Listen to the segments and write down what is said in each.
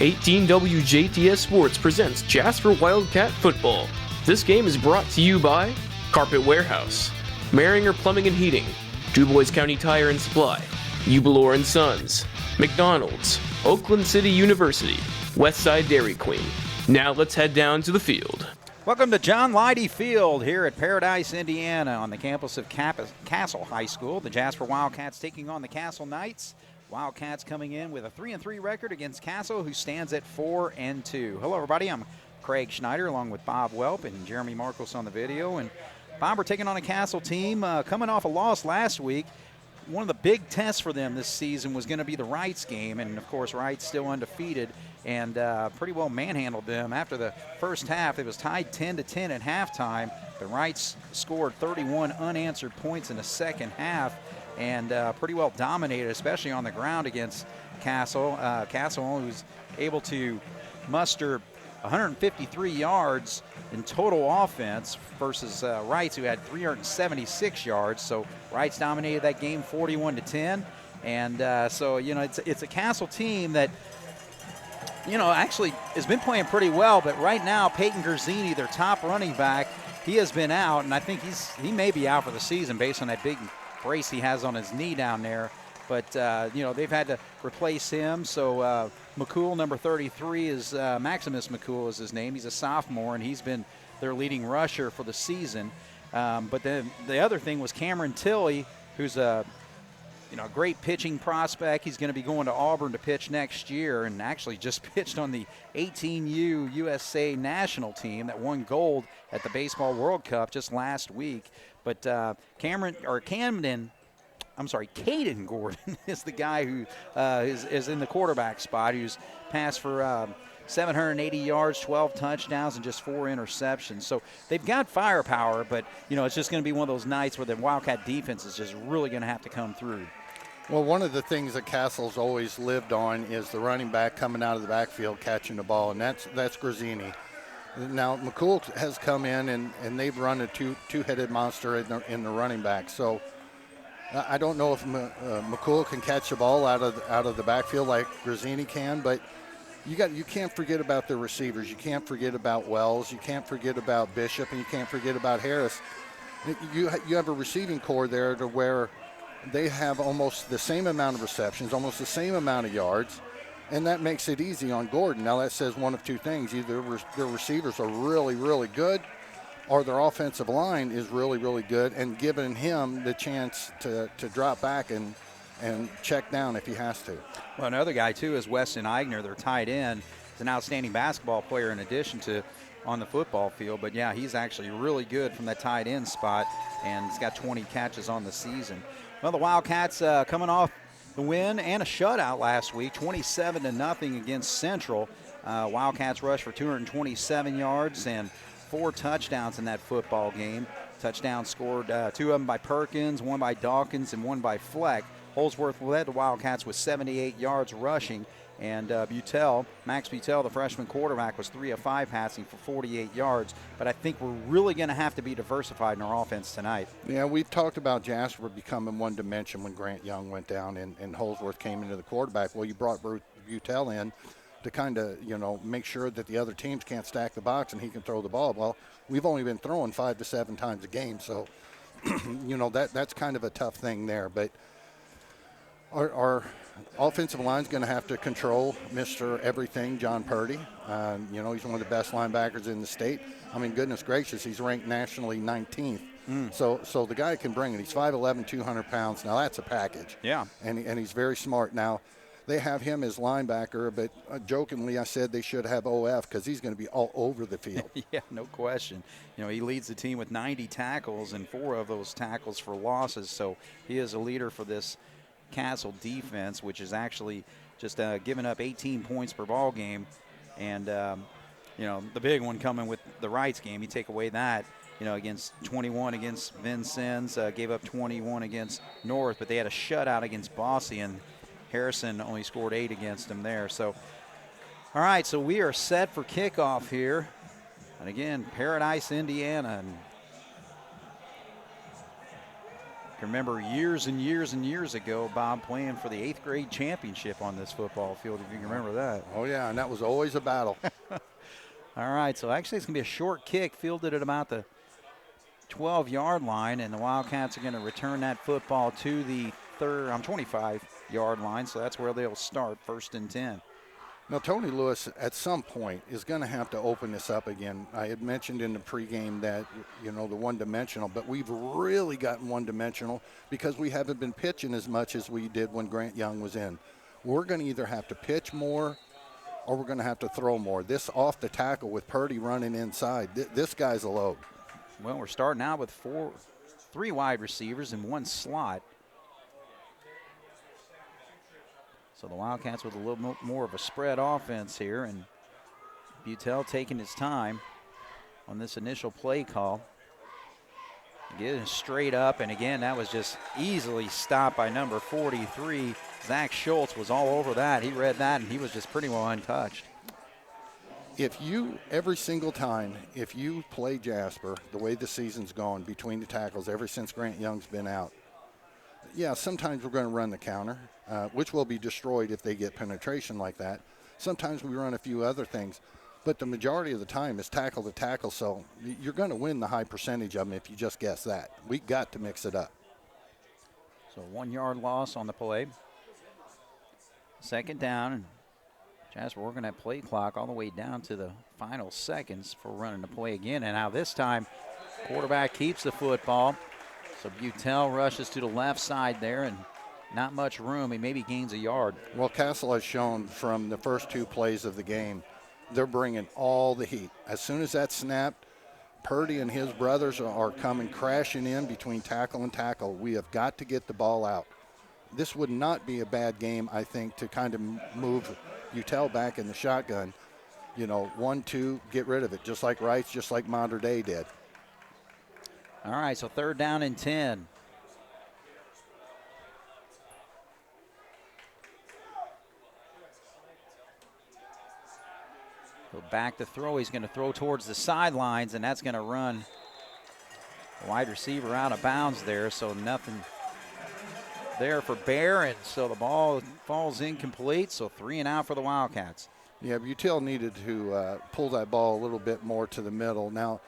18 WJTS Sports presents Jasper Wildcat Football. This game is brought to you by Carpet Warehouse, Maringer Plumbing and Heating, DuBois County Tire and Supply, Ubelor and Sons, McDonald's, Oakland City University, Westside Dairy Queen. Now let's head down to the field. Welcome to John Leidy Field here at Paradise, Indiana on the campus of Castle High School. The Jasper Wildcats taking on the Castle Knights. Wildcats coming in with a 3-3 record against Castle, who stands at 4-2. Hello, everybody. I'm Craig Schneider along with Bob Welp and Jeremy Marcos on the video. And Bob, we're taking on a Castle team coming off a loss last week. One of the big tests for them this season was going to be the Wrights game, and of course Wrights still undefeated and pretty well manhandled them. After the first half, it was tied 10-10 at halftime. The Wrights scored 31 unanswered points in the second half and pretty well dominated, especially on the ground against Castle. Castle was able to muster 153 yards in total offense versus Wrights, who had 376 yards. So Wrights dominated that game 41-10. And so, you know, it's a Castle team that, you know, actually has been playing pretty well. But right now, Peyton Gerzini, their top running back, he has been out. And I think he may be out for the season based on that big brace he has on his knee down there. But, you know, they've had to replace him. So McCool, number 33, is Maximus McCool is his name. He's a sophomore, and he's been their leading rusher for the season. But then the other thing was Cameron Tilley, who's a great pitching prospect. He's going to be going to Auburn to pitch next year, and actually just pitched on the 18U USA national team that won gold at the Baseball World Cup just last week. But Caden Gordon is the guy who is in the quarterback spot, who's passed for 780 yards, 12 touchdowns, and just 4 interceptions. So they've got firepower, but, you know, it's just going to be one of those nights where the Wildcat defense is just really going to have to come through. Well, one of the things that Castle's always lived on is the running back coming out of the backfield catching the ball, and that's Gerzini. Now, McCool has come in, and they've run a two-headed monster in the running back. So I don't know if McCool can catch the ball out of the backfield like Gerzini can, but you can't forget about the receivers. You can't forget about Wells. You can't forget about Bishop, and you can't forget about Harris. You have a receiving core there to where they have almost the same amount of receptions, almost the same amount of yards, and that makes it easy on Gordon. Now, that says one of two things. Either their receivers are really, really good, or their offensive line is really, really good and giving him the chance to drop back and check down if he has to. Well, another guy, too, is Weston Eigner, their tight end. He's an outstanding basketball player in addition to on the football field. But, yeah, he's actually really good from that tight end spot, and he's got 20 catches on the season. Well, the Wildcats coming off the win and a shutout last week, 27-0 against Central. Wildcats rushed for 227 yards and 4 touchdowns in that football game. Touchdowns scored, 2 of them by Perkins, 1 by Dawkins, and 1 by Fleck. Holsworth led the Wildcats with 78 yards rushing, and Max Butel, the freshman quarterback, was 3 of 5 passing for 48 yards. But I think we're really going to have to be diversified in our offense tonight. Yeah, we've talked about Jasper becoming one dimension when Grant Young went down and Holsworth came into the quarterback. Well, you brought Butel in to kind of, you know, make sure that the other teams can't stack the box and he can throw the ball. Well, we've only been throwing 5 to 7 times a game, so, you know, that's kind of a tough thing there. But our offensive line is going to have to control Mr. Everything, John Purdy. You know, he's one of the best linebackers in the state. I mean, goodness gracious, he's ranked nationally 19th. So the guy can bring it. He's 5'11", 200 pounds. Now, that's a package. Yeah. And he's very smart. Now, they have him as linebacker, but jokingly I said they should have OF because he's going to be all over the field. Yeah, no question. You know, he leads the team with 90 tackles and 4 of those tackles for losses. So he is a leader for this Castle defense, which is actually just giving up 18 points per ball game. And, you know, the big one coming with the Wrights game, you take away that, you know, against 21 against Vincennes, gave up 21 against North, but they had a shutout against Bossy, and Harrison only scored 8 against them there. So, all right, so we are set for kickoff here. And again, Paradise, Indiana. And can remember years and years and years ago, Bob, playing for the 8th grade championship on this football field, if you can remember that. Oh, yeah, and that was always a battle. All right, so actually it's going to be a short kick fielded at about the 12-yard line, and the Wildcats are going to return that football to the 25-yard line, so that's where they'll start, 1st and 10. Now, Tony Lewis, at some point, is going to have to open this up again. I had mentioned in the pregame that, the one-dimensional, but we've really gotten one-dimensional because we haven't been pitching as much as we did when Grant Young was in. We're going to either have to pitch more or we're going to have to throw more. This off the tackle with Purdy running inside, this guy's a load. Well, we're starting out with 3 wide receivers and 1 slot. So the Wildcats with a little more of a spread offense here, and Butel taking his time on this initial play call. Getting straight up, and again, that was just easily stopped by number 43. Zach Schultz was all over that. He read that, and he was just pretty well untouched. Every single time, if you play Jasper the way the season's gone between the tackles ever since Grant Young's been out, yeah, sometimes we're going to run the counter, which will be destroyed if they get penetration like that. Sometimes we run a few other things, but the majority of the time is tackle to tackle, so you're going to win the high percentage of them if you just guess that. We got to mix it up. So 1-yard loss on the play. 2nd down, and Jasper working that play clock all the way down to the final seconds for running the play again. And now this time, quarterback keeps the football. So Butel rushes to the left side there, and not much room. He maybe gains a yard. Well, Castle has shown from the first 2 plays of the game, they're bringing all the heat. As soon as that snapped, Purdy and his brothers are coming crashing in between tackle and tackle. We have got to get the ball out. This would not be a bad game, I think, to kind of move Butel back in the shotgun. 1-2, get rid of it, just like Wrights, just like Mater Dei did. All right, so 3rd down and 10. He'll back to throw. He's going to throw towards the sidelines, and that's going to run the wide receiver out of bounds there, so nothing there for Bear, and so the ball falls incomplete, so 3 and out for the Wildcats. Yeah, Butel needed to pull that ball a little bit more to the middle. Now,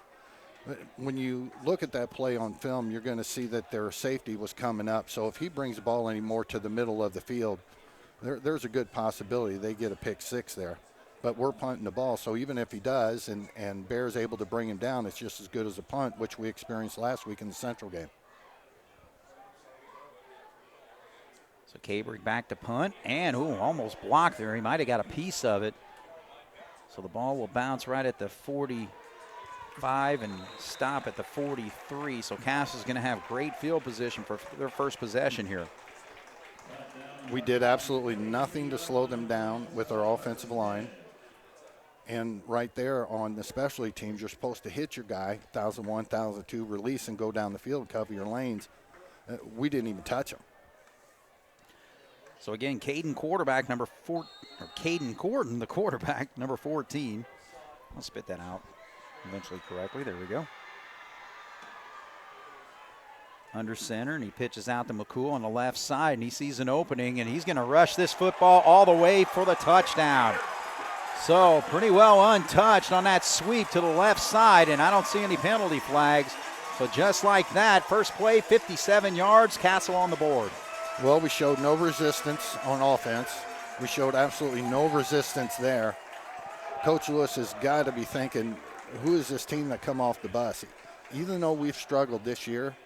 when you look at that play on film, you're going to see that their safety was coming up. So if he brings the ball any more to the middle of the field, there's a good possibility they get a pick 6 there. But we're punting the ball, so even if he does and Bear's able to bring him down, it's just as good as a punt, which we experienced last week in the Central game. So Cabrick back to punt, and almost blocked there. He might have got a piece of it. So the ball will bounce right at the 45 and stop at the 43. So Castle's going to have great field position for their first possession here. We did absolutely nothing to slow them down with our offensive line. And right there on the specialty teams, you're supposed to hit your guy, 1,001, 1,002, release and go down the field, cover your lanes. We didn't even touch him. So again, Caden Gordon, the quarterback, number 14. I'll spit that out eventually correctly. There we go. Under center, and he pitches out to McCool on the left side, and he sees an opening, and he's going to rush this football all the way for the touchdown. So pretty well untouched on that sweep to the left side, and I don't see any penalty flags. So just like that, first play, 57 yards, Castle on the board. Well, we showed no resistance on offense. We showed absolutely no resistance there. Coach Lewis has got to be thinking, who is this team that come off the bus? Even though we've struggled this year,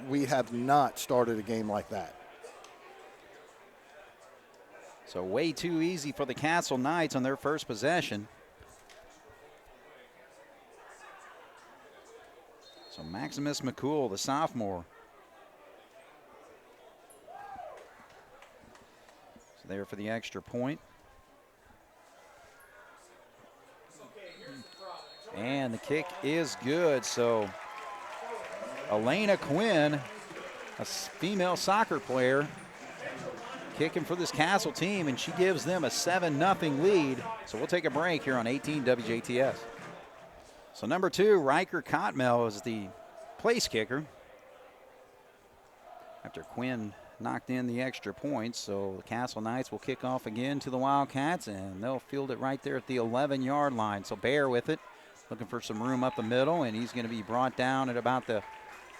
we have not started a game like that. So way too easy for the Castle Knights on their first possession. So Maximus McCool, the sophomore. So there for the extra point. And the kick is good. So Elena Quinn, a female soccer player, kicking for this Castle team, and she gives them a 7-0 lead. So we'll take a break here on 18 WJTS. So number 2, Riker Cotmel is the place kicker. after Quinn knocked in the extra points. So the Castle Knights will kick off again to the Wildcats, and they'll field it right there at the 11-yard line. So Bear with it, looking for some room up the middle, and he's going to be brought down at about the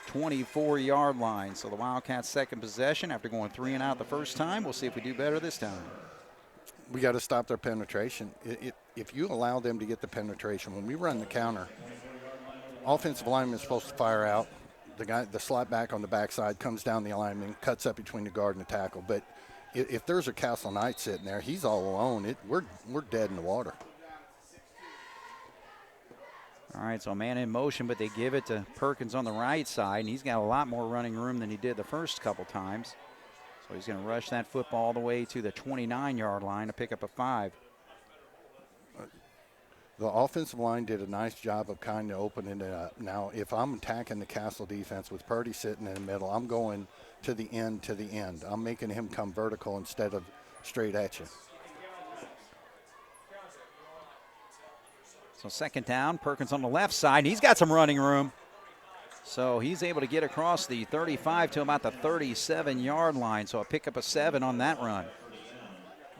24-yard line. So the Wildcats' second possession after going 3 and out the first time. We'll see if we do better this time. We got to stop their penetration. If you allow them to get the penetration, when we run the counter, offensive lineman is supposed to fire out. The slot back on the backside comes down the alignment, cuts up between the guard and the tackle. But if there's a Castle Knight sitting there, he's all alone. We're dead in the water. All right, so a man in motion, but they give it to Perkins on the right side, and he's got a lot more running room than he did the first couple times. So he's going to rush that football all the way to the 29-yard line to pick up a 5. The offensive line did a nice job of kind of opening it up. Now, if I'm attacking the Castle defense with Purdy sitting in the middle, I'm going to the end. I'm making him come vertical instead of straight at you. So second down, Perkins on the left side. He's got some running room. So he's able to get across the 35 to about the 37-yard line. So a pickup of 7 on that run.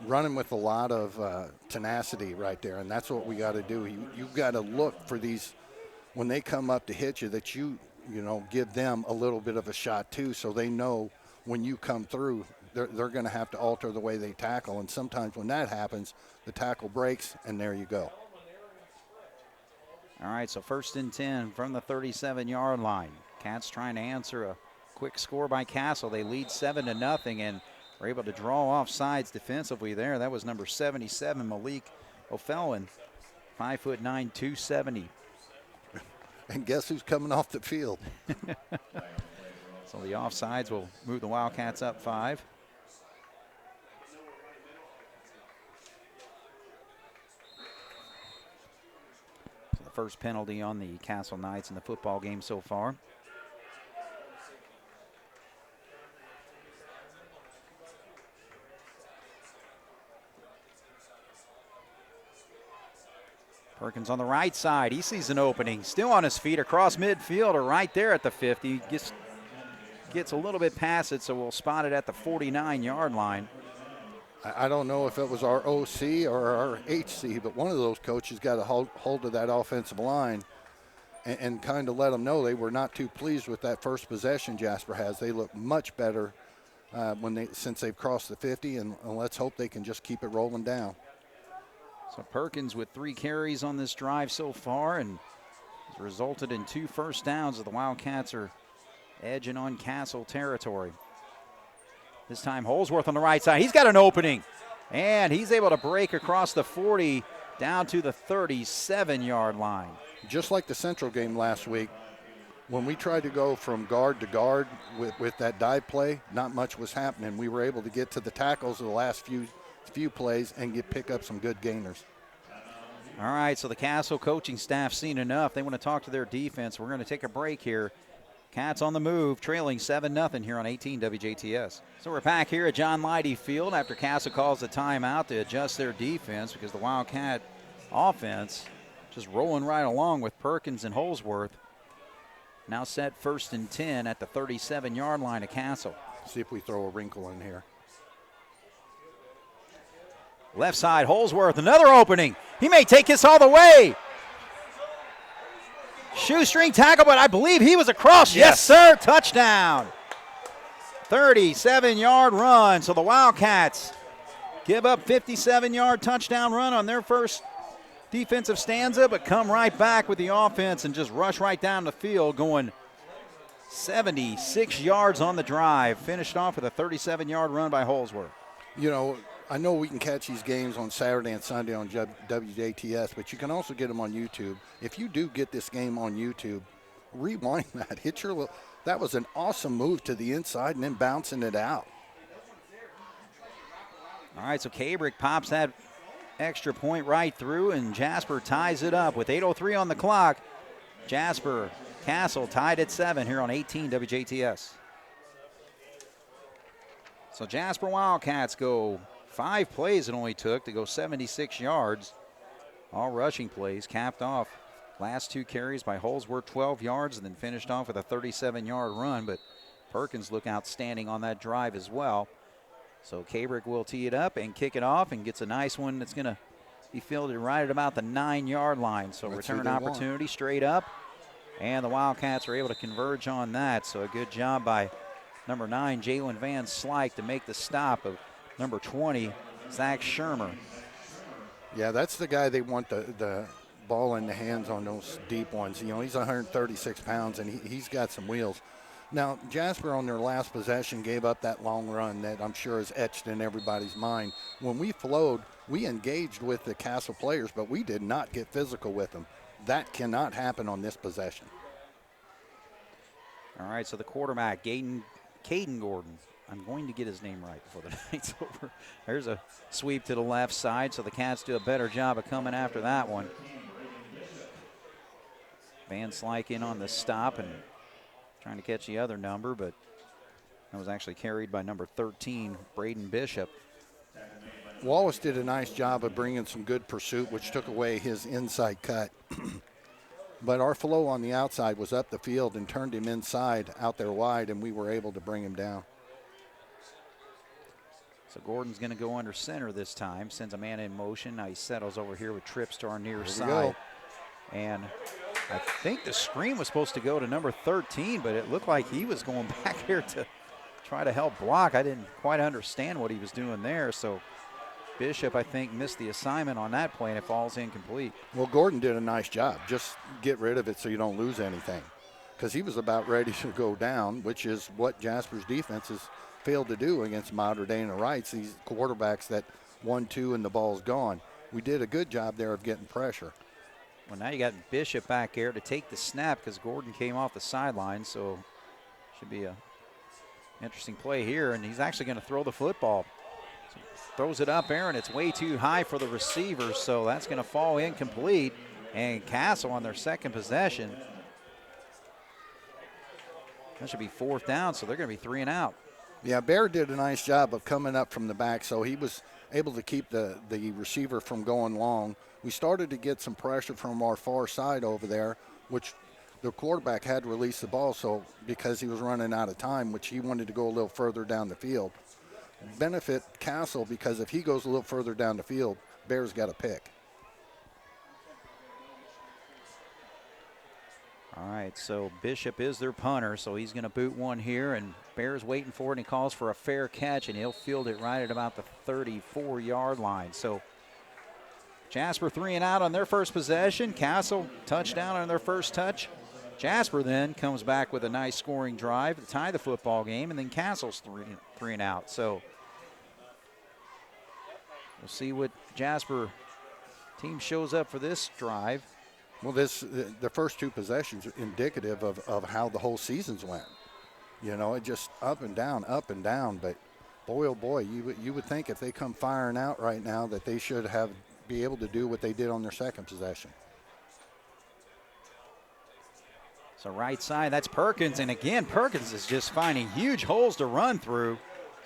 Running with a lot of tenacity right there, and that's what we got to do. You've got to look for these when they come up to hit you, that you give them a little bit of a shot too, so they know when you come through, they're going to have to alter the way they tackle. And sometimes when that happens, the tackle breaks, and there you go. All right, so 1st and 10 from the 37-yard line. Cats trying to answer a quick score by Castle. They lead 7-0, and are able to draw off sides defensively there. That was number 77, Malik O'Felwin, 5'9", 270. And guess who's coming off the field? So the offsides will move the Wildcats up 5. So the first penalty on the Castle Knights in the football game so far. Perkins on the right side. He sees an opening. Still on his feet across midfield or right there at the 50. Gets a little bit past it, so we'll spot it at the 49-yard line. I don't know if it was our OC or our HC, but one of those coaches got a hold of that offensive line and kind of let them know they were not too pleased with that first possession Jasper has. They look much better since they've crossed the 50, and let's hope they can just keep it rolling down. So Perkins with 3 carries on this drive so far, and has resulted in 2 first downs as the Wildcats are edging on Castle territory. This time Holsworth on the right side. He's got an opening, and he's able to break across the 40 down to the 37-yard line. Just like the Central game last week, when we tried to go from guard to guard with that dive play, not much was happening. We were able to get to the tackles of the last few plays and pick up some good gainers. All right, so the Castle coaching staff seen enough. They want to talk to their defense. We're going to take a break here. Cats on the move, trailing 7-0 here on 18 WJTS. So we're back here at John Leidy Field after Castle calls the timeout to adjust their defense because the Wildcat offense just rolling right along with Perkins and Holsworth. Now set 1st and 10 at the 37-yard line of Castle. See if we throw a wrinkle in here. Left side, Holsworth, another opening. He may take this all the way. Shoestring tackle, but I believe he was across. Yes, sir, touchdown. 37-yard run. So the Wildcats give up 57-yard touchdown run on their first defensive stanza, but come right back with the offense and just rush right down the field, going 76 yards on the drive. Finished off with a 37-yard run by Holsworth. I know we can catch these games on Saturday and Sunday on WJTS, but you can also get them on YouTube. If you do get this game on YouTube, rewind that. That was an awesome move to the inside and then bouncing it out. All right, so Cabrick pops that extra point right through, and Jasper ties it up with 8:03 on the clock. Jasper Castle tied at 7 here on 18 WJTS. So Jasper Wildcats go 5 plays it only took to go 76 yards. All rushing plays, capped off. Last 2 carries by Holsworth, 12 yards, and then finished off with a 37-yard run. But Perkins looked outstanding on that drive as well. So Cabrick will tee it up and kick it off and gets a nice one that's going to be fielded right at about the 9-yard line. So That's return opportunity straight up. And the Wildcats are able to converge on that. So a good job by number 9, Jalen Van Slyke, to make the stop of number 20, Zach Shermer. Yeah, that's the guy they want the ball in the hands on those deep ones. You know, he's 136 pounds, and he's got some wheels. Now, Jasper on their last possession gave up that long run that I'm sure is etched in everybody's mind. When we flowed, we engaged with the Castle players, but we did not get physical with them. That cannot happen on this possession. All right, so the quarterback, Caden Gordon. I'm going to get his name right before the night's over. There's a sweep to the left side, so the Cats do a better job of coming after that one. Van Slyke in on the stop and trying to catch the other number, but that was actually carried by number 13, Braden Bishop. Wallace did a nice job of bringing some good pursuit, which took away his inside cut. But our flow on the outside was up the field and turned him inside out there wide, and we were able to bring him down. So Gordon's going to go under center this time, sends a man in motion. Now he settles over here with trips to our near side. And I think the screen was supposed to go to number 13, but it looked like he was going back here to try to help block. I didn't quite understand what he was doing there. So Bishop, I think, missed the assignment on that play, and it falls incomplete. Well, Gordon did a nice job. Just get rid of it so you don't lose anything, because he was about ready to go down, which is what Jasper's defense has failed to do against Mater Dei and the Wrights, these quarterbacks that 1-2 and the ball's gone. We did a good job there of getting pressure. Well, now you got Bishop back here to take the snap because Gordon came off the sideline, so should be a interesting play here, and he's actually going to throw the football. So throws it up, Aaron. It's way too high for the receiver, so that's going to fall incomplete. And Castle on their second possession. That should be 4th down, so they're going to be 3 and out. Yeah, Bear did a nice job of coming up from the back, so he was able to keep the receiver from going long. We started to get some pressure from our far side over there, which the quarterback had to release the ball, so because he was running out of time, which he wanted to go a little further down the field. Benefit Castle, because if he goes a little further down the field, Bear's got a pick. All right, so Bishop is their punter, so he's going to boot one here, and Bear's waiting for it, and he calls for a fair catch, and he'll field it right at about the 34-yard line. So Jasper 3 and out on their first possession. Castle touchdown on their first touch. Jasper then comes back with a nice scoring drive to tie the football game, and then Castle's 3 and out. So we'll see what Jasper team shows up for this drive. Well, the first 2 possessions are indicative of how the whole season's went. You know, it just up and down, but boy, oh boy, you would think if they come firing out right now that they should be able to do what they did on their second possession. So right side, that's Perkins, and again, Perkins is just finding huge holes to run through.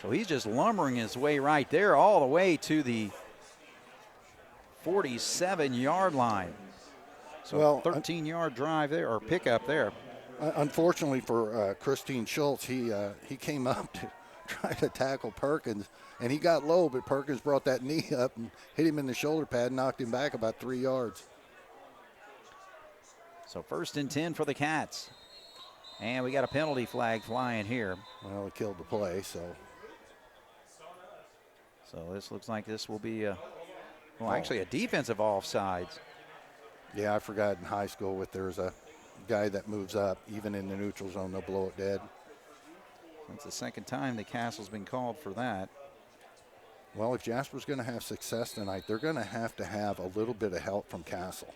So he's just lumbering his way right there all the way to the 47-yard line. So well, 13-yard drive there, or pickup there. Unfortunately for Christine Schultz, he came up to try to tackle Perkins, and he got low, but Perkins brought that knee up and hit him in the shoulder pad and knocked him back about 3 yards. So 1st and 10 for the Cats. And we got a penalty flag flying here. Well, it killed the play, so. So this looks like this will be actually a defensive offsides. Yeah, I forgot in high school there's a guy that moves up, even in the neutral zone, they'll blow it dead. That's the second time the Castle's been called for that. Well, if Jasper's going to have success tonight, they're going to have a little bit of help from Castle.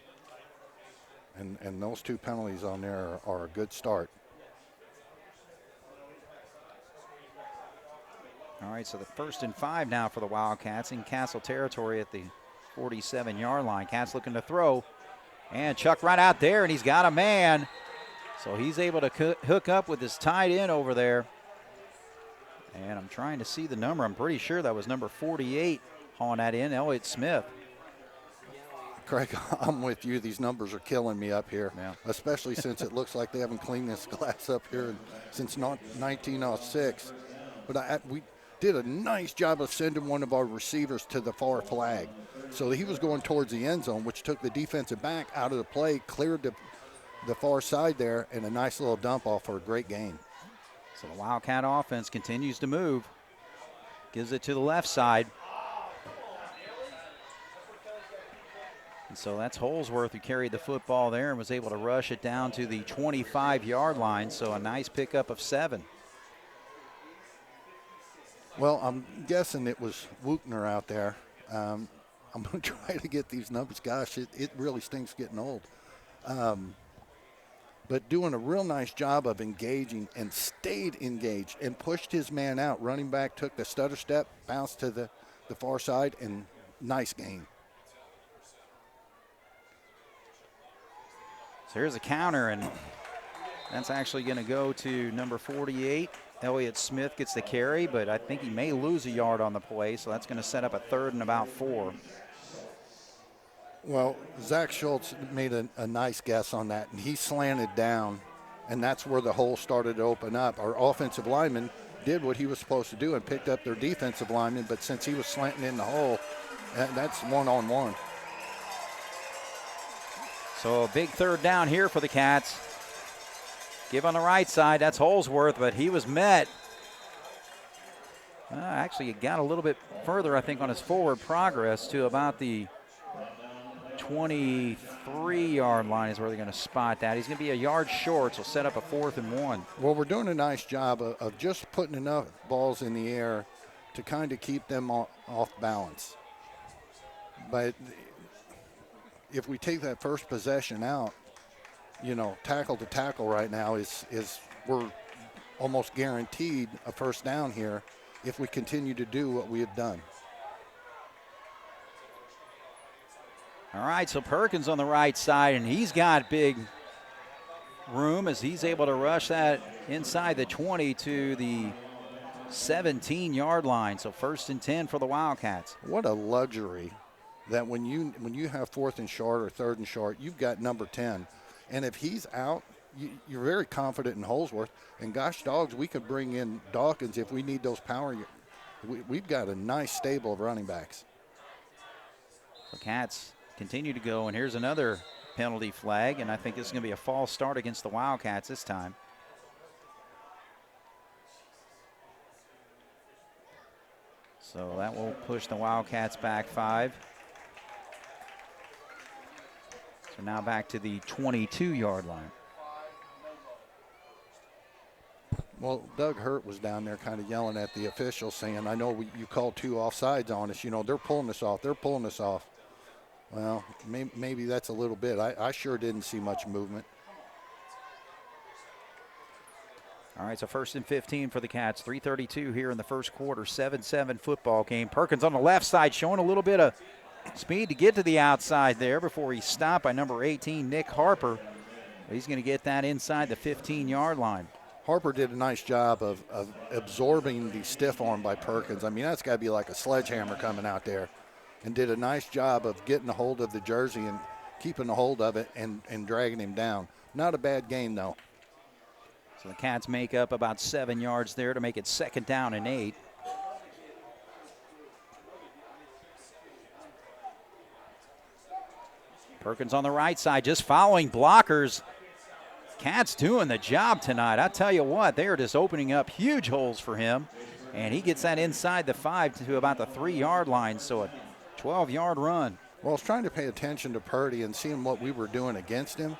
And those 2 penalties on there are a good start. All right, so the 1st and 5 now for the Wildcats in Castle territory at the 47-yard line. Cats looking to throw. And Chuck right out there, and he's got a man. So he's able to hook up with his tight end over there. And I'm trying to see the number. I'm pretty sure that was number 48 hauling that in, Elliott Smith. Craig, I'm with you. These numbers are killing me up here, Yeah. especially since it looks like they haven't cleaned this glass up here since 1906. But we did a nice job of sending one of our receivers to the far flag. So he was going towards the end zone, which took the defensive back out of the play, cleared the far side there, and a nice little dump off for a great gain. So the Wildcat offense continues to move. Gives it to the left side. And so that's Holsworth who carried the football there and was able to rush it down to the 25-yard line. So a nice pickup of 7. Well, I'm guessing it was Wootner out there. I'm going to try to get these numbers. Gosh, it really stinks getting old. But doing a real nice job of engaging and stayed engaged and pushed his man out. Running back took the stutter step, bounced to the far side, and nice gain. So here's a counter, and that's actually going to go to number 48. Elliott Smith gets the carry, but I think he may lose a yard on the play, so that's going to set up a 3rd and about 4. Well, Zach Schultz made a nice guess on that, and he slanted down, and that's where the hole started to open up. Our offensive lineman did what he was supposed to do and picked up their defensive lineman, but since he was slanting in the hole, that's one-on-one. So a big 3rd down here for the Cats. Give on the right side, that's Holsworth, but he was met. Actually, he got a little bit further, I think, on his forward progress to about the 23-yard line is where they're going to spot that. He's going to be a yard short, so set up a 4th and 1. Well, we're doing a nice job of just putting enough balls in the air to kind of keep them off balance. But if we take that first possession out, tackle to tackle right now is we're almost guaranteed a first down here if we continue to do what we have done. All right, so Perkins on the right side, and he's got big room as he's able to rush that inside the 20 to the 17-yard line. So 1st and 10 for the Wildcats. What a luxury that when you have 4th and short or 3rd and short, you've got number 10. And if he's out, you're very confident in Holsworth. And gosh dogs, we could bring in Dawkins if we need those power. We've got a nice stable of running backs. The Cats continue to go, and here's another penalty flag, and I think this is going to be a false start against the Wildcats this time. So that will push the Wildcats back 5. So now back to the 22-yard line. Well, Doug Hurt was down there kind of yelling at the officials saying, I know you called 2 offsides on us. They're pulling us off. They're pulling us off. Well, maybe that's a little bit. I sure didn't see much movement. All right, so 1st and 15 for the Cats. 3:32 here in the first quarter. 7-7 football game. Perkins on the left side showing a little bit of speed to get to the outside there before he's stopped by number 18, Nick Harper. He's going to get that inside the 15-yard line. Harper did a nice job of absorbing the stiff arm by Perkins. I mean, that's got to be like a sledgehammer coming out there. And did a nice job of getting a hold of the jersey and keeping a hold of it and dragging him down. Not a bad game, though. So the Cats make up about 7 yards there to make it 2nd down and 8. Perkins on the right side, just following blockers. Cats doing the job tonight. I tell you what, they are just opening up huge holes for him. And he gets that inside the 5 to about the 3-yard line, so a 12-yard run. Well, I was trying to pay attention to Purdy and seeing what we were doing against him.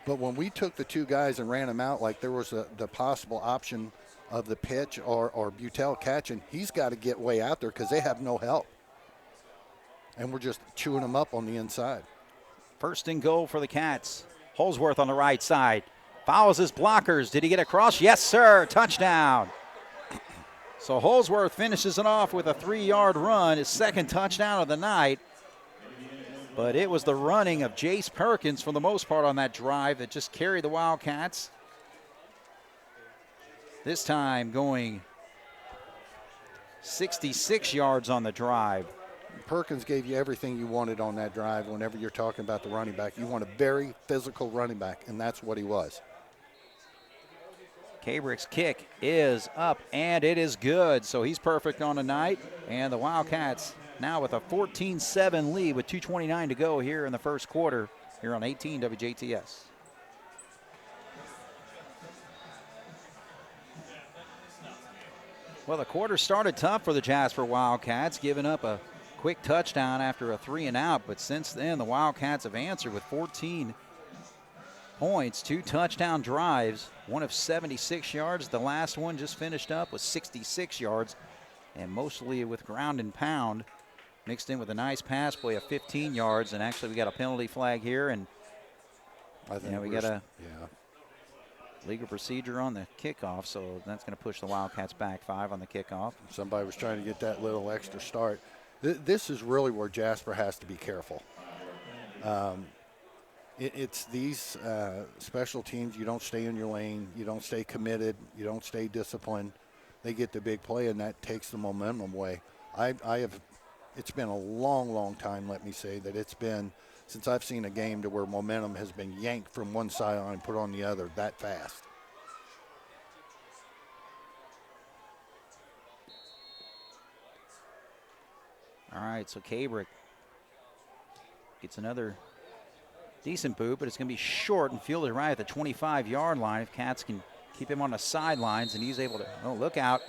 But when we took the 2 guys and ran them out, like there was the possible option of the pitch or Butel catching, he's got to get way out there because they have no help. And we're just chewing them up on the inside. 1st and goal for the Cats. Holsworth on the right side. Follows his blockers. Did he get across? Yes, sir. Touchdown. So Holsworth finishes it off with a 3-yard run, his 2nd touchdown of the night. But it was the running of Jace Perkins for the most part on that drive that just carried the Wildcats. This time going 66 yards on the drive. Perkins gave you everything you wanted on that drive whenever you're talking about the running back. You want a very physical running back, and that's what he was. Cabrick's kick is up, and it is good. So he's perfect on the night. And the Wildcats now with a 14-7 lead with 2:29 to go here in the first quarter here on 18 WJTS. Well, the quarter started tough for the Jasper Wildcats, giving up a quick touchdown after a 3-and-out. But since then, the Wildcats have answered with 14 points, 2 touchdown drives, one of 76 yards. The last one just finished up with 66 yards, and mostly with ground and pound, mixed in with a nice pass play of 15 yards. And actually, we got a penalty flag here, and I think we got a legal procedure on the kickoff, so that's going to push the Wildcats back 5 on the kickoff. Somebody was trying to get that little extra start. This is really where Jasper has to be careful. It's these special teams. You don't stay in your lane. You don't stay committed. You don't stay disciplined. They get the big play, and that takes the momentum away. It's been a long, long time, let me say, that it's been since I've seen a game to where momentum has been yanked from one sideline and put on the other that fast. All right, so Cabrick gets another decent boot, but it's going to be short and fielded right at the 25-yard line. If Cats can keep him on the sidelines, and he's able to, look out.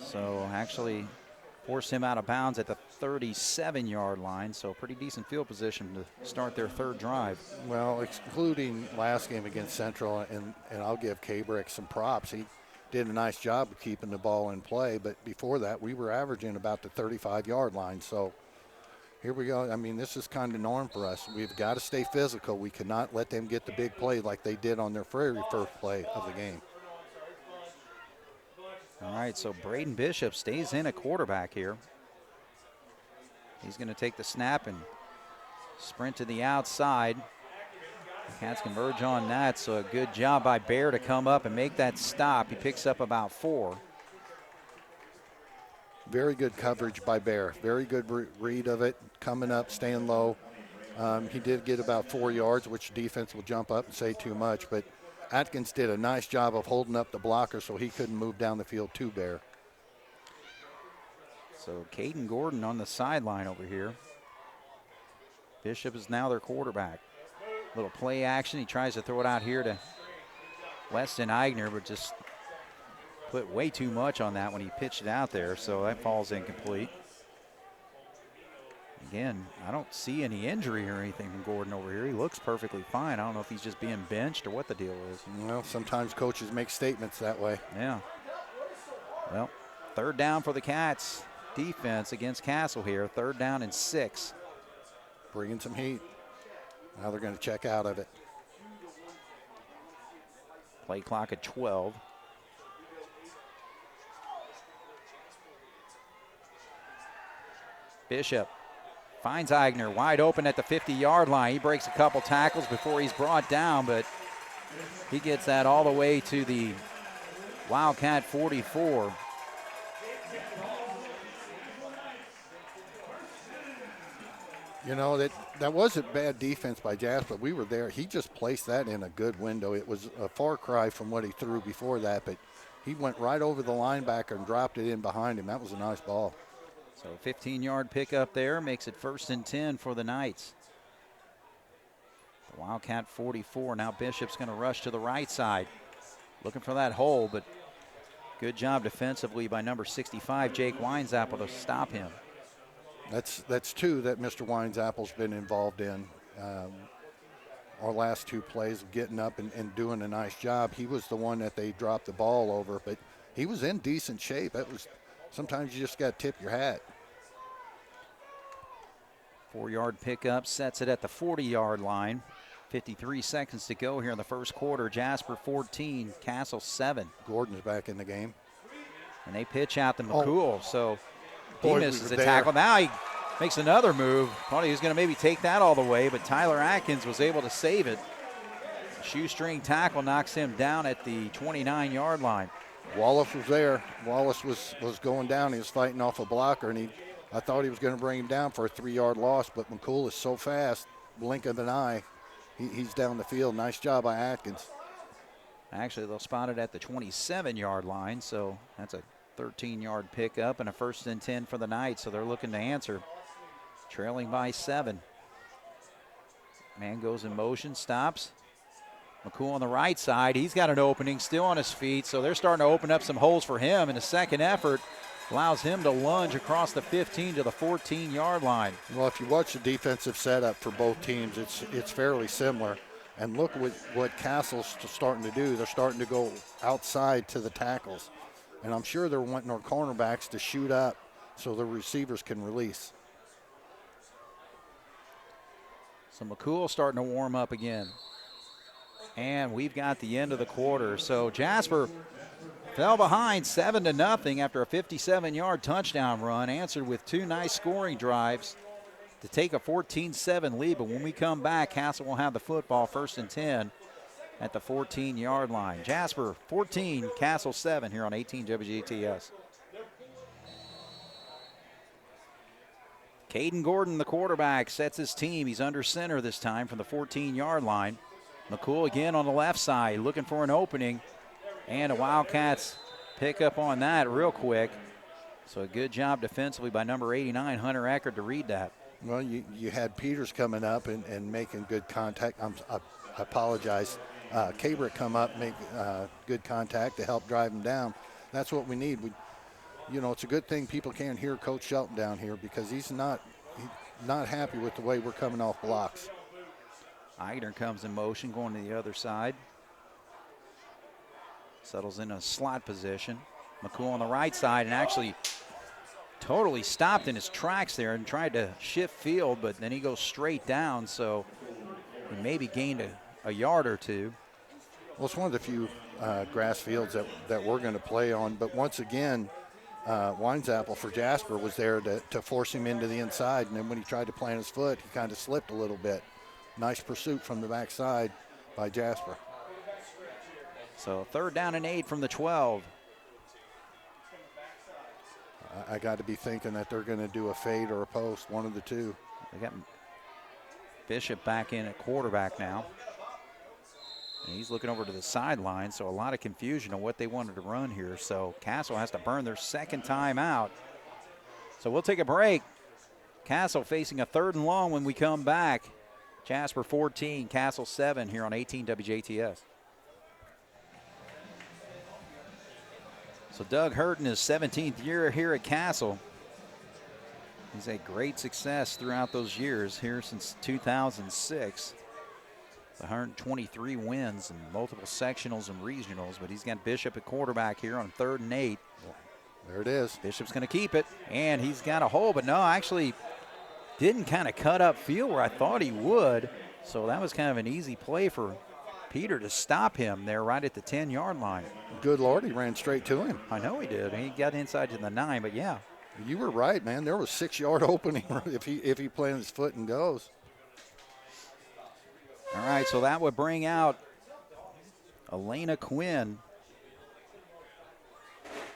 So actually force him out of bounds at the 37-yard line. So pretty decent field position to start their third drive. Well, excluding last game against Central, and I'll give Cabrick some props. He did a nice job of keeping the ball in play, but before that we were averaging about the 35-yard line. So here we go. I mean, this is kind of norm for us. We've got to stay physical. We cannot let them get the big play like they did on their very first play of the game. All right, so Braden Bishop stays in at quarterback here. He's going to take the snap and sprint to the outside. The Cats converge on that, so a good job by Bear to come up and make that stop. He picks up about 4. Very good coverage by Bear. Very good read of it, coming up, staying low. He did get about 4 yards, which defense will jump up and say too much, but Atkins did a nice job of holding up the blocker so he couldn't move down the field to Bear. So Caden Gordon on the sideline over here. Bishop is now their quarterback. Little play action. He tries to throw it out here to Weston Eigner, but just put way too much on that when he pitched it out there, so that falls incomplete. Again, I don't see any injury or anything from Gordon over here. He looks perfectly fine. I don't know if he's just being benched or what the deal is. Well, sometimes coaches make statements that way. Yeah. Well, third down for the Cats defense against Castle here. 3rd down and 6. Bringing some heat. Now they're going to check out of it. Play clock at 12. Bishop finds Eigner wide open at the 50-yard line. He breaks a couple tackles before he's brought down, but he gets that all the way to the Wildcat 44. You know, that wasn't bad defense by Jasper. We were there. He just placed that in a good window. It was a far cry from what he threw before that, but he went right over the linebacker and dropped it in behind him. That was a nice ball. So 15-yard pickup there makes it 1st and 10 for the Knights. The Wildcat 44. Now Bishop's going to rush to the right side. Looking for that hole, but good job defensively by number 65, Jake Winesapple, to stop him. That's 2 that Mr. Winesapple's been involved in. Our last 2 plays of getting up and doing a nice job. He was the one that they dropped the ball over, but he was in decent shape. Sometimes you just got to tip your hat. 4-yard pickup, sets it at the 40-yard line. 53 seconds to go here in the first quarter. Jasper 14, Castle 7. Gordon's back in the game. And they pitch out to McCool, so he misses the there. tackle. Now he makes another move. Thought he was going to maybe take that all the way, but Tyler Atkins was able to save it. Shoestring tackle knocks him down at the 29-yard line. Wallace was there. Wallace was going down. He was fighting off a blocker, and he I thought he was going to bring him down for a 3-yard loss, but McCool is so fast, blink of an eye, he's down the field. Nice job by Atkins. Actually, they'll spot it at the 27-yard line, so that's a 13-yard pickup and a 1st and 10 for the night, so they're looking to answer. Trailing by 7. Man goes in motion, stops. McCool on the right side. He's got an opening, still on his feet, so they're starting to open up some holes for him, and the second effort allows him to lunge across the 15 to the 14-yard line. Well, if you watch the defensive setup for both teams, it's fairly similar. And look what Castle's starting to do. They're starting to go outside to the tackles. And I'm sure they're wanting our cornerbacks to shoot up so the receivers can release. So McCool starting to warm up again. And we've got the end of the quarter. So Jasper fell behind 7-0 after a 57-yard touchdown run, answered with 2 nice scoring drives to take a 14-7 lead. But when we come back, Castle will have the football, 1st and 10 at the 14-yard line. Jasper 14, Castle 7 here on 18 WJTS. Caden Gordon, the quarterback, sets his team. He's under center this time from the 14-yard line. McCool again on the left side, looking for an opening. And the Wildcats pick up on that real quick. So a good job defensively by number 89, Hunter Eckert, to read that. Well, you had Peters coming up and making good contact. I apologize. Cabrick come up, make good contact to help drive him down. That's what we need. It's a good thing people can't hear Coach Shelton down here because he's not happy with the way we're coming off blocks. Eigner comes in motion, going to the other side. Settles in a slot position. McCool on the right side, and actually totally stopped in his tracks there and tried to shift field, but then he goes straight down, so he maybe gained a yard or two. Well, it's one of the few grass fields that we're going to play on, but once again, Winesapple for Jasper was there to force him into the inside, and then when he tried to plant his foot, he kind of slipped a little bit. Nice pursuit from the backside by Jasper. So 3rd down and 8 from the 12. I got to be thinking that they're going to do a fade or a post, one of the two. They got Bishop back in at quarterback now. And he's looking over to the sideline, so a lot of confusion on what they wanted to run here. So Castle has to burn their 2nd time out. So we'll take a break. Castle facing a 3rd and long when we come back. Jasper 14, Castle 7 here on 18 WJTS. So Doug Hurton, his 17th year here at Castle. He's had great success throughout those years here since 2006. 123 wins and multiple sectionals and regionals, but he's got Bishop at quarterback here on 3rd and 8. There it is. Bishop's going to keep it, and he's got a hole, but no, actually didn't kind of cut up field where I thought he would. So that was kind of an easy play for Peter to stop him there right at the 10-yard line. Good Lord, he ran straight to him. I know he did. He got inside to the 9, but yeah. You were right, man. There was 6-yard opening if he plants his foot and goes. All right, so that would bring out Elena Quinn.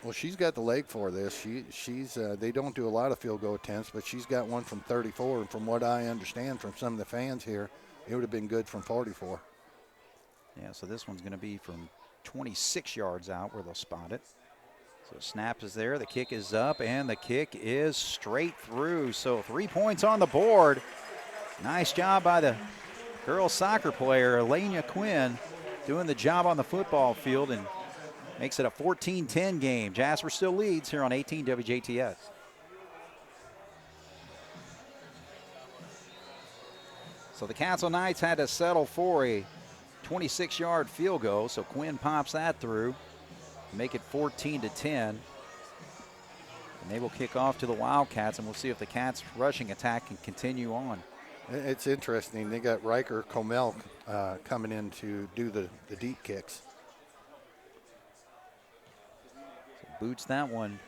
Well, she's got the leg for this. She's they don't do a lot of field goal attempts, but she's got one from 34. And from what I understand from some of the fans here, it would have been good from 44. Yeah, so this one's going to be from 26 yards out where they'll spot it. So snap is there, the kick is up, and the kick is straight through. So 3 points on the board. Nice job by the girls soccer player, Elena Quinn, doing the job on the football field and makes it a 14-10 game. Jasper still leads here on 18 WJTS. So the Castle Knights had to settle for a 26-yard field goal, so Quinn pops that through, make it 14-10. And they will kick off to the Wildcats, and we'll see if the Cats' rushing attack can continue on. It's interesting. They got Riker Comel coming in to do the deep kicks. So boots that one.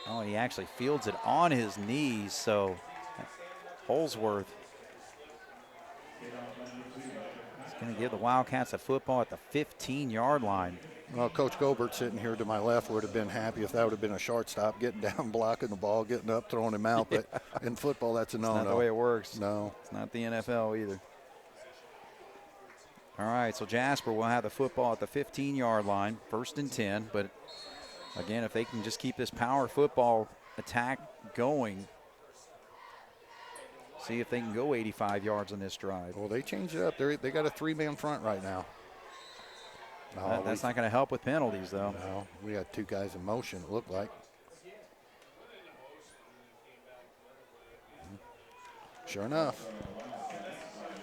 Oh, he actually fields it on his knees, so Holsworth is going to give the Wildcats a football at the 15-yard line. Well, Coach Gobert sitting here to my left would have been happy if that would have been a shortstop, getting down, blocking the ball, getting up, throwing him out. But in football, that's a no-no. It's not the way it works. No. It's not the NFL either. All right, so Jasper will have the football at the 15-yard line, 1st and 10. But, again, if they can just keep this power football attack going, see if they can go 85 yards on this drive. Well, they changed it up. They got a 3-man front right now. No, That's not going to help with penalties, though. No, we got 2 guys in motion, it looked like. Sure enough.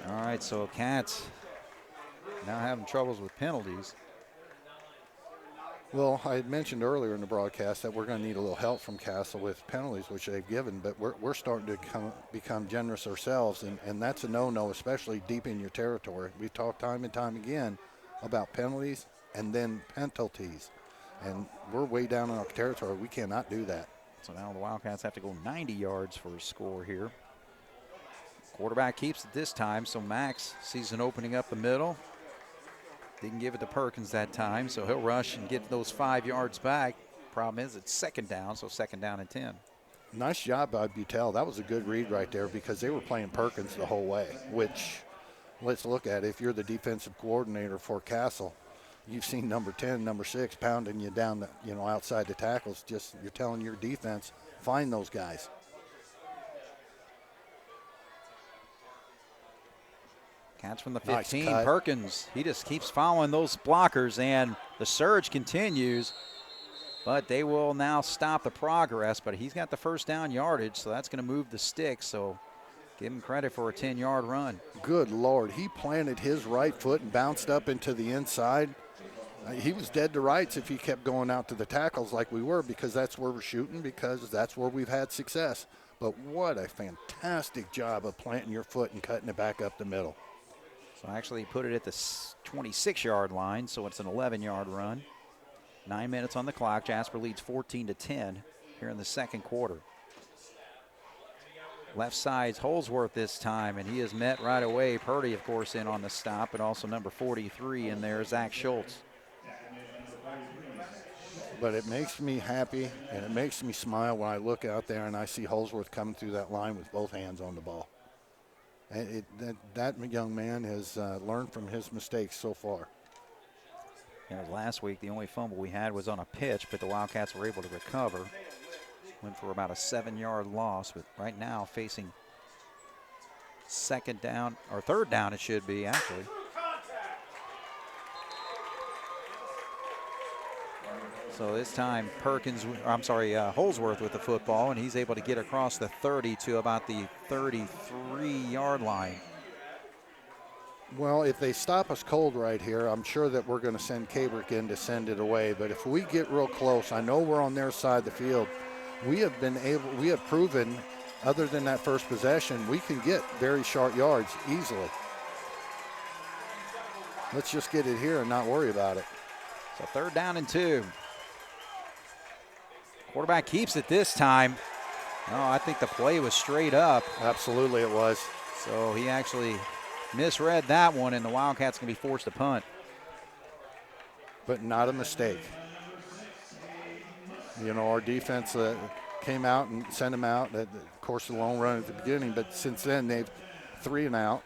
All right, so Cats now having troubles with penalties. Well, I had mentioned earlier in the broadcast that we're going to need a little help from Castle with penalties, which they've given, but we're starting to become generous ourselves, and that's a no-no, especially deep in your territory. We've talked time and time again about penalties and then penalties, and we're way down in our territory. We cannot do that. So now the Wildcats have to go 90 yards for a score here. Quarterback keeps it this time, so Max sees an opening up the middle. Didn't give it to Perkins that time, so he'll rush and get those 5 yards back. Problem is it's 2nd down, so 2nd down and 10. Nice job by Butel. That was a good read right there because they were playing Perkins the whole way, which, let's look at it. If you're the defensive coordinator for Castle, you've seen number 10, number 6 pounding you down, outside the tackles. Just you're telling your defense, find those guys. Catch from the 15, Nice Perkins. He just keeps following those blockers, and the surge continues. But they will now stop the progress, but he's got the 1st down yardage, so that's going to move the sticks. So give him credit for a 10-yard run. Good Lord. He planted his right foot and bounced up into the inside. He was dead to rights if he kept going out to the tackles like we were, because that's where we're shooting, because that's where we've had success. But what a fantastic job of planting your foot and cutting it back up the middle. So actually put it at the 26-yard line, so it's an 11-yard run. 9 minutes on the clock. Jasper leads 14-10 here in the 2nd quarter. Left side's Holsworth this time, and he is met right away. Purdy, of course, in on the stop, but also number 43 in there, Zach Schultz. But it makes me happy, and it makes me smile when I look out there and I see Holsworth coming through that line with both hands on the ball. And that young man has learned from his mistakes so far. Last week, the only fumble we had was on a pitch, but the Wildcats were able to recover. Went for about a 7-yard loss, but right now facing 2nd down, or 3rd down it should be, actually. So this time Holsworth with the football, and he's able to get across the 30 to about the 33-yard line. Well, if they stop us cold right here, I'm sure that we're going to send Cabrick in to send it away. But if we get real close, I know we're on their side of the field. We have proven, other than that first possession, we can get very short yards easily. Let's just get it here and not worry about it. So 3rd down and 2. Quarterback keeps it this time. Oh, I think the play was straight up. Absolutely it was. So he actually misread that one, and the Wildcats can be forced to punt. But not a mistake. Our defense came out and sent them out. Of course, the long run at the beginning, but since then they've 3 and out.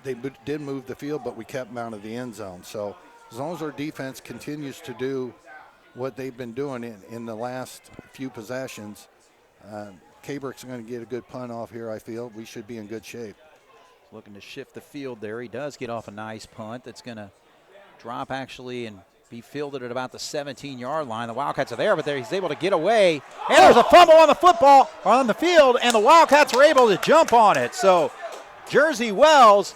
They did move the field, but we kept them out of the end zone. So as long as our defense continues to do what they've been doing in the last few possessions, Cabrick's going to get a good punt off here, I feel. We should be in good shape. Looking to shift the field there. He does get off a nice punt that's going to drop actually and be fielded at about the 17-yard line. The Wildcats are there, but he's able to get away. And there's a fumble on the football, or on the field, and the Wildcats were able to jump on it. So Jersey Wells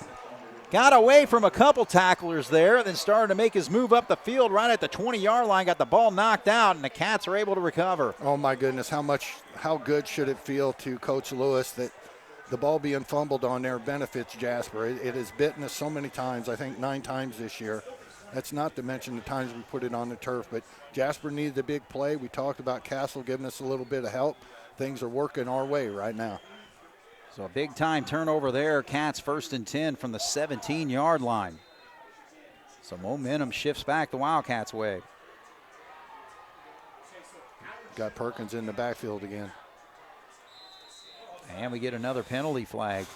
got away from a couple tacklers there, and then started to make his move up the field right at the 20-yard line, got the ball knocked out, and the Cats are able to recover. Oh, my goodness, how good should it feel to Coach Lewis that the ball being fumbled on there benefits Jasper. It has bitten us so many times, I think 9 times this year. That's not to mention the times we put it on the turf, but Jasper needed a big play. We talked about Castle giving us a little bit of help. Things are working our way right now. So a big time turnover there. Cats 1st and 10 from the 17-yard line. So momentum shifts back the Wildcats' way. Got Perkins in the backfield again. And we get another penalty flag.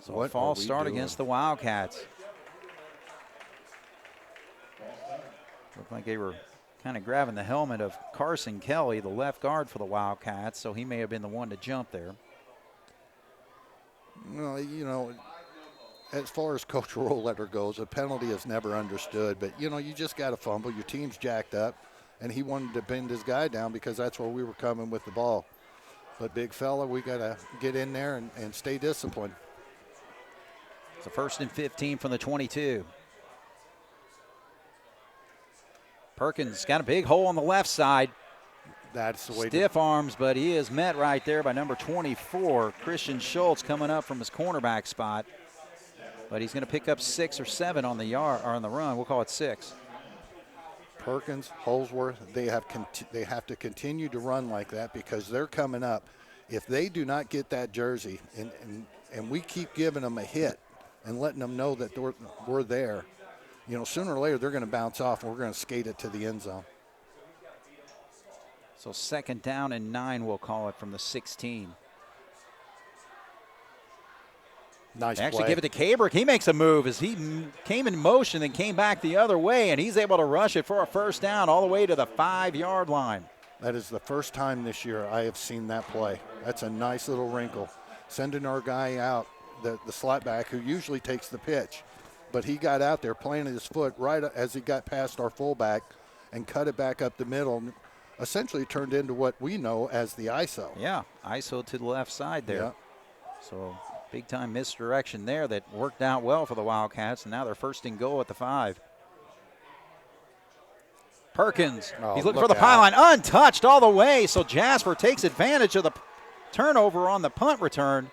So What a false are we start doing? against the Wildcats. Looked like they were kind of grabbing the helmet of Carson Kelly, the left guard for the Wildcats, so he may have been the one to jump there. Well, you know, as far as Coach Rollletter goes, a penalty is never understood. But, you know, you just got to fumble. Your team's jacked up, and he wanted to bend his guy down because that's where we were coming with the ball. But, big fella, we got to get in there and stay disciplined. It's a 1st and 15 from the 22. Perkins got a big hole on the left side. That's the way. Stiff arms, but he is met right there by number 24, Christian Schultz, coming up from his cornerback spot. But he's going to pick up 6 or 7 on the yard or on the run. We'll call it 6. Perkins, Holsworth, they have to continue to run like that because they're coming up. If they do not get that jersey and we keep giving them a hit and letting them know that we're there, you know, sooner or later they're going to bounce off and we're going to skate it to the end zone. So 2nd down and 9, we'll call it, from the 16. Nice They actually play. give it to Cabrick. He makes a move as he came in motion and came back the other way, and he's able to rush it for a 1st down all the way to the 5-yard line. That is the first time this year I have seen that play. That's a nice little wrinkle. Sending our guy out, the slot back, who usually takes the pitch. But he got out there, planted his foot right as he got past our fullback and cut it back up the middle. And essentially turned into what we know as the ISO. Yeah, ISO to the left side there. Yeah. So big-time misdirection there that worked out well for the Wildcats, and now they're 1st and goal at the 5. Perkins, he's looking for the pylon, untouched all the way, so Jasper takes advantage of the turnover on the punt return.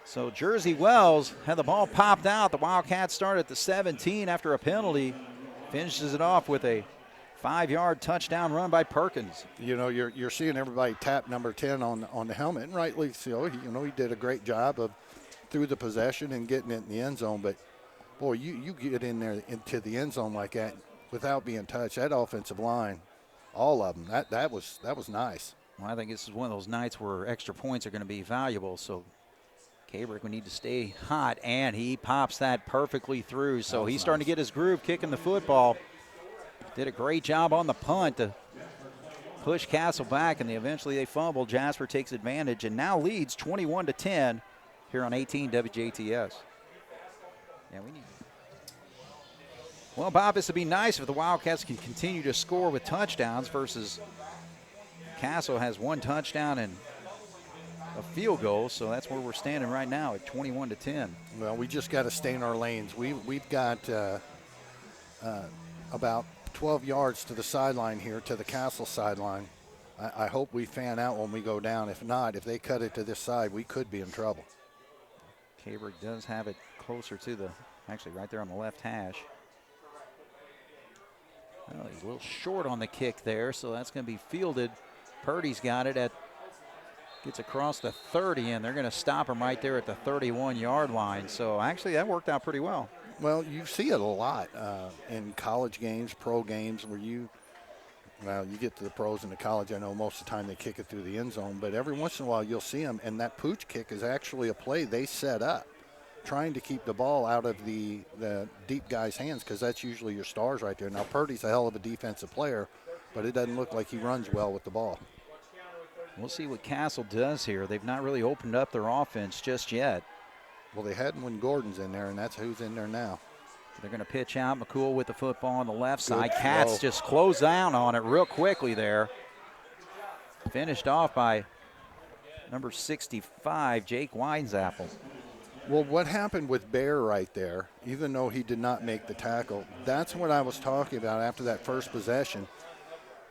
So Jersey Wells had the ball popped out. The Wildcats start at the 17 after a penalty, finishes it off with a 5-yard touchdown run by Perkins. You know, you're seeing everybody tap number 10 on the helmet, and rightly so. He did a great job of through the possession and getting it in the end zone. But boy, you get in there into the end zone like that without being touched. That offensive line, all of them, that was nice. Well, I think this is one of those nights where extra points are going to be valuable. So Cabrick would need to stay hot, and he pops that perfectly through. So he's starting to get his groove kicking the football. Did a great job on the punt to push Castle back, and eventually they fumble. Jasper takes advantage and now leads 21-10 here on 18 WJTS. Yeah, well, Bob, this would be nice if the Wildcats can continue to score with touchdowns versus Castle has 1 touchdown and a field goal, so that's where we're standing right now at 21-10. Well, we just got to stay in our lanes. We've got about 12 yards to the sideline here, to the Castle sideline. I hope we fan out when we go down. If not, if they cut it to this side, we could be in trouble. Cabrick does have it closer to actually right there on the left hash. Well, he's a little short on the kick there, so that's going to be fielded. Purdy's got it gets across the 30, and they're going to stop him right there at the 31-yard line. So actually that worked out pretty well. Well, you see it a lot in college games, pro games, where you get to the pros and the college. I know most of the time they kick it through the end zone, but every once in a while you'll see them, and that pooch kick is actually a play they set up, trying to keep the ball out of the deep guy's hands, because that's usually your stars right there. Now, Purdy's a hell of a defensive player, but it doesn't look like he runs well with the ball. We'll see what Castle does here. They've not really opened up their offense just yet. Well, they hadn't when Gordon's in there, and that's who's in there now. They're going to pitch out. McCool with the football on the left side. Cats just close down on it real quickly there. Finished off by number 65, Jake Weinsapple. Well, what happened with Bear right there, even though he did not make the tackle, that's what I was talking about after that first possession.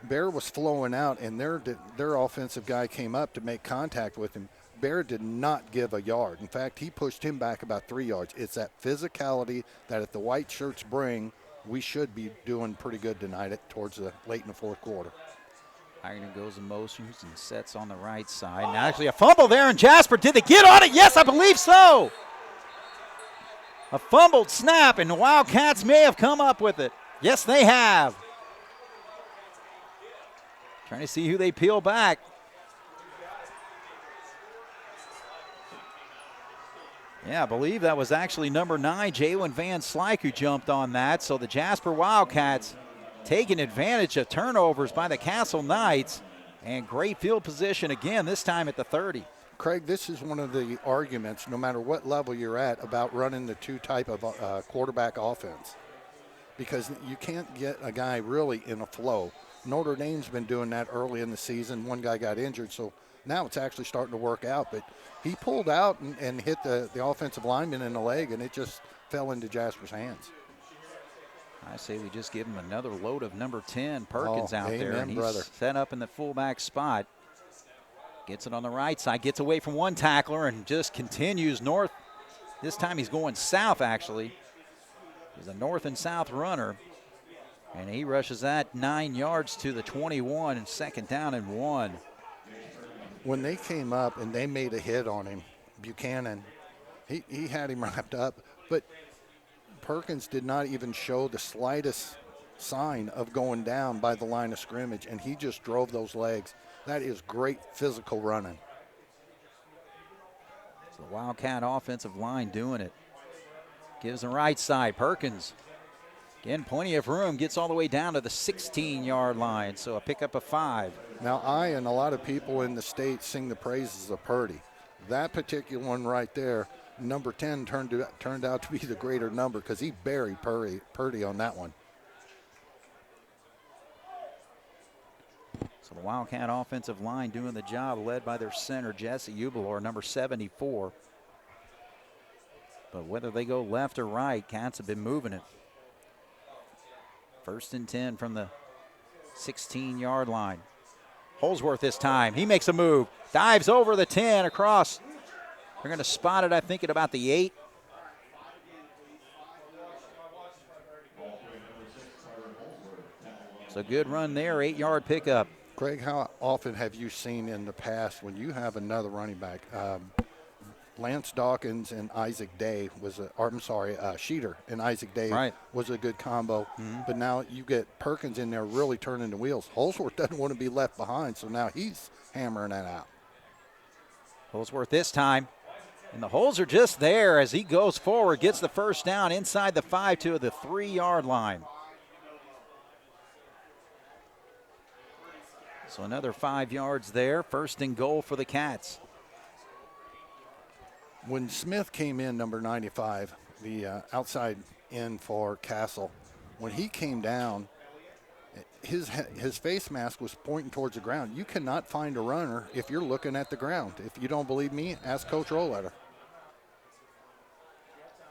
Bear was flowing out, and their offensive guy came up to make contact with him. Bear did not give a yard. In fact, he pushed him back about 3 yards. It's that physicality that if the white shirts bring, we should be doing pretty good tonight towards the late in the fourth quarter. Wagner goes in motions and sets on the right side. Now actually a fumble there, and Jasper, did they get on it? Yes, I believe so. A fumbled snap, and the Wildcats may have come up with it. Yes, they have. Trying to see who they peel back. Yeah, I believe that was actually number 9, Jalen Van Slyke, who jumped on that. So the Jasper Wildcats taking advantage of turnovers by the Castle Knights, and great field position again, this time at the 30. Craig, this is one of the arguments, no matter what level you're at, about running the two type of quarterback offense. Because you can't get a guy really in a flow. Notre Dame's been doing that early in the season. One guy got injured, so now it's actually starting to work out. But he pulled out and hit the offensive lineman in the leg, and it just fell into Jasper's hands. I say we just give him another load of number 10, Perkins, out amen, there. And he's brother. set up in the fullback spot. Gets it on the right side, gets away from one tackler, and just continues north. This time he's going south, actually. He's a north and south runner. And he rushes that 9 yards to the 21, and 2nd down and 1. When they came up and they made a hit on him, Buchanan, he had him wrapped up, but Perkins did not even show the slightest sign of going down by the line of scrimmage, and he just drove those legs. That is great physical running. So the Wildcat offensive line doing it. Gives the right side, Perkins. Again, plenty of room, gets all the way down to the 16-yard line, so a pickup of 5. Now, I and a lot of people in the state sing the praises of Purdy. That particular one right there, number 10 turned out to be the greater number because he buried Purdy on that one. So the Wildcat offensive line doing the job, led by their center, Jesse Ubelor, number 74. But whether they go left or right, Cats have been moving it. 1st and 10 from the 16-yard line. Holsworth this time. He makes a move. Dives over the 10 across. They're going to spot it, I think, at about the 8. So good run there, 8-yard pickup. Craig, how often have you seen in the past when you have another running back, Lance Dawkins and Isaac Day Sheeter and Isaac Day was a good combo. But now you get Perkins in there really turning the wheels. Holsworth doesn't want to be left behind, so now he's hammering that out. Holsworth this time. And the holes are just there as he goes forward, gets the 1st down inside the 5 to the 3-yard line. So another 5 yards there. 1st and goal for the Cats. When Smith came in, number 95, the outside end for Castle, when he came down, his face mask was pointing towards the ground. You cannot find a runner if you're looking at the ground. If you don't believe me, ask Coach Roletter.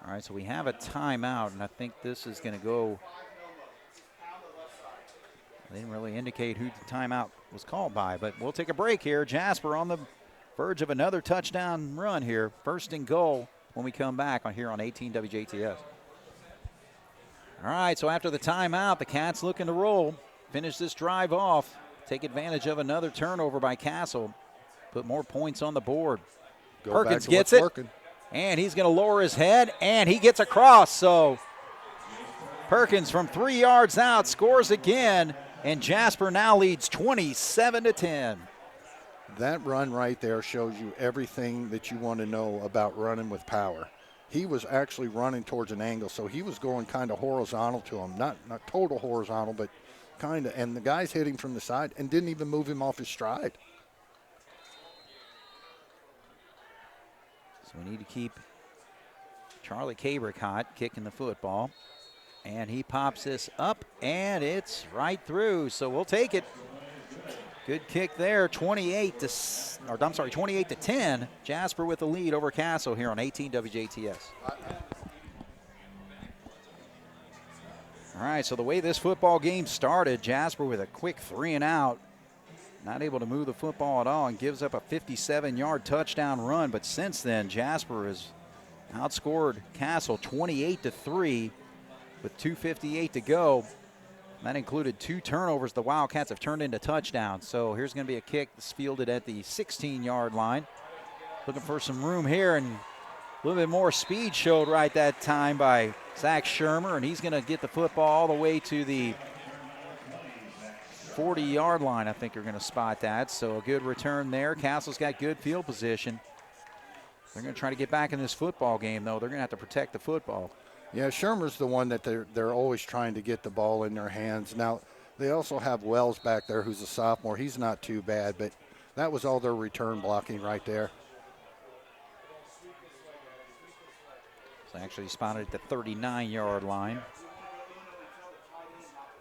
All right, so we have a timeout, and I think this is going to go. They didn't really indicate who the timeout was called by, but we'll take a break here. Jasper on the verge of another touchdown run here. 1st and goal when we come back here on 18 WJTS. All right, so after the timeout, the Cats looking to roll, finish this drive off, take advantage of another turnover by Castle, put more points on the board. Perkins gets it, and he's going to lower his head, and he gets across. So Perkins from 3 yards out scores again, and Jasper now leads 27-10. That run right there shows you everything that you want to know about running with power. He was actually running towards an angle, so he was going kind of horizontal to him. Not total horizontal, but kind of. And the guys hit him from the side and didn't even move him off his stride. So we need to keep Charlie Cabrick hot, kicking the football. And he pops this up, and it's right through. So we'll take it. Good kick there, 28 to 10. Jasper with the lead over Castle here on 18 WJTS. All right, so the way this football game started, Jasper with a quick 3 and out, not able to move the football at all, and gives up a 57-yard touchdown run. But since then, Jasper has outscored Castle 28-3 with 2:58 to go. That included 2 turnovers the Wildcats have turned into touchdowns. So here's going to be a kick that's fielded at the 16-yard line. Looking for some room here, and A little bit more speed showed right that time by Zach Shermer, and he's going to get the football all the way to the 40-yard line. I think you're going to spot that. So a good return there. Castle's got good field position. They're going to try to get back in this football game, though. They're going to have to protect the football. Yeah, Shermer's the one that they're always trying to get the ball in their hands. Now, they also have Wells back there who's a sophomore. He's not too bad, but that was all their return blocking right there. It's actually spotted at the 39-yard line.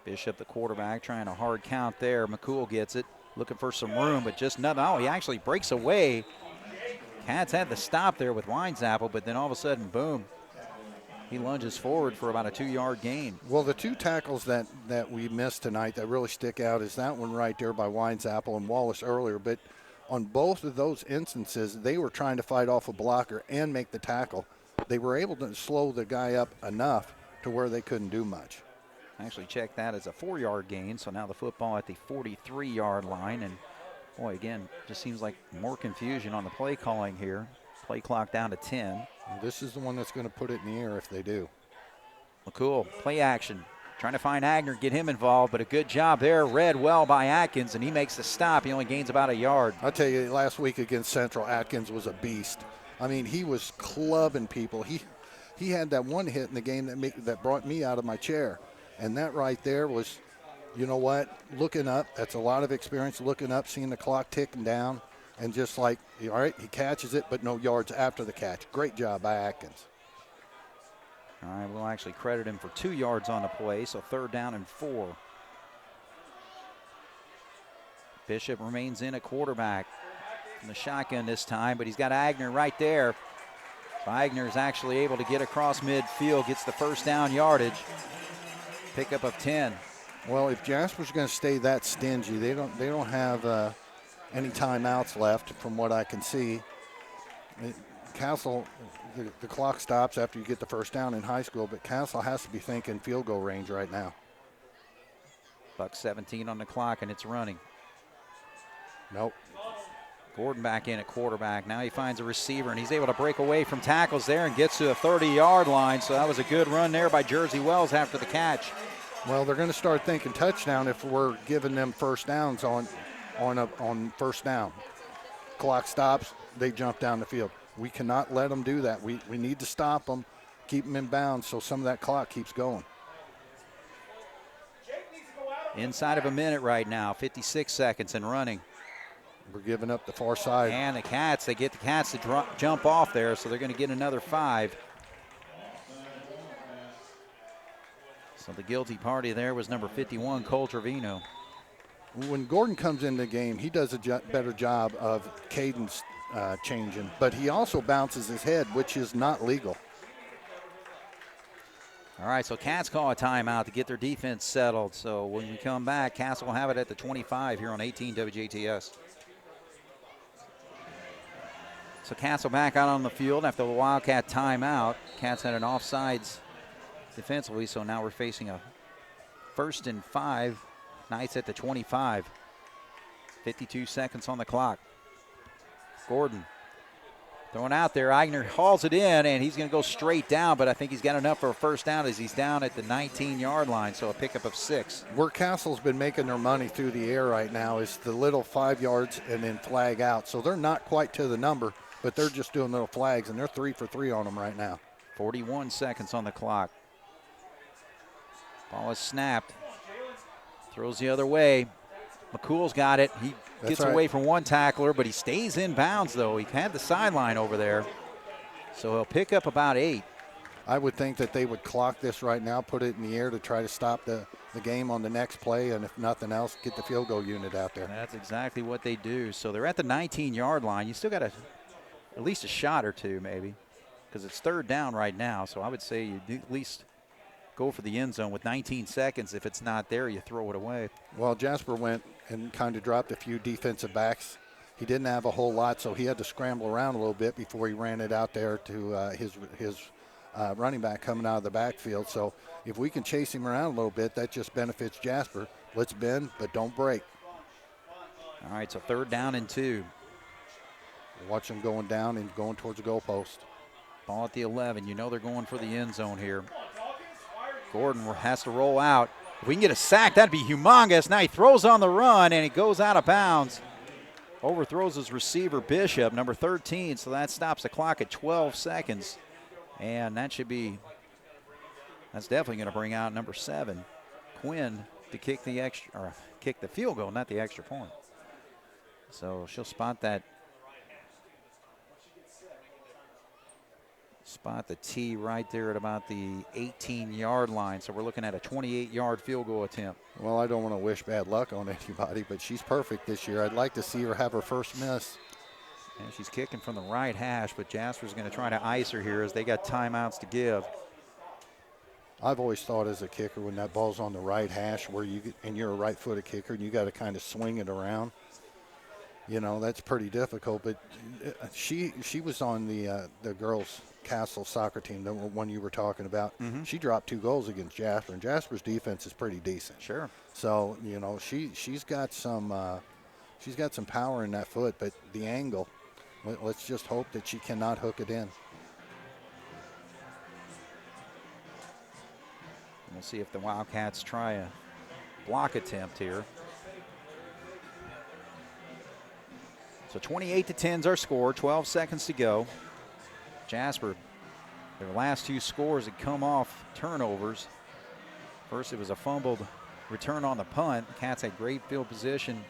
Bishop, the quarterback, trying a hard count there. McCool gets it, looking for some room, but just nothing. Oh, he actually breaks away. Cats had the stop there with Winesapple, but then all of a sudden, boom, he lunges forward for about a 2-yard gain. Well, the two tackles that we missed tonight that really stick out is that one right there by Winesapple and Wallace earlier. But on both of those instances, they were trying to fight off a blocker and make the tackle. They were able to slow the guy up enough to where they couldn't do much. Actually check that as a 4-yard gain, so now the football at the 43-yard line. And, boy, again, just seems like more confusion on the play calling here. Play clock down to 10. This is the one that's going to put it in the air if they do. McCool, play action. Trying to find Agner, get him involved, but a good job there. Read well by Atkins, and he makes the stop. He only gains about a yard. I'll tell you, last week against Central, Atkins was a beast. I mean, he was clubbing people. He had that one hit in the game that brought me out of my chair. And that right there was, you know what, looking up. That's a lot of experience, looking up, seeing the clock ticking down. And just like, all right, he catches it, but no yards after the catch. Great job by Atkins. All right, we'll actually credit him for 2 yards on the play, so 3rd down and 4. Bishop remains in at quarterback in the shotgun this time, but he's got Agner right there. So Agner is actually able to get across midfield, gets the 1st down yardage. Pickup of 10. Well, if Jasper's going to stay that stingy, they don't have any timeouts left from what I can see. Castle, the clock stops after you get the 1st down in high school, but Castle has to be thinking field goal range right now. Buck 17 on the clock, and it's running. Nope. Gordon back in at quarterback. Now he finds a receiver, and he's able to break away from tackles there and gets to the 30-yard line. So that was a good run there by Jersey Wells after the catch. Well, they're going to start thinking touchdown if we're giving them 1st downs on 1st down. Clock stops, they jump down the field. We cannot let them do that. We need to stop them, keep them in bounds so some of that clock keeps going. Inside of a minute right now, 56 seconds and running. We're giving up the far side. And the Cats, they get the Cats to jump off there, so they're going to get another 5. So the guilty party there was number 51, Cole Trevino. When Gordon comes in the game, he does a better job of cadence changing, but he also bounces his head, which is not legal. All right, so Cats call a timeout to get their defense settled. So when we come back, Cats will have it at the 25 here on 18 WJTS. So Castle back out on the field after the Wildcat timeout. Cats had an offsides defensively, so now we're facing a 1st and 5. Knights at the 25. 52 seconds on the clock. Gordon throwing out there. Eigner hauls it in, and he's going to go straight down, but I think he's got enough for a 1st down as he's down at the 19-yard line, so a pickup of 6. Where Castle's been making their money through the air right now is the little 5 yards and then flag out. So they're not quite to the number, but they're just doing little flags, and they're 3 for 3 on them right now. 41 seconds on the clock. Ball is snapped. Throws the other way. McCool's got it. He gets away from one tackler, but he stays in bounds, though. He had the sideline over there. So he'll pick up about 8. I would think that they would clock this right now, put it in the air to try to stop the game on the next play, and if nothing else, get the field goal unit out there. That's exactly what they do. So they're at the 19-yard line. You still got at least a shot or two, maybe, because it's 3rd down right now. So I would say you at least go for the end zone with 19 seconds. If it's not there, you throw it away. Well, Jasper went and kind of dropped a few defensive backs. He didn't have a whole lot, so he had to scramble around a little bit before he ran it out there to his running back coming out of the backfield. So if we can chase him around a little bit, that just benefits Jasper. Let's bend, but don't break. All right, so 3rd down and 2. Watch him going down and going towards the goalpost. Ball at the 11. You know they're going for the end zone here. Gordon has to roll out. If we can get a sack, that'd be humongous. Now he throws on the run, and it goes out of bounds. Overthrows his receiver, Bishop, number 13, so that stops the clock at 12 seconds. And that's definitely going to bring out number 7, Quinn, to kick the field goal, not the extra point. So she'll spot the tee right there at about the 18-yard line. So we're looking at a 28-yard field goal attempt. Well, I don't want to wish bad luck on anybody, but she's perfect this year. I'd like to see her have her first miss. And she's kicking from the right hash, but Jasper's going to try to ice her here as they got timeouts to give. I've always thought as a kicker, when that ball's on the right hash, and you're a right-footed kicker, and you got to kind of swing it around. You know, that's pretty difficult. But she was on the girls' Castle soccer team, the one you were talking about. Mm-hmm. She dropped 2 goals against Jasper, and Jasper's defense is pretty decent. Sure. So you know she's got some power in that foot, but the angle. Let's just hope that she cannot hook it in. We'll see if the Wildcats try a block attempt here. So 28-10 is our score, 12 seconds to go. Jasper, their last 2 scores had come off turnovers. First it was a fumbled return on the punt. The Cats had great field position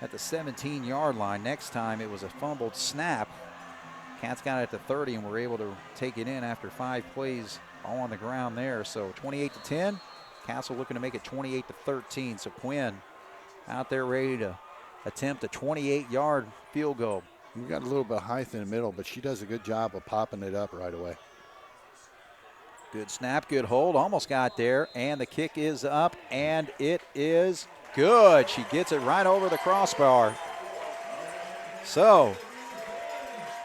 at the 17-yard line. Next time it was a fumbled snap. Cats got it at the 30 and were able to take it in after 5 plays all on the ground there. So 28-10. Castle looking to make it 28-13. So Quinn out there ready to attempt a 28-yard field goal. We got a little bit of height in the middle, but she does a good job of popping it up right away. Good snap, good hold, almost got there, and the kick is up, and it is good. She gets it right over the crossbar. So,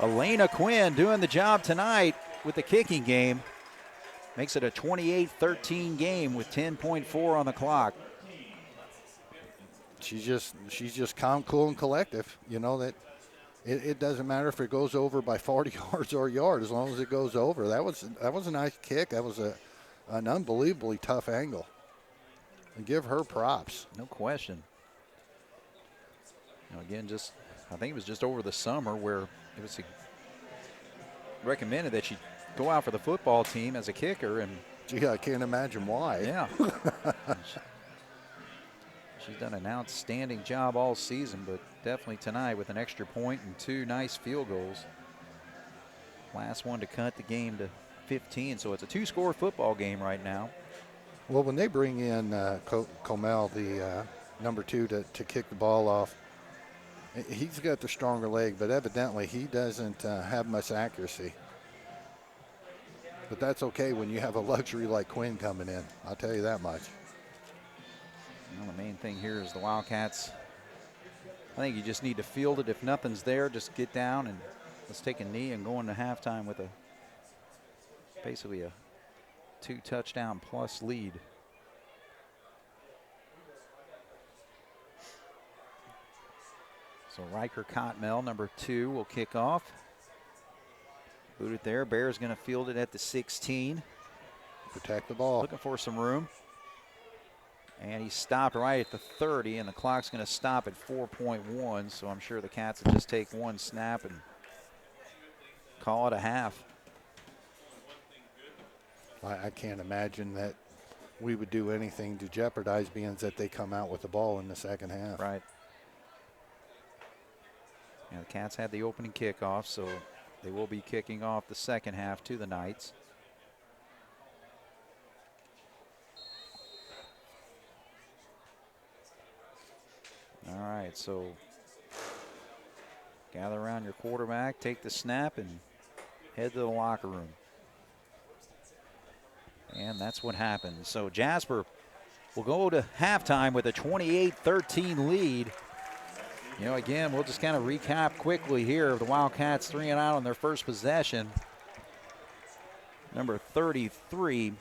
Elena Quinn doing the job tonight with the kicking game. Makes it a 28-13 game with 10.4 on the clock. She's just calm, cool, and collective. You know that it doesn't matter if it goes over by 40 yards or a yard, as long as it goes over. That was a nice kick. That was an unbelievably tough angle. And give her props. No question. You know, again, I think it was just over the summer where it was recommended that she go out for the football team as a kicker, and gee, I can't imagine why. Yeah. She's done an outstanding job all season, but definitely tonight with an extra point and 2 nice field goals. Last one to cut the game to 15, so it's a 2-score football game right now. Well, when they bring in Comel, the number 2, to kick the ball off, he's got the stronger leg, but evidently he doesn't have much accuracy. But that's okay when you have a luxury like Quinn coming in. I'll tell you that much. Well, the main thing here is the Wildcats. I think you just need to field it. If nothing's there, just get down and let's take a knee and go into halftime with basically a 2-touchdown plus lead. So Riker Cotmel, number 2, will kick off. Boot it there. Bear's going to field it at the 16. Protect the ball. Looking for some room. And he stopped right at the 30, and the clock's going to stop at 4.1, so I'm sure the Cats will just take 1 snap and call it a half. I can't imagine that we would do anything to jeopardize being that they come out with the ball in the second half. Right. Yeah, the Cats had the opening kickoff, so they will be kicking off the second half to the Knights. All right, so gather around your quarterback, take the snap, and head to the locker room. And that's what happened. So Jasper will go to halftime with a 28-13 lead. You know, again, we'll just kind of recap quickly here. The Wildcats 3 and out on their first possession. Number 33,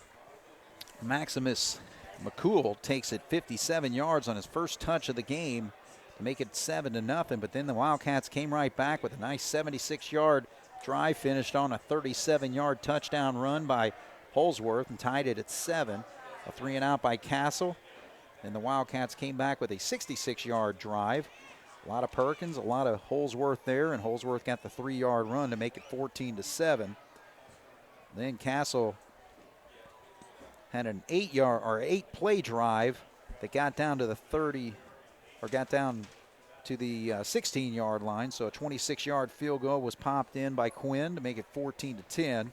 Maximus McCool, takes it 57 yards on his first touch of the game to make it 7-0. But then the Wildcats came right back with a nice 76-yard drive finished on a 37-yard touchdown run by Holsworth and tied it at 7. A 3-and-out by Castle. And the Wildcats came back with a 66-yard drive. A lot of Perkins, a lot of Holsworth there, and Holsworth got the 3-yard run to make it 14-7. Then Castle had an 8-play drive that got down to the 16-yard line. So a 26-yard field goal was popped in by Quinn to make it 14-10.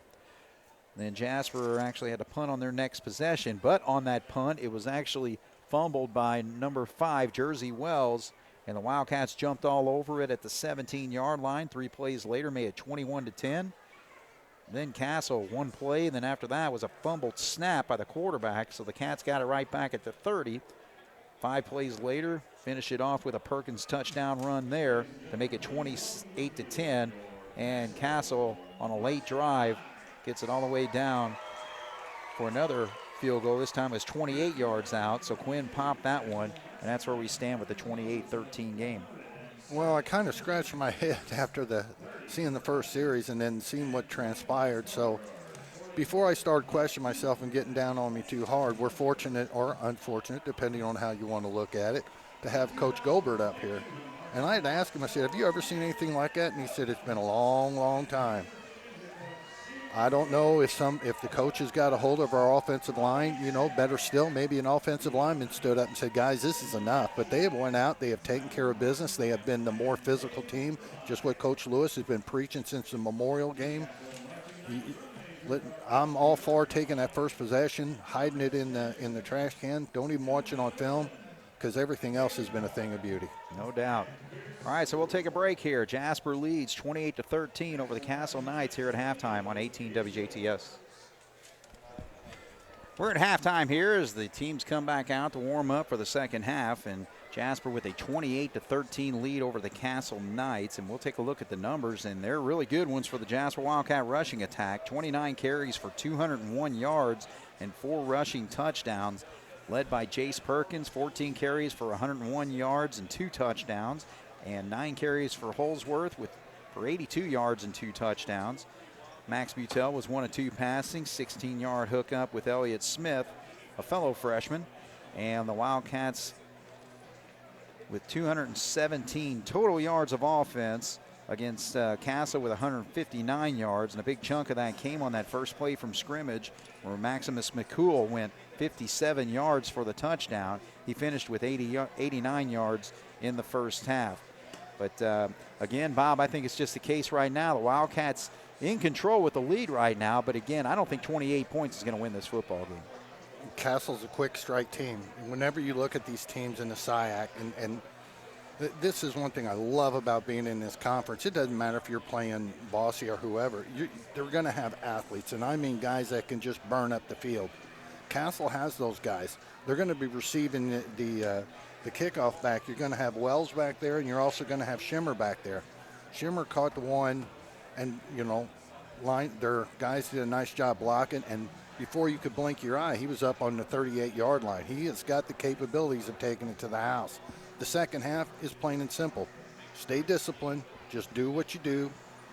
Then Jasper actually had to punt on their next possession, but on that punt, it was actually fumbled by number 5, Jersey Wells, and the Wildcats jumped all over it at the 17-yard line. 3 plays later made it 21-10. Then Castle, 1 play, and then after that was a fumbled snap by the quarterback, so the Cats got it right back at the 30. 5 plays later, finish it off with a Perkins touchdown run there to make it 28-10, and Castle on a late drive gets it all the way down for another field goal. This time it's 28 yards out, so Quinn popped that one, and that's where we stand with the 28-13 game. Well, I kind of scratched my head after seeing the first series and then seeing what transpired. So before I started questioning myself and getting down on me too hard, we're fortunate or unfortunate, depending on how you want to look at it, to have Coach Gobert up here. And I had to ask him, I said, have you ever seen anything like that? And he said, it's been a long, long time. I don't know if the coaches got a hold of our offensive line, better still, maybe an offensive lineman stood up and said, guys, this is enough. But they have went out, they have taken care of business. They have been the more physical team, just what Coach Lewis has been preaching since the Memorial game. I'm all for taking that first possession, hiding it in the trash can. Don't even watch it on film, because everything else has been a thing of beauty. No doubt. All right, so we'll take a break here. Jasper leads 28-13 over the Castle Knights here at halftime on 18 WJTS. We're at halftime here as the teams come back out to warm up for the second half, and Jasper with a 28-13 lead over the Castle Knights. And we'll take a look at the numbers, and they're really good ones for the Jasper Wildcat rushing attack. 29 carries for 201 yards and 4 rushing touchdowns, led by Jace Perkins, 14 carries for 101 yards and 2 touchdowns, and 9 carries for Holsworth for 82 yards and 2 touchdowns. Max Butel was 1 of 2 passing, 16-yard hookup with Elliott Smith, a fellow freshman. And the Wildcats with 217 total yards of offense against Castle with 159 yards. And a big chunk of that came on that first play from scrimmage where Maximus McCool went 57 yards for the touchdown. He finished with 89 yards in the first half. But again, Bob, I think it's just the case right now. The Wildcats in control with the lead right now. But again, I don't think 28 points is going to win this football game. Castle's a quick strike team. Whenever you look at these teams in the SIAC, and this is one thing I love about being in this conference. It doesn't matter if you're playing Bossy or whoever. They're going to have athletes, and I mean guys that can just burn up the field. Castle has those guys. They're going to be receiving the kickoff back. You're going to have Wells back there, and you're also going to have Shimmer back there. Shimmer caught the one, and, their guys did a nice job blocking, and before you could blink your eye, he was up on the 38-yard line. He has got the capabilities of taking it to the house. The second half is plain and simple. Stay disciplined. Just do what you do.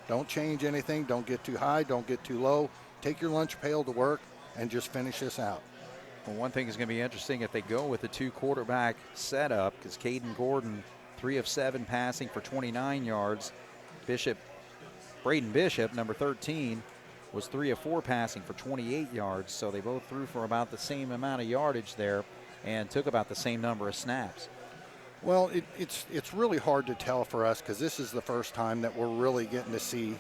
Don't change anything. Don't get too high. Don't get too low. Take your lunch pail to work and just finish this out. Well, one thing is going to be interesting if they go with the 2-quarterback setup, because Caden Gordon, 3 of 7 passing for 29 yards. Braden Bishop, number 13, was 3 of 4 passing for 28 yards. So they both threw for about the same amount of yardage there and took about the same number of snaps. Well, it's really hard to tell for us because this is the first time that we're really getting to see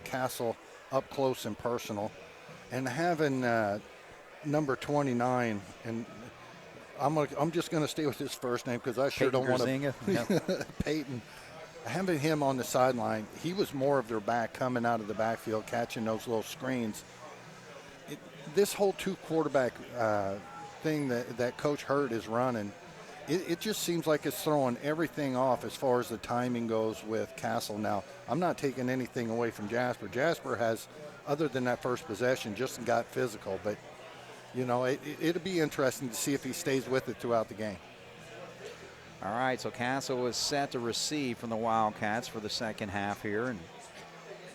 Castle up close and personal. And having number 29, and I'm just going to stay with his first name because I sure don't want to. Peyton. Having him on the sideline, he was more of their back coming out of the backfield, catching those little screens. This whole 2-quarterback thing that Coach Hurt is running, it just seems like it's throwing everything off as far as the timing goes with Castle. Now, I'm not taking anything away from Jasper. Jasper has, other than that first possession, just got physical. But, it'll be interesting to see if he stays with it throughout the game. All right, so Castle is set to receive from the Wildcats for the second half here. And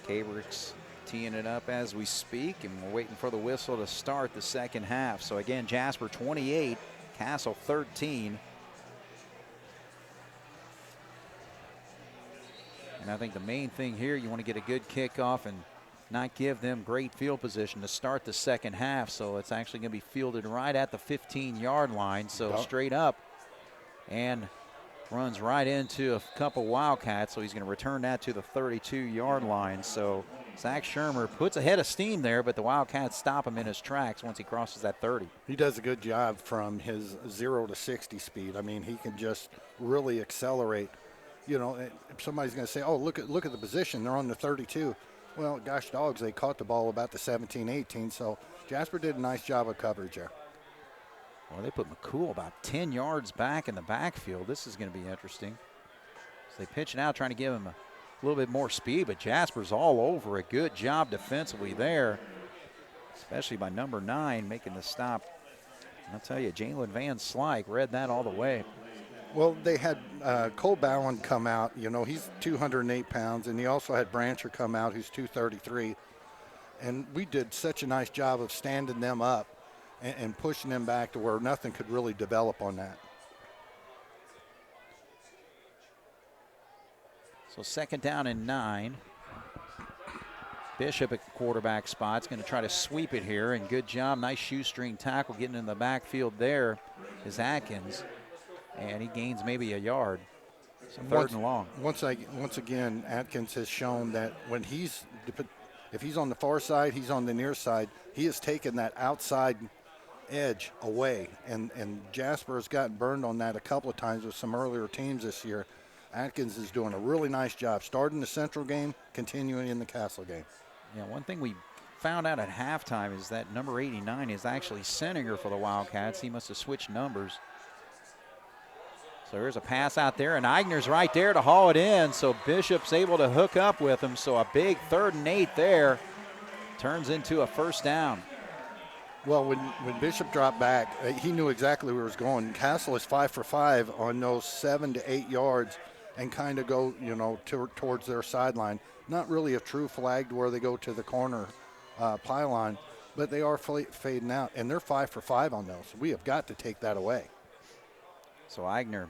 Cabrick's teeing it up as we speak, and we're waiting for the whistle to start the second half. So again, Jasper 28, Castle 13. And I think the main thing here, you want to get a good kickoff and not give them great field position to start the second half. So it's actually going to be fielded right at the 15-yard line. So straight up, and runs right into a couple Wildcats. So he's going to return that to the 32-yard line. So Zach Shermer puts a head of steam there, but the Wildcats stop him in his tracks once he crosses that 30. He does a good job from his 0 to 60 speed. I mean, he can just really accelerate. You know, if somebody's going to say, oh, look at the position, they're on the 32. Well, gosh dogs, they caught the ball about the 17, 18. So Jasper did a nice job of coverage there. Well, they put McCool about 10 yards back in the backfield. This is going to be interesting. So they pitch it out, trying to give him a little bit more speed, but Jasper's all over it. Good job defensively there, especially by number 9 making the stop. I'll tell you, Jalen Van Slyke read that all the way. Well, they had Cole Bowen come out. You know, he's 208 pounds, and he also had Brancher come out, who's 233. And we did such a nice job of standing them up and pushing them back to where nothing could really develop on that. So second down and 9. Bishop at quarterback spot's going to try to sweep it here, and good job, nice shoestring tackle getting in the backfield there is Atkins, and he gains maybe a yard. So third and long. Once again, Atkins has shown that when if he's on the far side, he's on the near side, he has taken that outside edge away, and Jasper has gotten burned on that a couple of times with some earlier teams this year. Atkins is doing a really nice job starting the Central game, continuing in the Castle game. Yeah, one thing we found out at halftime is that number 89 is actually Senninger for the Wildcats. He must have switched numbers. So there's a pass out there, and Eigner's right there to haul it in, so Bishop's able to hook up with him. So a big 3rd and 8 there turns into a first down. Well, when Bishop dropped back, he knew exactly where he was going. Castle is 5 for 5 on those 7 to 8 yards and kind of go, you know, towards their sideline. Not really a true flag to where they go to the corner pylon, but they are fading out, and they're 5 for 5 on those. We have got to take that away. So Eigner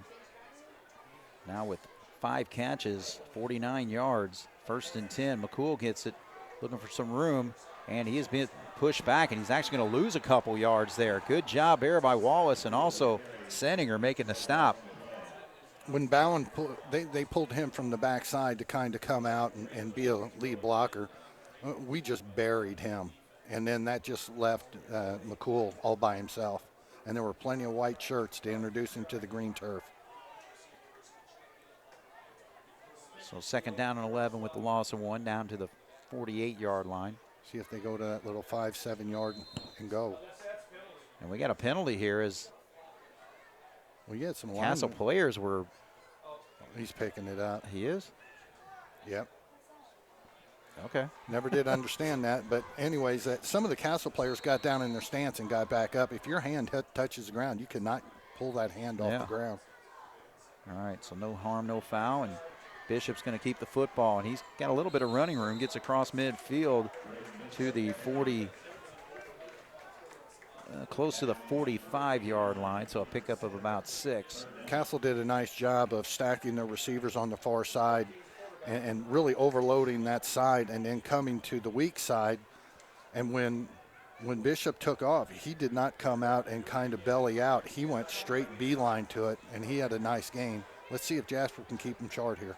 now with 5 catches, 49 yards, 1st and 10. McCool gets it, looking for some room, and he has been pushed back, and he's actually going to lose a couple yards there. Good job there by Wallace, and also Senninger making the stop. When Bowen, they pulled him from the backside to kind of come out and be a lead blocker. We just buried him, and then that just left McCool all by himself. And there were plenty of white shirts to introduce him to the green turf. So second down and 11 with the loss of 1 down to the 48-yard line. See if they go to that little 5-7 yard and go. And we got a penalty here as we get some Castle players were. He's picking it up. He is? Yep. Okay. Never did understand that, but anyways, some of the Castle players got down in their stance and got back up. If your hand touches the ground, you cannot pull that hand off the ground. All right, so no harm, no foul, and Bishop's going to keep the football, and he's got a little bit of running room, gets across midfield to the 40, close to the 45-yard line, so a pickup of about 6. Castle did a nice job of stacking their receivers on the far side and really overloading that side and then coming to the weak side. And when Bishop took off, he did not come out and kind of belly out. He went straight beeline to it, and he had a nice gain. Let's see if Jasper can keep him short here.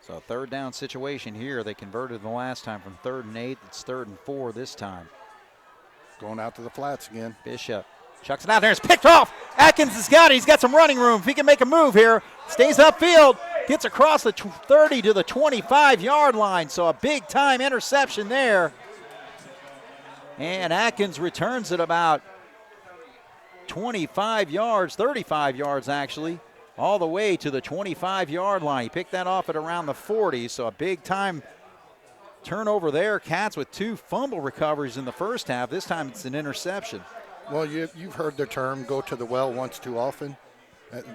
So a 3rd down situation here. They converted the last time from 3rd and 8. It's 3rd and 4 this time. Going out to the flats again. Bishop chucks it out there. It's picked off. Atkins has got it. He's got some running room. If he can make a move here, stays upfield, gets across the 30 to the 25-yard line. So a big-time interception there. And Atkins returns it about 25 yards, 35 yards actually, all the way to the 25-yard line. He picked that off at around the 40, so a big-time turnover there. Cats with 2 fumble recoveries in the first half. This time it's an interception. Well, you've heard the term "go to the well once too often."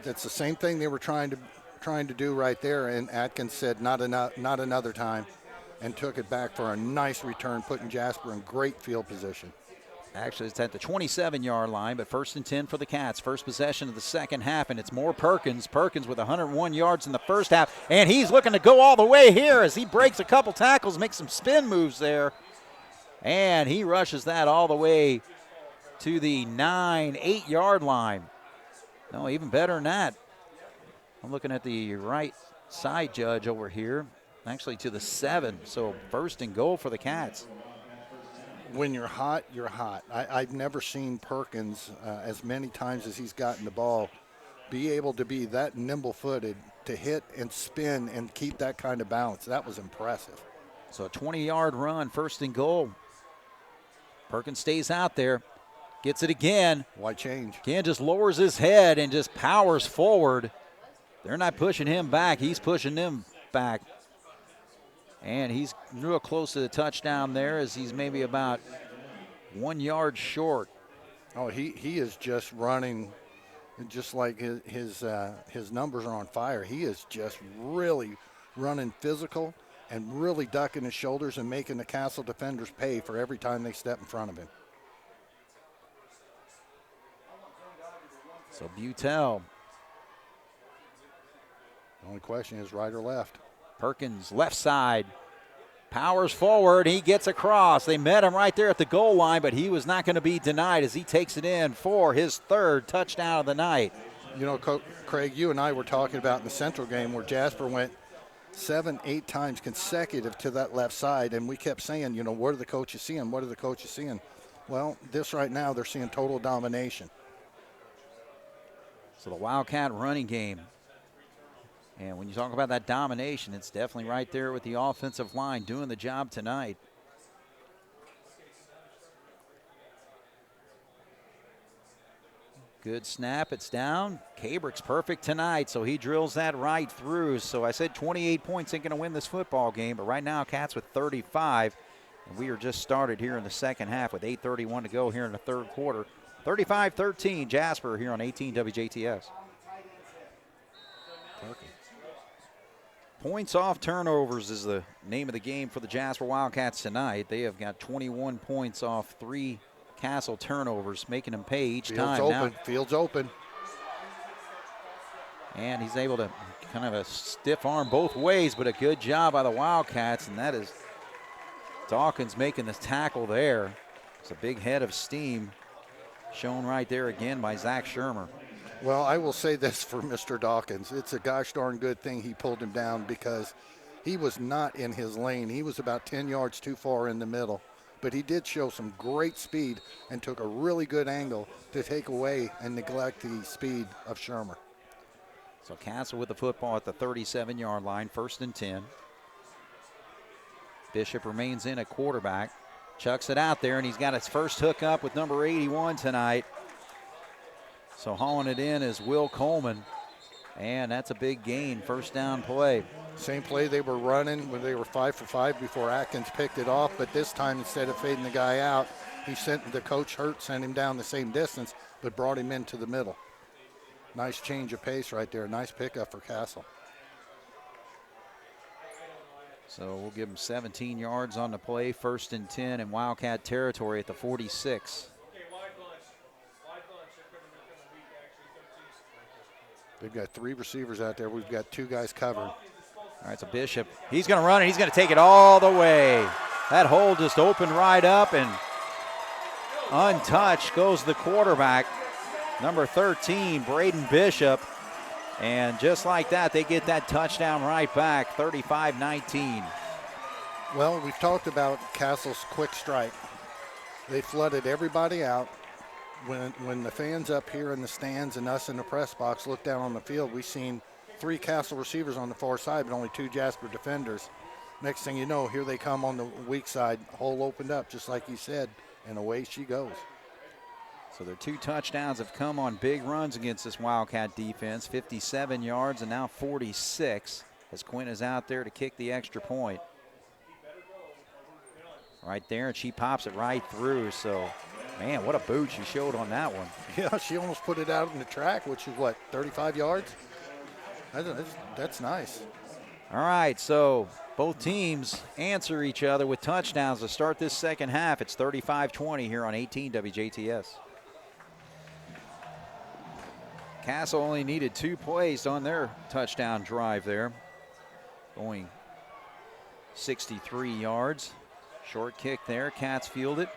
That's the same thing they were trying to do right there, and Atkins said, "Not another time." and took it back for a nice return, putting Jasper in great field position. Actually, it's at the 27-yard line, but 1st and 10 for the Cats. First possession of the second half, and it's more Perkins. Perkins with 101 yards in the first half, and he's looking to go all the way here as he breaks a couple tackles, makes some spin moves there, and he rushes that all the way to the 8-yard line. No, even better than that. I'm looking at the right side judge over here, actually to the 7, so 1st and goal for the Cats. When you're hot, you're hot. I've never seen Perkins, as many times as he's gotten the ball, be able to be that nimble-footed to hit and spin and keep that kind of balance. That was impressive. So a 20-yard run, 1st and goal. Perkins stays out there, gets it again. Why change? Again, just lowers his head and just powers forward. They're not pushing him back. He's pushing them back. And he's real close to the touchdown there as he's maybe about 1 yard short. Oh, he is just running just like his numbers are on fire. He is just really running physical and really ducking his shoulders and making the Castle defenders pay for every time they step in front of him. So Butel. The only question is right or left. Perkins left side, powers forward, he gets across. They met him right there at the goal line, but he was not going to be denied as he takes it in for his 3rd touchdown of the night. You know, Craig, you and I were talking about in the Central game where Jasper went 7-8 times consecutive to that left side, and we kept saying, you know, what are the coaches seeing? What are the coaches seeing? Well, this right now, they're seeing total domination. So the Wildcat running game. And when you talk about that domination, it's definitely right there with the offensive line doing the job tonight. Good snap, it's down. Cabrick's perfect tonight, so he drills that right through. So I said 28 points ain't going to win this football game, but right now Cats with 35. And we are just started here in the second half with 8:31 to go here in the 3rd quarter. 35-13, Jasper here on 18 WJTS. Points off turnovers is the name of the game for the Jasper Wildcats tonight. They have got 21 points off 3 Castle turnovers, making them pay each time. Field's open. And he's able to kind of a stiff arm both ways, but a good job by the Wildcats, and that is Dawkins making this tackle there. It's a big head of steam shown right there again by Zach Shermer. Well, I will say this for Mr. Dawkins. It's a gosh darn good thing he pulled him down because he was not in his lane. He was about 10 yards too far in the middle. But he did show some great speed and took a really good angle to take away and neglect the speed of Shermer. So Castle with the football at the 37-yard line, 1st and 10. Bishop remains in at quarterback. Chucks it out there, and he's got his first hookup with number 81 tonight. So hauling it in is Will Coleman, and that's a big gain, 1st down play. Same play they were running when they were 5 for 5 before Atkins picked it off, but this time instead of fading the guy out, he sent the coach Hurt sent him down the same distance, but brought him into the middle. Nice change of pace right there. Nice pickup for Castle. So we'll give him 17 yards on the play, 1st and 10 in Wildcat territory at the 46. They've got 3 receivers out there. We've got 2 guys covered. All right, so Bishop, he's going to run, and he's going to take it all the way. That hole just opened right up, and untouched goes the quarterback, number 13, Braden Bishop. And just like that, they get that touchdown right back, 35-19. Well, we've talked about Castle's quick strike. They flooded everybody out. When the fans up here in the stands and us in the press box look down on the field, we've seen 3 Castle receivers on the far side, but only 2 Jasper defenders. Next thing you know, here they come on the weak side. Hole opened up, just like you said, and away she goes. So their 2 touchdowns have come on big runs against this Wildcat defense, 57 yards and now 46, as Quinn is out there to kick the extra point. Right there, and she pops it right through, so man, what a boot she showed on that one. Yeah, she almost put it out in the track, which is what, 35 yards? That's nice. All right, so Both teams answer each other with touchdowns to start this second half. It's 35-20 here on 18 WJTS. Castle only needed 2 plays on their touchdown drive there, going 63 yards. Short kick there, Cats field it,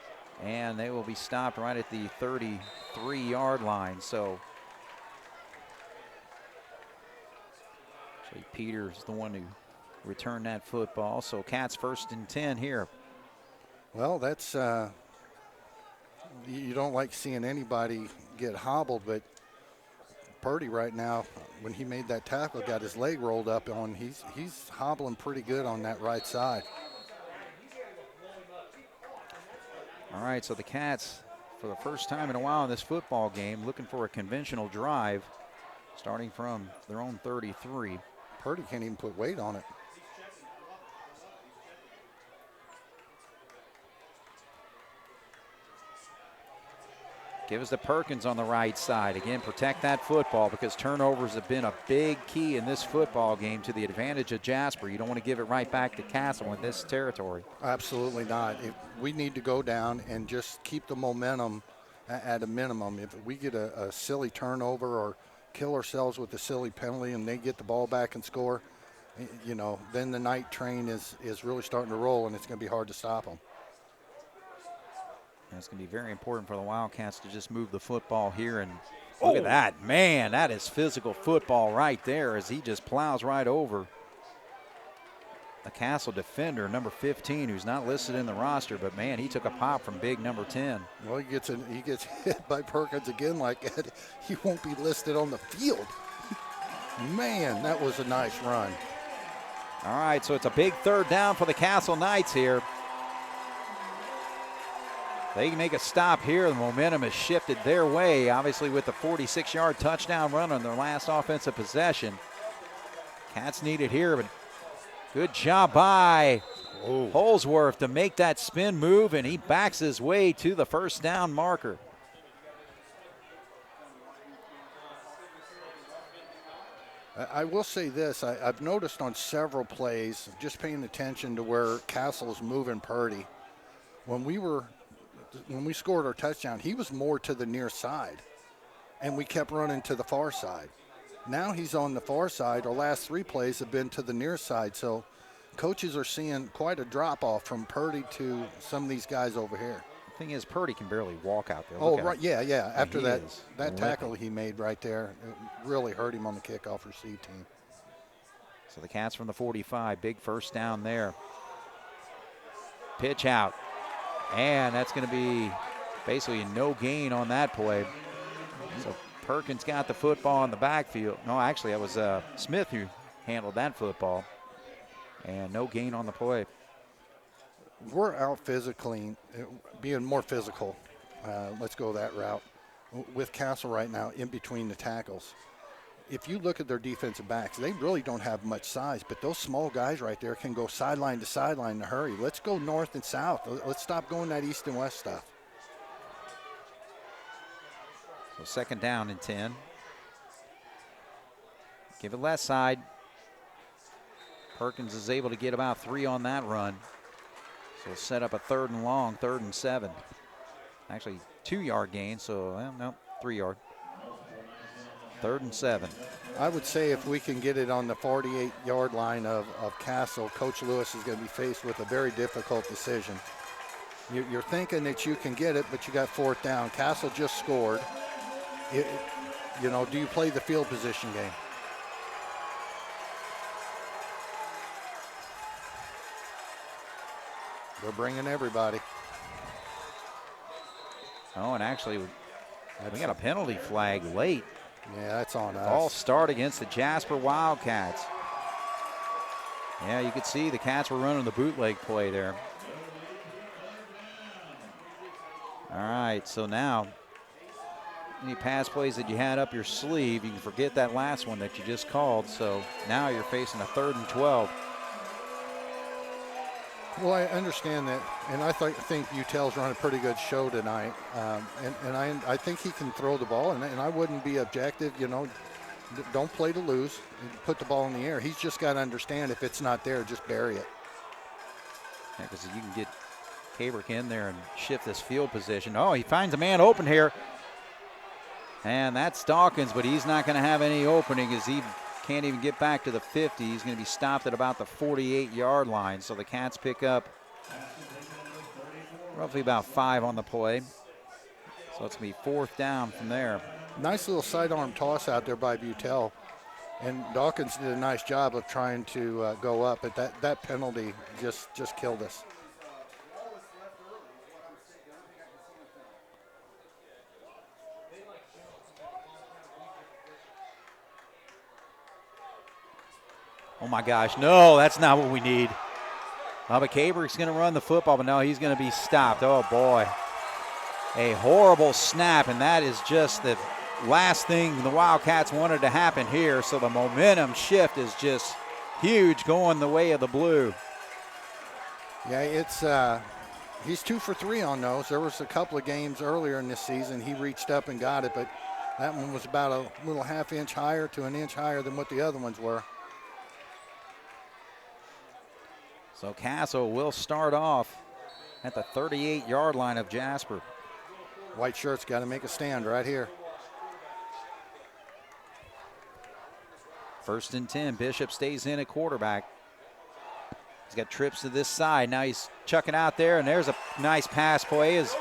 and they will be stopped right at the 33-yard line. So Peter's the one who returned that football. So Cats 1st and 10 here. Well, that's you don't like seeing anybody get hobbled, but Purdy right now, when he made that tackle, got his leg rolled up on, he's hobbling pretty good on that right side. All right, so the Cats, for the first time in a while in this football game, looking for a conventional drive, starting from their own 33. Purdy can't even put weight on it. Give us to Perkins on the right side. Again, protect that football because turnovers have been a big key in this football game to the advantage of Jasper. You don't want to give it right back to Castle in this territory. Absolutely not. We need to go down and just keep the momentum at a minimum. If we get a silly turnover or kill ourselves with a silly penalty and they get the ball back and score, you know, then the night train is really starting to roll, and it's going to be hard to stop them. And it's going to be very important for the Wildcats to just move the football here. And look at that. Man, that is physical football right there as he just plows right over a Castle defender, number 15, who's not listed in the roster. But, man, he took a pop from big number 10. Well, he gets hit by Perkins again like that. He won't be listed on the field. Man, that was a nice run. All right, so it's a big 3rd down for the Castle Knights here. They can make a stop here. The momentum has shifted their way, obviously, with the 46-yard touchdown run on their last offensive possession. Cats need it here, but good job by Holsworth to make that spin move, and he backs his way to the 1st down marker. I will say this. I've noticed on several plays, just paying attention to where Castle's moving Purdy. When we scored our touchdown, he was more to the near side, and we kept running to the far side. Now he's on the far side. Our last 3 plays have been to the near side, so coaches are seeing quite a drop-off from Purdy to some of these guys over here. The thing is, Purdy can barely walk out there. Oh, right, yeah. After that tackle he made right there, it really hurt him on the kickoff receive team. So the Cats from the 45, big 1st down there. Pitch out. And that's going to be basically no gain on that play. So Perkins got the football in the backfield. No, actually, that was Smith who handled that football. And no gain on the play. We're out physically, being more physical. Let's go that route. With Castle right now in between the tackles. If you look at their defensive backs, they really don't have much size, but those small guys right there can go sideline to sideline in a hurry. Let's go north and south. Let's stop going that east and west stuff. So 2nd down and 10. Give it left side. Perkins is able to get about 3 on that run. So set up a 3rd and long, 3rd and 7. Actually, 2-yard gain, so, well, no, 3-yard. 3rd and 7. I would say if we can get it on the 48-yard line of Castle, Coach Lewis is going to be faced with a very difficult decision. You're thinking that you can get it, but you got 4th down. Castle just scored. Do you play the field position game? They're bringing everybody. Oh, and actually, we got a penalty flag late. Yeah, that's on us. False start against the Jasper Wildcats. Yeah, you could see the Cats were running the bootleg play there. All right, so now any pass plays that you had up your sleeve, you can forget that last one that you just called. So now you're facing a 3rd and 12. Well, I understand that, and I think Butel's run a pretty good show tonight, and I think he can throw the ball, and I wouldn't be objective. Don't play to lose. Put the ball in the air. He's just got to understand if it's not there, just bury it. Yeah, because you can get Cabrick in there and shift this field position. Oh, he finds a man open here. And that's Dawkins, but he's not going to have any opening as he can't even get back to the 50. He's going to be stopped at about the 48-yard line. So the Cats pick up roughly about 5 on the play. So it's going to be 4th down from there. Nice little sidearm toss out there by Butel. And Dawkins did a nice job of trying to go up, but that penalty just killed us. Oh my gosh, no, that's not what we need. But Cabrick's going to run the football, but no, he's going to be stopped. Oh boy. A horrible snap, and that is just the last thing the Wildcats wanted to happen here. So the momentum shift is just huge going the way of the blue. Yeah, it's he's 2 for 3 on those. There was a couple of games earlier in this season he reached up and got it, but that one was about a little half-inch higher to an inch higher than what the other ones were. So Castle will start off at the 38-yard line of Jasper. White shirt's got to make a stand right here. 1st and 10. Bishop stays in at quarterback. He's got trips to this side. Now he's chucking out there, and there's a nice pass play as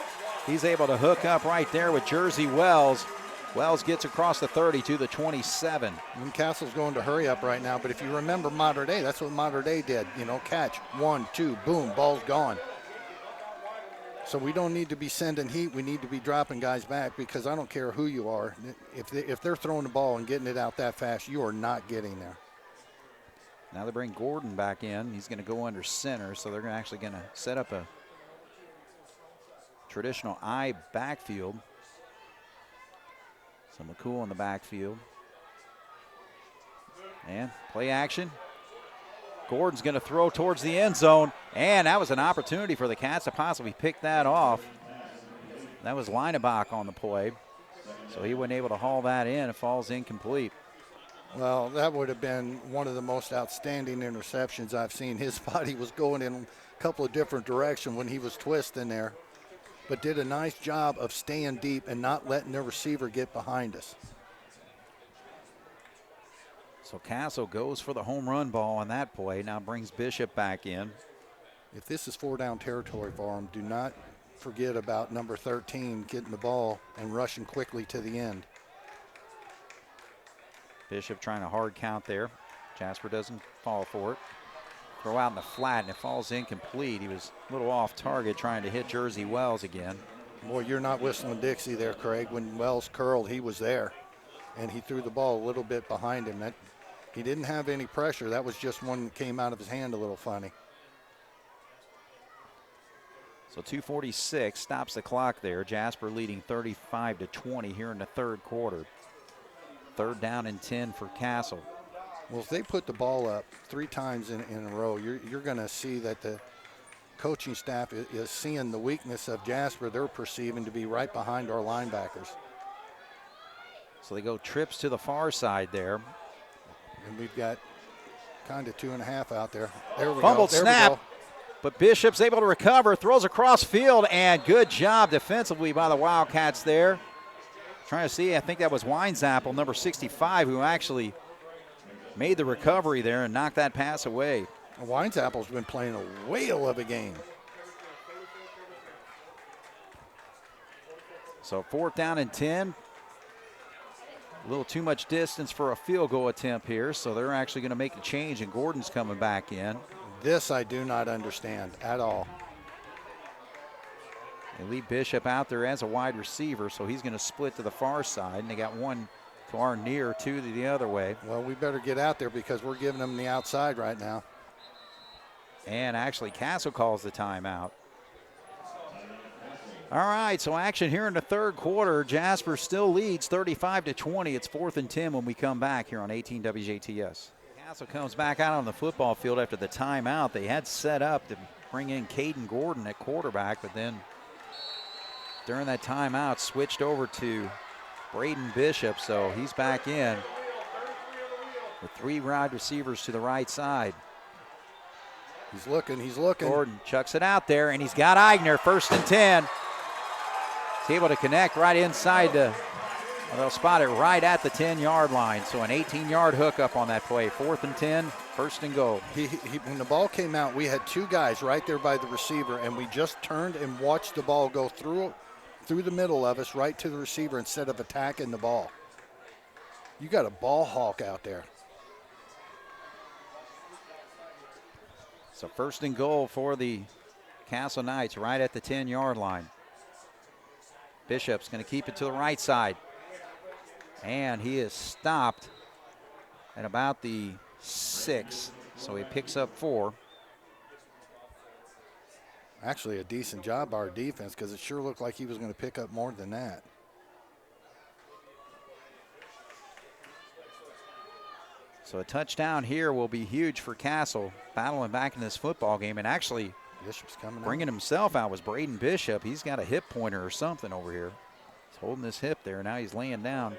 he's able to hook up right there with Jersey Wells. Wells gets across the 30 to the 27. And Castle's going to hurry up right now, but if you remember Mater Dei, that's what Mater Dei did. You know, catch, 1, 2, boom, ball's gone. So we don't need to be sending heat. We need to be dropping guys back because I don't care who you are. If they're throwing the ball and getting it out that fast, you are not getting there. Now they bring Gordon back in. He's going to go under center, so they're actually going to set up a traditional I backfield. So McCool in the backfield. And play action. Gordon's going to throw towards the end zone, and that was an opportunity for the Cats to possibly pick that off. That was Leinebach on the play, so he wasn't able to haul that in. It falls incomplete. Well, that would have been one of the most outstanding interceptions I've seen. His body was going in a couple of different directions when he was twisting there, but did a nice job of staying deep and not letting the receiver get behind us. So Castle goes for the home run ball on that play. Now brings Bishop back in. If this is 4-down territory for him, do not forget about number 13 getting the ball and rushing quickly to the end. Bishop trying a hard count there. Jasper doesn't fall for it. Throw out in the flat, and it falls incomplete. He was a little off target trying to hit Jersey Wells again. Boy, you're not whistling Dixie there, Craig. When Wells curled, he was there, and he threw the ball a little bit behind him. He didn't have any pressure. That was just one that came out of his hand a little funny. So 2:46 stops the clock there. Jasper leading 35-20 here in the 3rd quarter. 3rd down and 10 for Castle. Well, if they put the ball up 3 times in a row, you're going to see that the coaching staff is seeing the weakness of Jasper they're perceiving to be right behind our linebackers. So they go trips to the far side there. And we've got kind of 2.5 out there. There we Fumbled go. There snap, we go. but Bishop's able to recover, throws across field, and good job defensively by the Wildcats there. Trying to see, I think that was Weinzappel, number 65, who actually made the recovery there and knocked that pass away. Weinzappel's been playing a whale of a game. So 4th down and 10. A little too much distance for a field goal attempt here, so they're actually going to make a change, and Gordon's coming back in. This I do not understand at all. They leave Bishop out there as a wide receiver, so he's going to split to the far side, and they got one to our near, 2 to the other way. Well, we better get out there because we're giving them the outside right now. And actually, Castle calls the timeout. All right, so action here in the 3rd quarter. Jasper still leads 35-20. It's 4th and 10 when we come back here on 18 WJTS. Castle comes back out on the football field after the timeout. They had set up to bring in Caden Gordon at quarterback, but then during that timeout switched over to Braden Bishop, so he's back in. with 3 wide receivers to the right side. He's looking, he's looking. Gordon chucks it out there, and he's got Eigner, 1st and 10. He's able to connect right inside the, well, they'll spot it right at the 10-yard line. So an 18-yard hookup on that play. 4th and 10, 1st and goal. When the ball came out, we had 2 guys right there by the receiver, and we just turned and watched the ball go through the middle of us right to the receiver instead of attacking the ball. You got a ball hawk out there. So 1st and goal for the Castle Knights right at the 10-yard line. Bishop's going to keep it to the right side. And he is stopped at about the 6. So he picks up 4. Actually, a decent job by our defense because it sure looked like he was going to pick up more than that. So a touchdown here will be huge for Castle, battling back in this football game. And actually, Bishop's coming bringing himself out was Braden Bishop. He's got a hip pointer or something over here. He's holding his hip there. Now he's laying down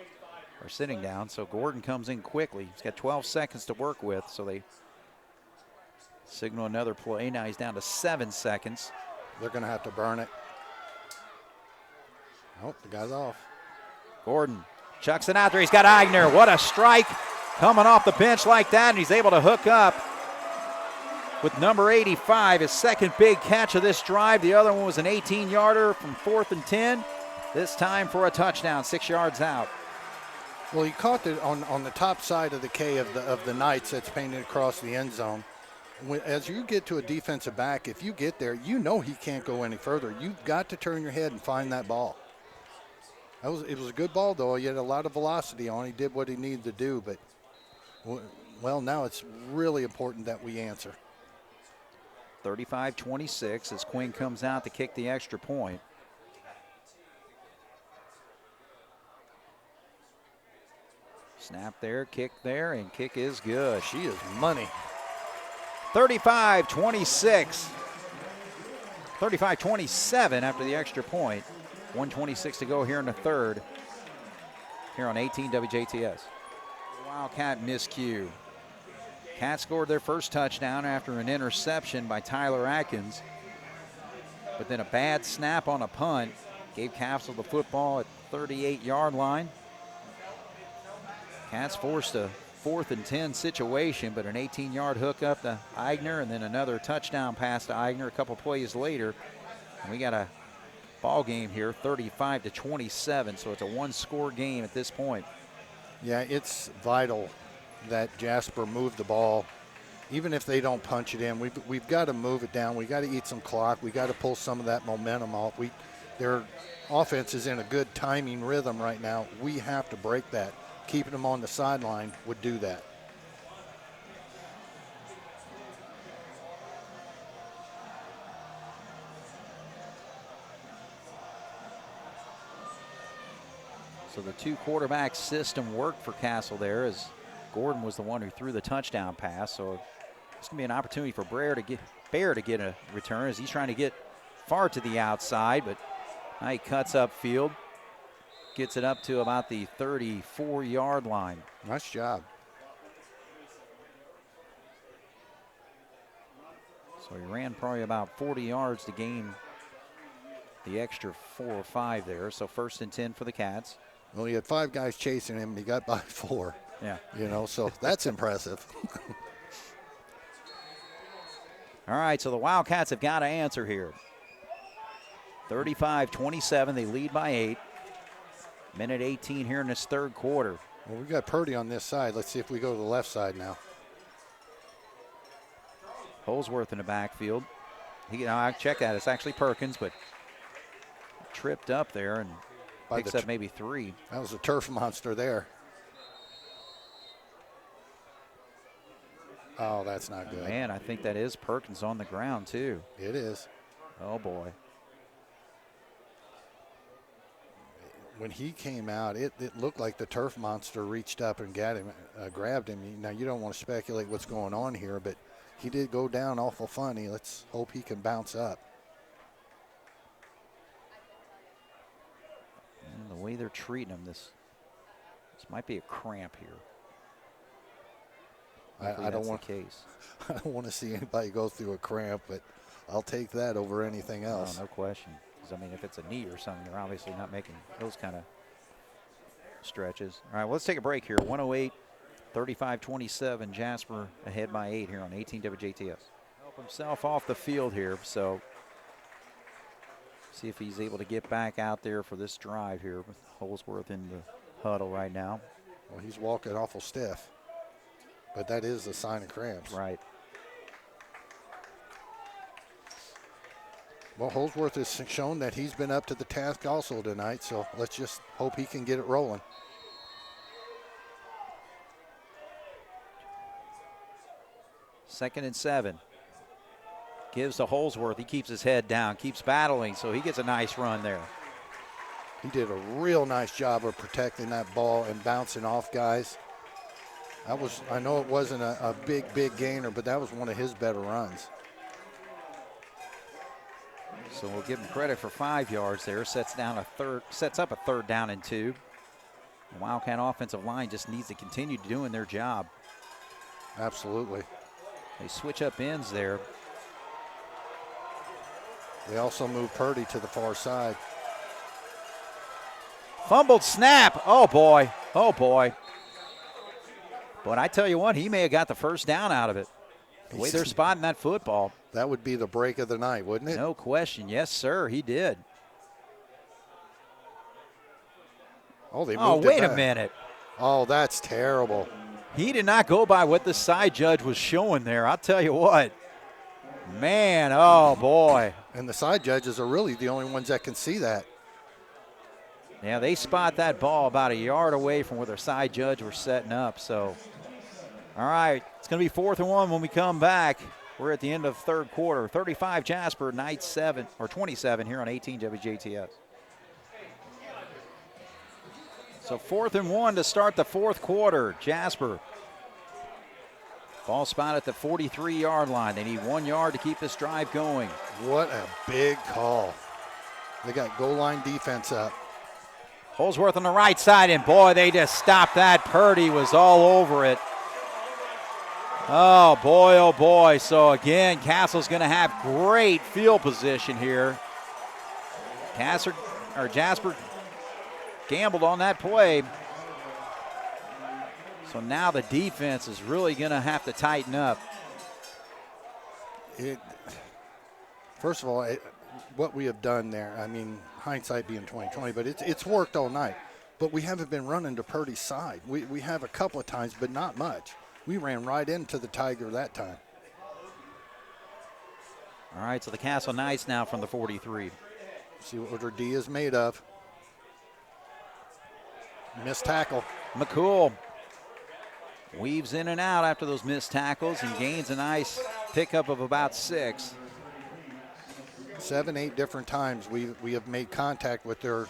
or sitting down. So Gordon comes in quickly. He's got 12 seconds to work with. So they signal another play. Now he's down to 7 seconds. They're going to have to burn it. Oh, the guy's off. Gordon chucks it out there. He's got Eigner. What a strike coming off the bench like that. And he's able to hook up with number 85, his second big catch of this drive. The other one was an 18-yarder from 4th and 10. This time for a touchdown, 6 yards out. Well, he caught it on the top side of the K of the Knights that's painted across the end zone. As you get to a defensive back, if you get there, you know he can't go any further. You've got to turn your head and find that ball. It was a good ball, though. He had a lot of velocity on. He did what he needed to do, but, well, now it's really important that we answer. 35-26 as Quinn comes out to kick the extra point. Snap there, kick there, and kick is good. She is money. 35-26. 35-27 after the extra point. 1:26 to go here in the third. Here on 18 WJTS. Wildcat miscue. Cats scored their first touchdown after an interception by Tyler Atkins. But then a bad snap on a punt gave Castle the football at 38-yard line. Cats forced a 4th and 10 situation, but an 18-yard hookup to Eigner and then another touchdown pass to Eigner a couple plays later. And we got a ball game here, 35-27, so it's a 1-score game at this point. Yeah, it's vital that Jasper move the ball. Even if they don't punch it in, we've got to move it down. We got to eat some clock. We got to pull some of that momentum off. Their offense is in a good timing rhythm right now. We have to break that. Keeping them on the sideline would do that. So the 2-quarterback system worked for Castle there as Gordon was the one who threw the touchdown pass. So it's going to be an opportunity for Bear to get a return as he's trying to get far to the outside, but now he cuts upfield, gets it up to about the 34-yard line. Nice job. So he ran probably about 40 yards to gain the extra 4 or 5 there. So 1st and 10 for the Cats. Well, he had 5 guys chasing him, and he got by 4. Yeah. You know, so that's impressive. All right, so the Wildcats have got to answer here. 35-27, they lead by 8. Minute 18 here in this third quarter. Well, we got Purdy on this side. Let's see if we go to the left side now. Holsworth in the backfield. I check that. It's actually Perkins, but tripped up there and picks up maybe 3. That was a turf monster there. Oh, that's not good. Man, I think that is Perkins on the ground, too. It is. Oh, boy. When he came out, it looked like the turf monster reached up and got him, grabbed him. Now, you don't want to speculate what's going on here, but he did go down awful funny. Let's hope he can bounce up. And the way they're treating him, this might be a cramp here. I don't want the case. I don't want to see anybody go through a cramp, but I'll take that over anything else. No question. Because, I mean, if it's a knee or something, they're obviously not making those kind of stretches. All right, well, let's take a break here. 108, 35-27. Jasper ahead by 8 here on 18 WJTS. Help himself off the field here, so see if he's able to get back out there for this drive here with Holsworth in the huddle right now. Well, he's walking awful stiff, but that is a sign of cramps. Right. Well, Holsworth has shown that he's been up to the task also tonight, so let's just hope he can get it rolling. Second and 7. Gives to Holsworth. He keeps his head down, keeps battling, so he gets a nice run there. He did a real nice job of protecting that ball and bouncing off guys. I know it wasn't a big gainer, but that was one of his better runs. So we'll give him credit for 5 yards there. Sets up a 3rd down and 2. The Wildcat offensive line just needs to continue doing their job. Absolutely. They switch up ends there. They also move Purdy to the far side. Fumbled snap. Oh, boy. Oh, boy. But I tell you what, he may have got the first down out of it. The way they're spotting that football. That would be the break of the night, wouldn't it? No question. Yes, sir, he did. Oh, they moved it wait back. a minute. Oh, that's terrible. He did not go by what the side judge was showing there. I'll tell you what. Man, oh, boy. And the side judges are really the only ones that can see that. Yeah, they spot that ball about a yard away from where their side judge were setting up. So, all right, it's going to be 4th and 1 when we come back. We're at the end of 3rd quarter. 35 Jasper, 27 here on 18 WJTS. So 4th and 1 to start the 4th quarter. Jasper. Ball spot at the 43-yard line. They need 1 yard to keep this drive going. What a big call. They got goal line defense up. Holsworth on the right side, and boy, they just stopped that. Purdy was all over it. Oh, boy, oh, boy. So, again, Castle's going to have great field position here. Jasper gambled on that play. So now the defense is really going to have to tighten up. First of all, what we have done there, I mean, hindsight being 20/20, but it's worked all night. But we haven't been running to Purdy's side. We have a couple of times, but not much. We ran right into the Tiger that time. All right, so the Castle Knights now from the 43. See what our D is made of. Missed tackle. McCool weaves in and out after those missed tackles and gains a nice pickup of about 6. 7, 8 different times we have made contact with their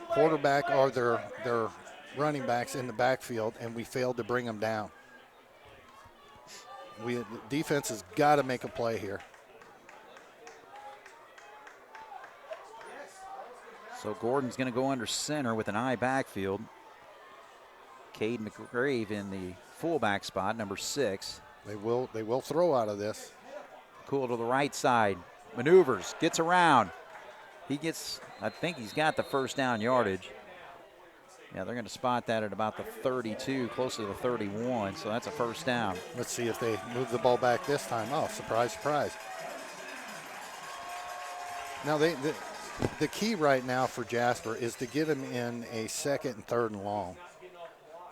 quarterback or their running backs in the backfield, and we failed to bring them down. The defense has got to make a play here. So Gordon's going to go under center with an eye backfield. Cade McGrave in the fullback spot, number 6. They will throw out of this. Cool to the right side. Maneuvers, gets around. I think he's got the first down yardage. Yeah, they're going to spot that at about the 32, close to the 31, so that's a first down. Let's see if they move the ball back this time. Oh, surprise, surprise. Now, the key right now for Jasper is to get them in a 2nd and 3rd and long.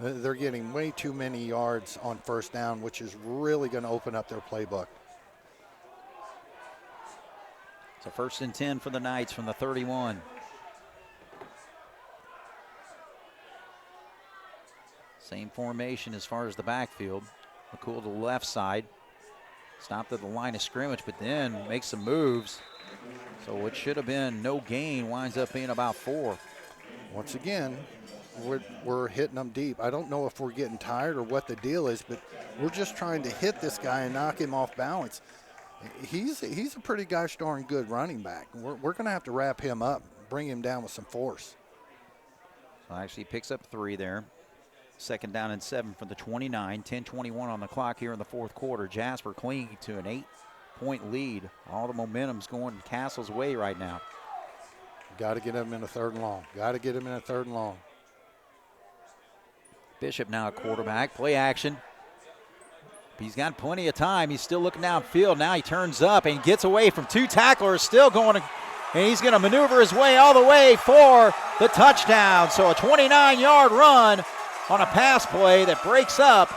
They're getting way too many yards on first down, which is really going to open up their playbook. So 1st and 10 for the Knights from the 31. Same formation as far as the backfield. McCool to the left side. Stopped at the line of scrimmage, but then makes some moves. So what should have been no gain winds up being about 4. Once again, we're hitting them deep. I don't know if we're getting tired or what the deal is, but we're just trying to hit this guy and knock him off balance. He's a pretty gosh darn good running back. We're going to have to wrap him up, bring him down with some force. So actually picks up 3 there. Second down and 7 from the 29. 10:21 on the clock here in the fourth quarter. Jasper clinging to an 8-point lead. All the momentum's going Castle's way right now. Got to get him in a 3rd and long. Got to get him in a 3rd and long. Bishop now at quarterback. Play action. He's got plenty of time. He's still looking downfield. Now he turns up and gets away from 2 tacklers. Still going to, and he's going to maneuver his way all the way for the touchdown. So a 29-yard run on a pass play that breaks up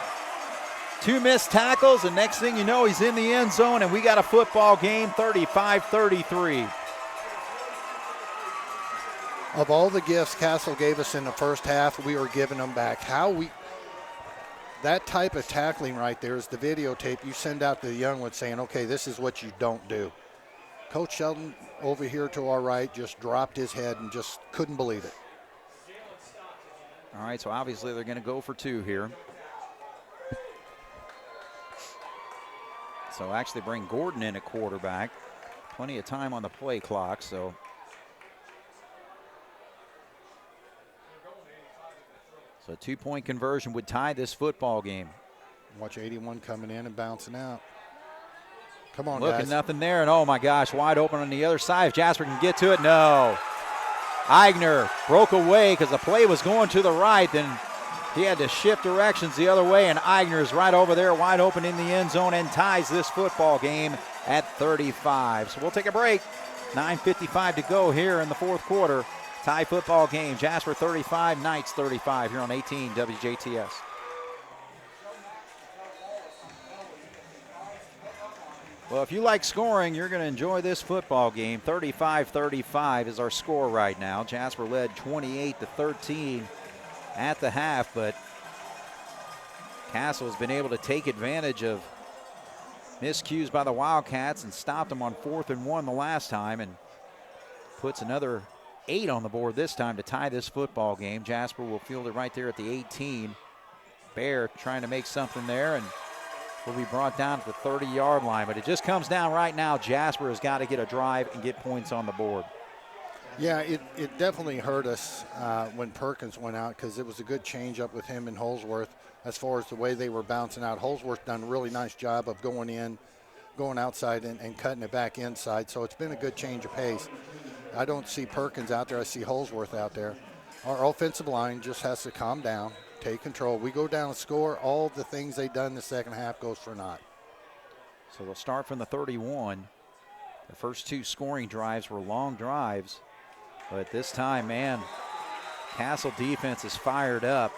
2 missed tackles. And next thing you know, he's in the end zone, and we got a football game, 35-33. Of all the gifts Castle gave us in the first half, we were giving them back. That type of tackling right there is the videotape you send out to the young ones saying, okay, this is what you don't do. Coach Sheldon over here to our right just dropped his head and just couldn't believe it. All right, so obviously they're going to go for 2 here. So actually bring Gordon in at quarterback. Plenty of time on the play clock, so. So a 2-point conversion would tie this football game. Watch 81 coming in and bouncing out. Come on, Looking guys. nothing there, and oh my gosh, wide open on the other side. If Jasper can get to it, no. Eigner broke away because the play was going to the right, then he had to shift directions the other way, and Eigner is right over there wide open in the end zone and ties this football game at 35. So we'll take a break. 9:55 to go here in the fourth quarter. Tie football game. Jasper 35, Knights 35 here on 18 WJTS. Well, if you like scoring, you're going to enjoy this football game. 35-35 is our score right now. Jasper led 28-13 at the half, but Castle has been able to take advantage of miscues by the Wildcats and stopped them on 4th and 1 the last time, and puts another 8 on the board this time to tie this football game. Jasper will field it right there at the 18. Bear trying to make something there, and will be brought down to the 30-yard line. But it just comes down right now. Jasper has got to get a drive and get points on the board. Yeah, it definitely hurt us when Perkins went out, because it was a good change-up with him and Holsworth as far as the way they were bouncing out. Holsworth done a really nice job of going in, going outside, and cutting it back inside. So it's been a good change of pace. I don't see Perkins out there. I see Holsworth out there. Our offensive line just has to calm down, take control. We go down and score. All the things they've done in the second half goes for naught. So they'll start from the 31. The first 2 scoring drives were long drives. But this time, man, Castle defense is fired up.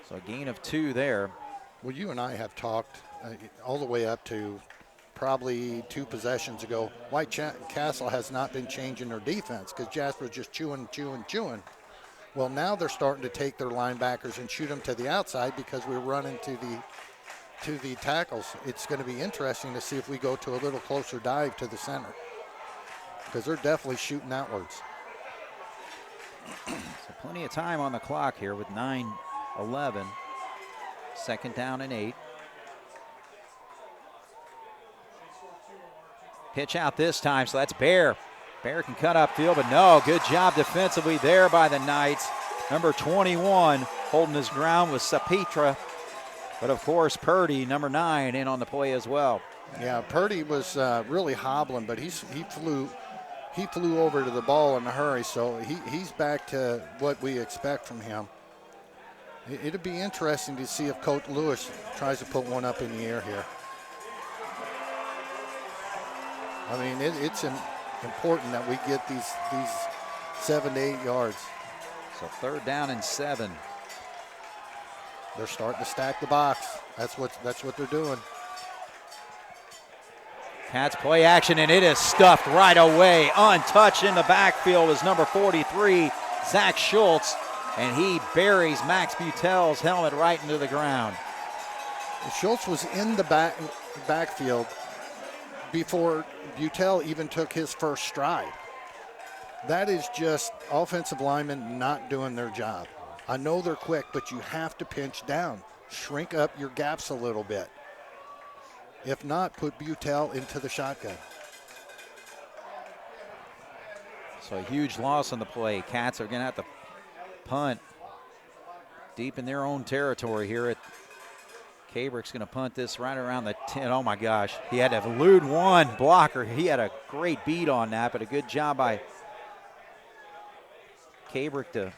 So a gain of 2 there. Well, you and I have talked all the way up to probably 2 possessions ago. Castle has not been changing their defense because Jasper's just chewing. Well, now they're starting to take their linebackers and shoot them to the outside because we're running to the tackles. It's going to be interesting to see if we go to a little closer dive to the center, because they're definitely shooting outwards. So plenty of time on the clock here with 9:11. Second down and 8. Pitch out this time, so that's Bear. Bear can cut upfield, but no, good job defensively there by the Knights. Number 21 holding his ground with Sapitra, but of course Purdy, number 9, in on the play as well. Yeah, Purdy was really hobbling, but he flew over to the ball in a hurry, so he's back to what we expect from him. It'll be interesting to see if Coach Lewis tries to put one up in the air here. I mean, it's important that we get these 7 to 8 yards. So 3rd down and 7. They're starting to stack the box. That's what they're doing. Cats play action, and it is stuffed right away. Untouched in the backfield is number 43, Zach Schultz, and he buries Max Butel's helmet right into the ground. Schultz was in the backfield before Butel even took his first stride. That is just offensive linemen not doing their job. I know they're quick, but you have to pinch down. Shrink up your gaps a little bit. If not, put Butel into the shotgun. So a huge loss on the play. Cats are going to have to punt deep in their own territory here. Cabrick's going to punt this right around the 10. Oh, my gosh. He had to elude one blocker. He had a great beat on that, but a good job by Cabrick to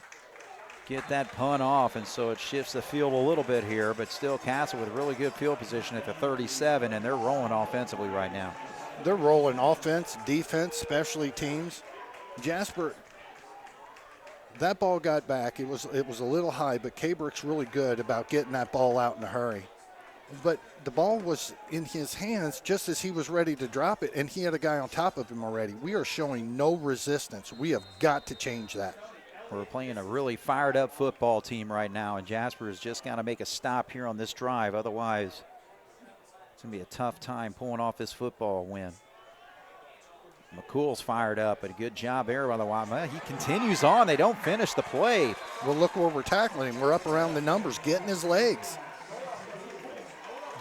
get that punt off, and so it shifts the field a little bit here, but still Castle with really good field position at the 37, and they're rolling offensively right now. They're rolling offense, defense, specialty teams. Jasper, that ball got back. It was a little high, but Cabrick's really good about getting that ball out in a hurry. But the ball was in his hands just as he was ready to drop it, and he had a guy on top of him already. We are showing no resistance. We have got to change that. We're playing a really fired-up football team right now, and Jasper has just got to make a stop here on this drive. Otherwise, it's going to be a tough time pulling off this football win. McCool's fired up, but a good job there by the Wildcats. He continues on. They don't finish the play. Well, look where we're tackling him. We're up around the numbers, getting his legs.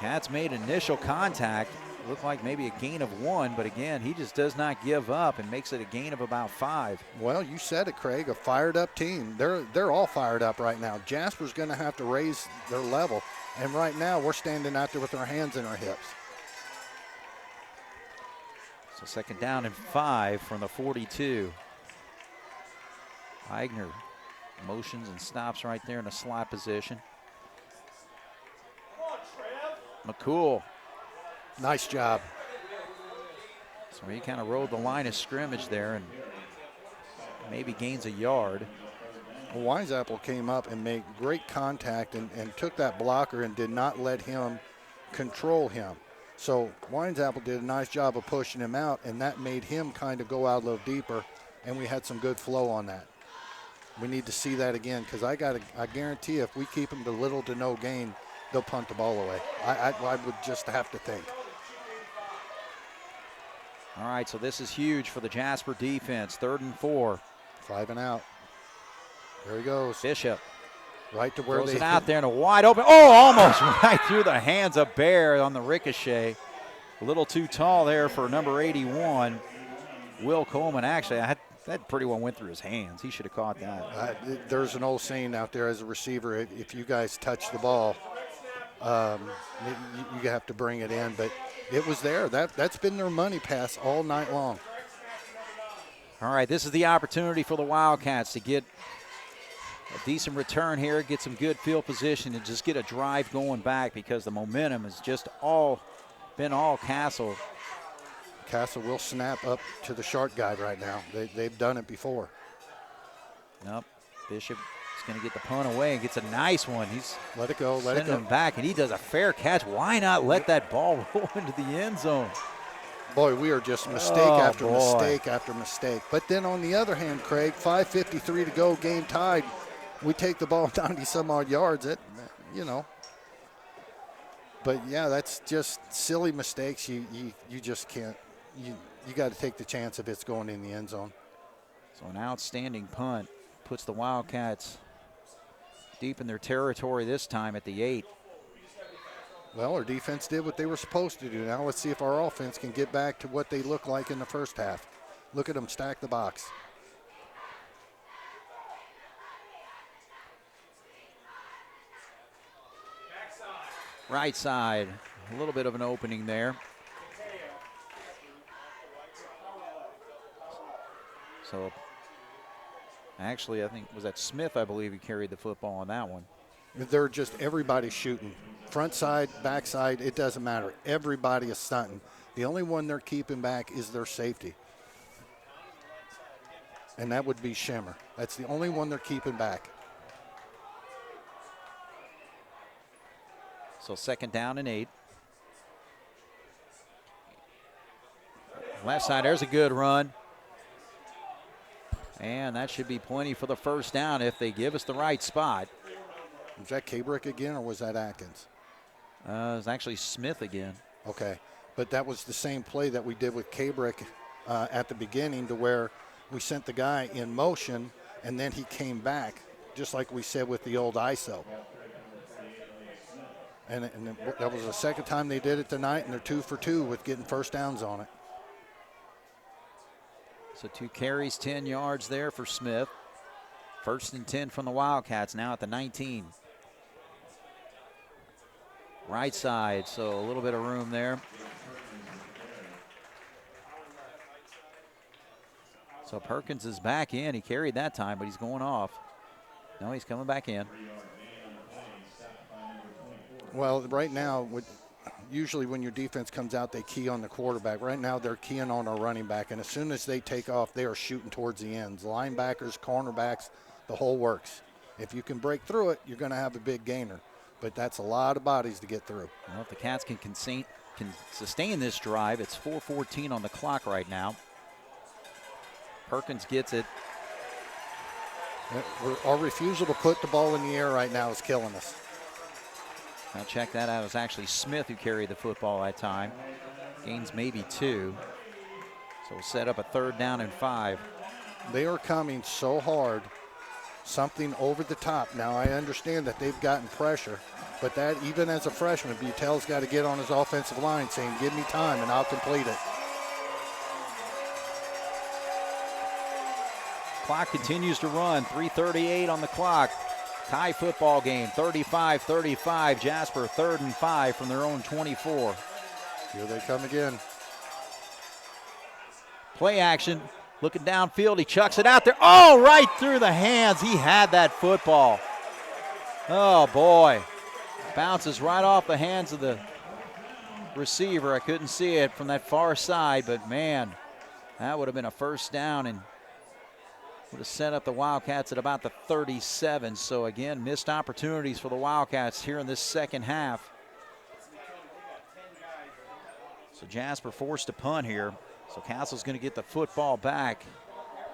Cats made initial contact. Looked like maybe a gain of 1, but again, he just does not give up and makes it a gain of about 5. Well, you said it, Craig, a fired-up team. They're all fired up right now. Jasper's going to have to raise their level, and right now we're standing out there with our hands in our hips. So second down and 5 from the 42. Eigner motions and stops right there in a slot position. McCool. Nice job. So he kind of rode the line of scrimmage there and maybe gains a yard. Well, Winesapple came up and made great contact and took that blocker and did not let him control him. So Winesapple did a nice job of pushing him out, and that made him kind of go out a little deeper, and we had some good flow on that. We need to see that again, because I guarantee if we keep them to little to no gain, they'll punt the ball away. I would just have to think. All right, so this is huge for the Jasper defense. 3rd and 4. 5 and out. There he goes. Bishop. Right to where throws they it out there in a wide open. Oh, almost right through the hands of Bear on the ricochet. A little too tall there for number 81, Will Coleman. Actually, that pretty well went through his hands. He should have caught that. There's an old saying out there as a receiver, if you guys touch the ball, you have to bring it in. But it was there. That's been their money pass all night long. All right, this is the opportunity for the Wildcats to get a decent return here, get some good field position, and just get a drive going back, because the momentum has just been all Castle. Castle will snap up to the short guy right now. They've done it before. Nope. Bishop is going to get the punt away and gets a nice one. He's let it go. Sending him back, and he does a fair catch. Why not let that ball roll into the end zone? Boy, we are just mistake after mistake after mistake. But then on the other hand, Craig, 5:53 to go, game tied. We take the ball 90-some-odd yards. But, yeah, that's just silly mistakes. You just can't. You got to take the chance if it's going in the end zone. So an outstanding punt puts the Wildcats deep in their territory this time at the 8. Well, our defense did what they were supposed to do. Now let's see if our offense can get back to what they looked like in the first half. Look at them stack the box. Right side, a little bit of an opening there. So actually, I think, was that Smith, I believe, who carried the football on that one. They're just everybody shooting. Front side, back side, it doesn't matter. Everybody is stunting. The only one they're keeping back is their safety. And that would be Shimmer. That's the only one they're keeping back. So 2nd down and 8. Left side, there's a good run. And that should be plenty for the first down if they give us the right spot. Was that Cabrick again, or was that Atkins? It was actually Smith again. Okay, but that was the same play that we did with Cabrick at the beginning, to where we sent the guy in motion and then he came back, just like we said with the old ISO. And that was the second time they did it tonight, and they're 2 for 2 with getting first downs on it. So 2 carries, 10 yards there for Smith. 1st and 10 from the Wildcats now at the 19. right side, so a little bit of room there. So Perkins is back in. He carried that time, but he's going off. No, he's coming back in. Well, right now, usually when your defense comes out, they key on the quarterback. Right now, they're keying on our running back, and as soon as they take off, they are shooting towards the ends. Linebackers, cornerbacks, the whole works. If you can break through it, you're going to have a big gainer, but that's a lot of bodies to get through. Well, if the Cats can sustain this drive, it's 4:14 on the clock right now. Perkins gets it. Our refusal to put the ball in the air right now is killing us. Now check that out. It was actually Smith who carried the football that time. Gains maybe 2. So we'll set up a 3rd down and 5. They are coming so hard, something over the top. Now I understand that they've gotten pressure, but that even as a freshman, Butel's got to get on his offensive line saying, give me time and I'll complete it. Clock continues to run, 3:38 on the clock. Tie football game, 35-35. Jasper 3rd and 5 from their own 24. Here they come again. Play action, looking downfield, he chucks it out there. Oh, right through the hands. He had that football. Oh, boy. Bounces right off the hands of the receiver. I couldn't see it from that far side, but man, that would have been a 1st down and would have set up the Wildcats at about the 37. So again, missed opportunities for the Wildcats here in this 2nd half. So Jasper forced to punt here. So Castle's going to get the football back.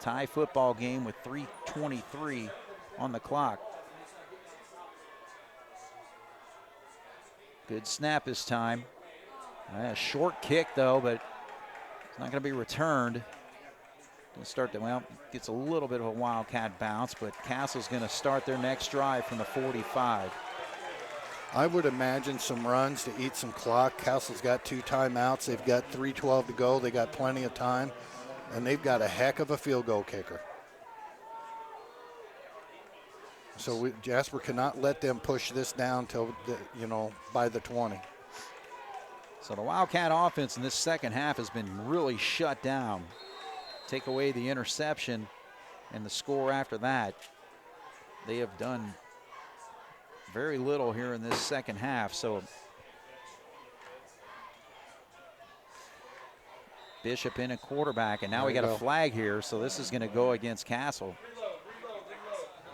Tie football game with 3:23 on the clock. Good snap this time. A short kick though, but it's not going to be returned. Gets a little bit of a Wildcat bounce, but Castle's going to start their next drive from the 45. I would imagine some runs to eat some clock. Castle's got 2 timeouts. They've got 3:12 to go. They got plenty of time, and they've got a heck of a field goal kicker. So Jasper cannot let them push this down till by the 20. So the Wildcat offense in this 2nd half has been really shut down. Take away the interception and the score after that. They have done very little here in this 2nd half. So Bishop in a quarterback, and now we got a flag here, so this is going to go against Castle.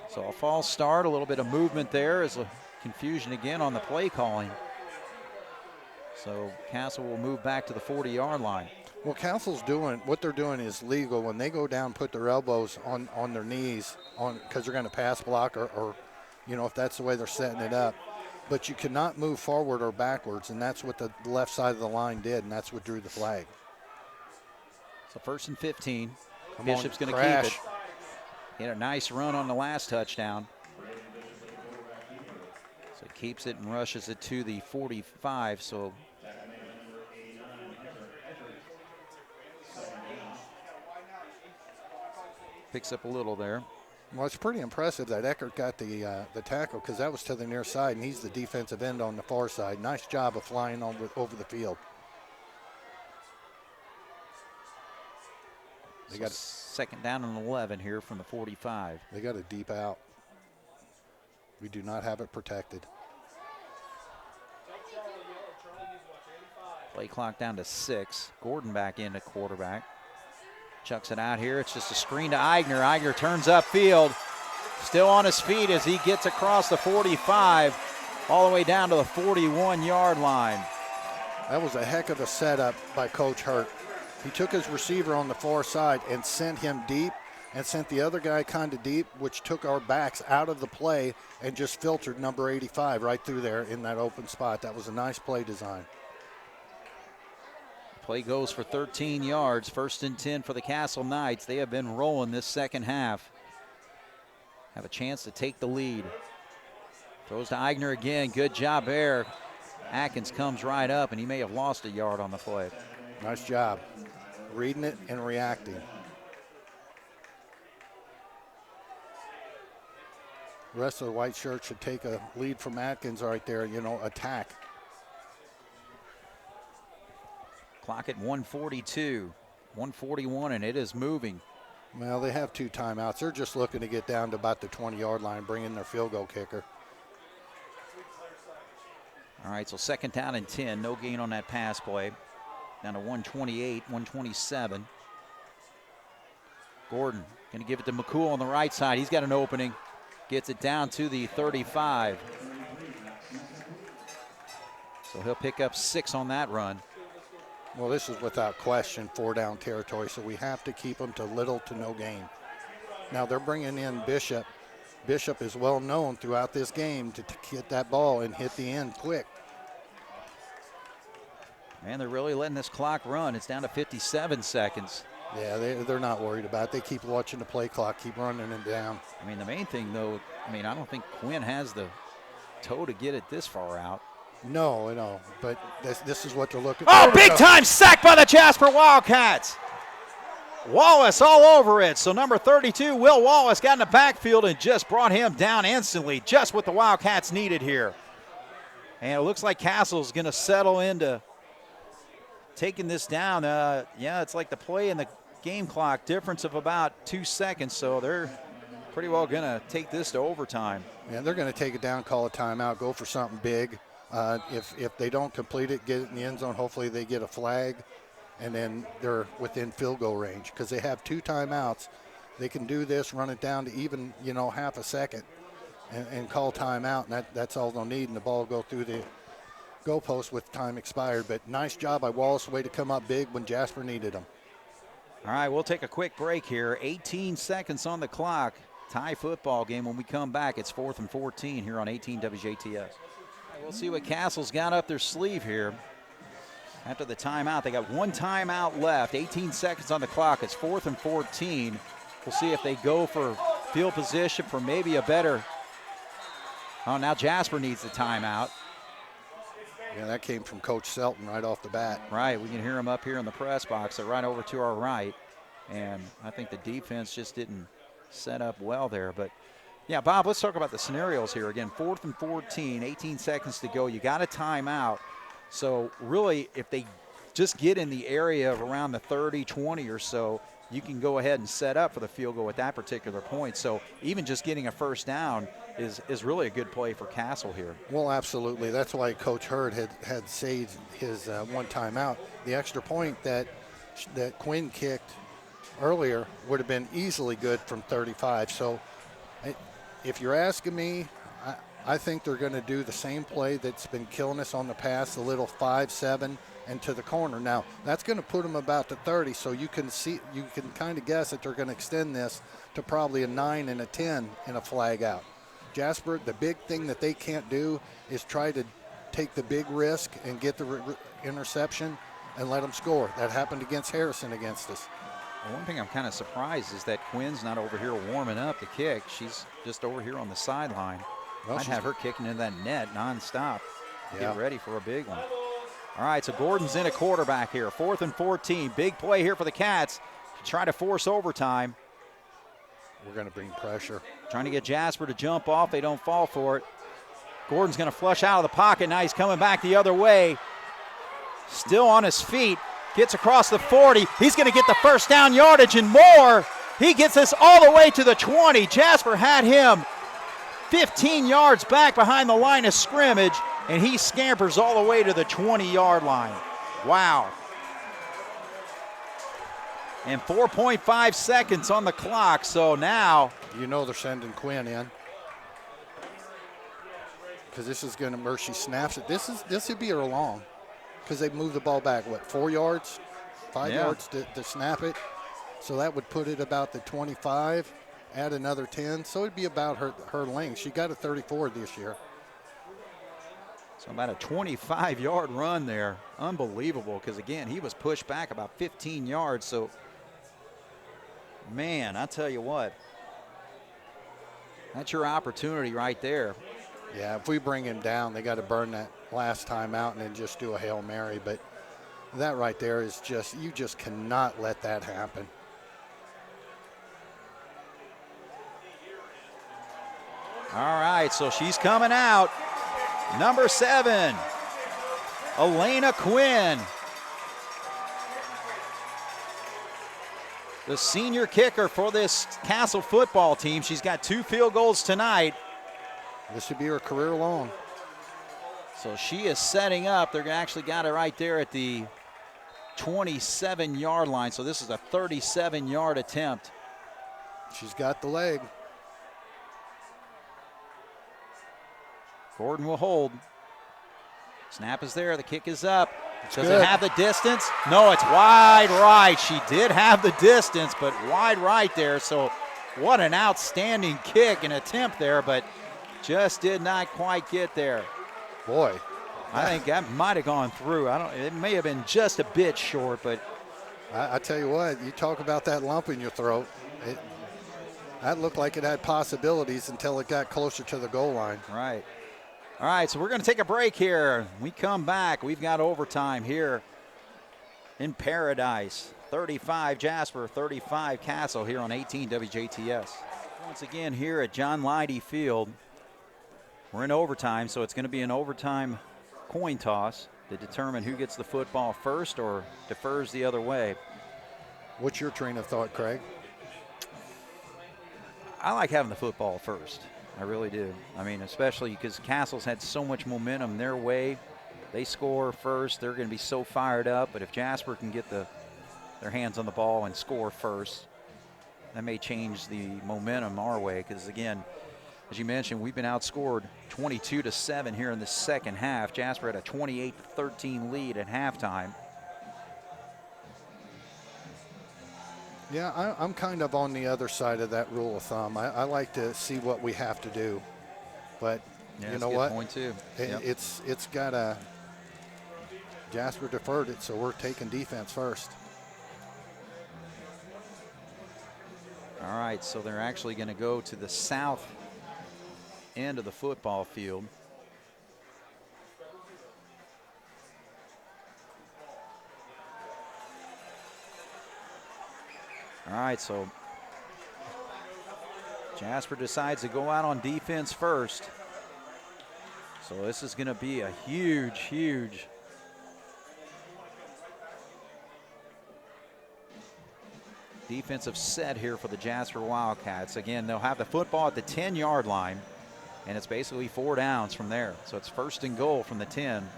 So a false start, a little bit of movement there, is a confusion again on the play calling. So Castle will move back to the 40-yard line. Well, Castle's what they're doing is legal. When they go down, put their elbows on their knees because they're going to pass block or if that's the way they're setting it up. But you cannot move forward or backwards, and that's what the left side of the line did, and that's what drew the flag. So 1st and 15. Come Bishop's going to keep it. He had a nice run on the last touchdown. So he keeps it and rushes it to the 45. So picks up a little there. Well, it's pretty impressive that Eckert got the tackle because that was to the near side, and he's the defensive end on the far side. Nice job of flying over the field. They got 2nd down and 11 here from the 45. They got a deep out. We do not have it protected. Play clock down to 6. Gordon back in at quarterback. Chucks it out here. It's just a screen to Eigner. Eigner turns upfield. Still on his feet as he gets across the 45 all the way down to the 41-yard line. That was a heck of a setup by Coach Hurt. He took his receiver on the far side and sent him deep and sent the other guy kind of deep, which took our backs out of the play and just filtered number 85 right through there in that open spot. That was a nice play design. Play goes for 13 yards. 1st and 10 for the Castle Knights. They have been rolling this 2nd half. Have a chance to take the lead. Throws to Eigner again. Good job there. Atkins comes right up, and he may have lost a yard on the play. Nice job. Reading it and reacting. The rest of the white shirts should take a lead from Atkins right there, attack. Clock at 1:42, 1:41, and it is moving. Well, they have 2 timeouts. They're just looking to get down to about the 20-yard line, bring in their field goal kicker. All right, so 2nd down and 10. No gain on that pass play. Down to 128, 127. Gordon going to give it to McCool on the right side. He's got an opening. Gets it down to the 35. So he'll pick up 6 on that run. Well, this is without question 4-down territory, so we have to keep them to little to no gain. Now they're bringing in Bishop. Bishop is well known throughout this game to get that ball and hit the end quick. Man, they're really letting this clock run. It's down to 57 seconds. Yeah, they're not worried about it. They keep watching the play clock, keep running it down. I mean, the main thing, though, I don't think Quinn has the toe to get it this far out. No, but this is what they're looking for. Oh, big time sack by the Jasper Wildcats. Wallace all over it. So number 32, Will Wallace, got in the backfield and just brought him down instantly, just what the Wildcats needed here. And it looks like Castle's going to settle into taking this down. Yeah, it's like the play in the game clock difference of about 2 seconds, so they're pretty well going to take this to overtime. Yeah, they're going to take it down, call a timeout, go for something big. If they don't complete it, get it in the end zone, hopefully they get a flag, and then they're within field goal range because they have 2 timeouts. They can do this, run it down to even, half a second and call timeout, and that's all they'll need, and the ball will go through the goalpost with time expired. But nice job by Wallace, way to come up big when Jasper needed them. All right, we'll take a quick break here. 18 seconds on the clock. Tie football game. When we come back, it's 4th and 14 here on 18 WJTS. We'll see what Castle's got up their sleeve here. After the timeout, they got 1 timeout left. 18 seconds on the clock. It's 4th and 14. We'll see if they go for field position for maybe a better. Oh, now Jasper needs the timeout. Yeah, that came from Coach Selton right off the bat. Right, we can hear him up here in the press box. They're right over to our right. And I think the defense just didn't set up well there. But, yeah, Bob, let's talk about the scenarios here. Again, 4th and 14, 18 seconds to go. You got a timeout. So, really, if they just get in the area of around the 30, 20 or so, you can go ahead and set up for the field goal at that particular point. So, even just getting a first down is really a good play for Castle here. Well, absolutely. That's why Coach Hurd had saved his 1 timeout. The extra point that Quinn kicked earlier would have been easily good from 35. So, if you're asking me, I think they're going to do the same play that's been killing us on the pass, the little 5-7 and to the corner. Now, that's going to put them about the 30, so you can kind of guess that they're going to extend this to probably a 9 and a 10 and a flag out. Jasper, the big thing that they can't do is try to take the big risk and get the interception and let them score. That happened against Harrison against us. Well, one thing I'm kind of surprised is that Quinn's not over here warming up to kick. She's just over here on the sideline. Well, I'd have her kicking in that net nonstop. Yeah. Get ready for a big one. All right, so Gordon's in a quarterback here. 4th and 14. Big play here for the Cats to try to force overtime. We're going to bring pressure. Trying to get Jasper to jump off. They don't fall for it. Gordon's going to flush out of the pocket. Now he's coming back the other way. Still on his feet. Gets across the 40. He's going to get the first down yardage and more. He gets us all the way to the 20. Jasper had him 15 yards back behind the line of scrimmage, and he scampers all the way to the 20-yard line. Wow. And 4.5 seconds on the clock, so now. You know they're sending Quinn in. Because this is going to, where she snaps it. This would be her long. Because they moved the ball back, 4 yards? 5 yards to snap it. So that would put it about the 25. Add another 10, so it'd be about her length. She got a 34 this year. So about a 25-yard run there. Unbelievable, because, again, he was pushed back about 15 yards. So, man, I tell you what, that's your opportunity right there. Yeah, if we bring him down, they got to burn that last time out and then just do a Hail Mary. But that right there is just, you just cannot let that happen. All right, so she's coming out. Number 7, Elena Quinn. the senior kicker for this Castle football team. She's got 2 field goals tonight. This should be her career long. So she is setting up. They're actually got it right there at the 27-yard line. So this is a 37-yard attempt. She's got the leg. Gordon will hold. Snap is there. The kick is up. Does good. it have the distance? No, it's wide right. She did have the distance, but wide right there. So what an outstanding kick and attempt there, but just did not quite get there. Boy. I think that might have gone through. It may have been just a bit short, but I tell you what, you talk about that lump in your throat. That looked like it had possibilities until it got closer to the goal line. Right. All right, so we're going to take a break here. We come back. We've got overtime here in Paradise. 35 Jasper, 35 Castle here on 18 WJTS. Once again here at John Leidy Field. We're in overtime, so it's going to be an overtime coin toss to determine who gets the football first or defers the other way. What's your train of thought, Craig? I like having the football first. I really do. I mean, especially because Castle's had so much momentum their way. They score first, they're going to be so fired up. But if Jasper can get their hands on the ball and score first, that may change the momentum our way. Because, again, as you mentioned, we've been outscored 22-7 here in the second half. Jasper had a 28-13 lead at halftime. Yeah, I'm kind of on the other side of that rule of thumb. I like to see what we have to do, but Yeah, you know what? Point too. Yep. It's got a Jasper deferred it, so we're taking defense first. All right, so they're actually going to go to the south end of the football field. All right, so Jasper decides to go out on defense first. So this is going to be a huge defensive set here for the Jasper Wildcats. Again, they'll have the football at the 10-yard line, and it's basically 4 downs from there. So it's 1st and goal from the 10.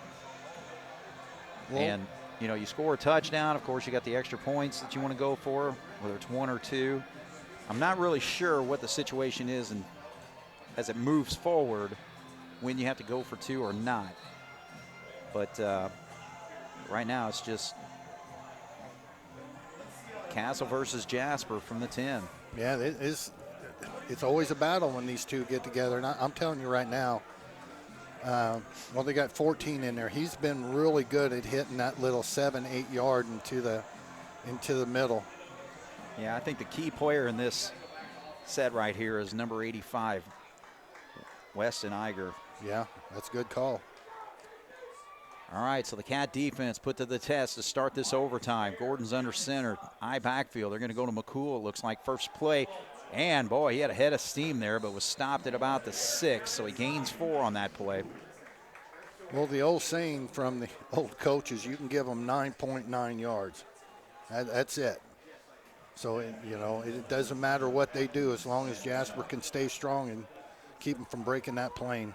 And you know, you score a touchdown, of course, you got the extra points that you want to go for, whether it's 1 or 2. I'm not really sure what the situation is and as it moves forward when you have to go for 2 or not. But right now it's just Castle versus Jasper from the 10. Yeah, it's always a battle when these two get together. And I'm telling you right now, well, they got 14 in there. He's been really good at hitting that little 7-8 yard into the middle. Yeah, I think the key player in this set right here is number 85, Weston Iger. Yeah, that's a good call. All right, so the Cat defense put to the test to start this overtime. Gordon's under center, high backfield. They're going to go to McCool, it looks like, first play. And, boy, he had a head of steam there, but was stopped at about the 6, so he gains 4 on that play. Well, the old saying from the old coaches, you can give them 9.9 yards. That's it. So, it doesn't matter what they do as long as Jasper can stay strong and keep them from breaking that plane.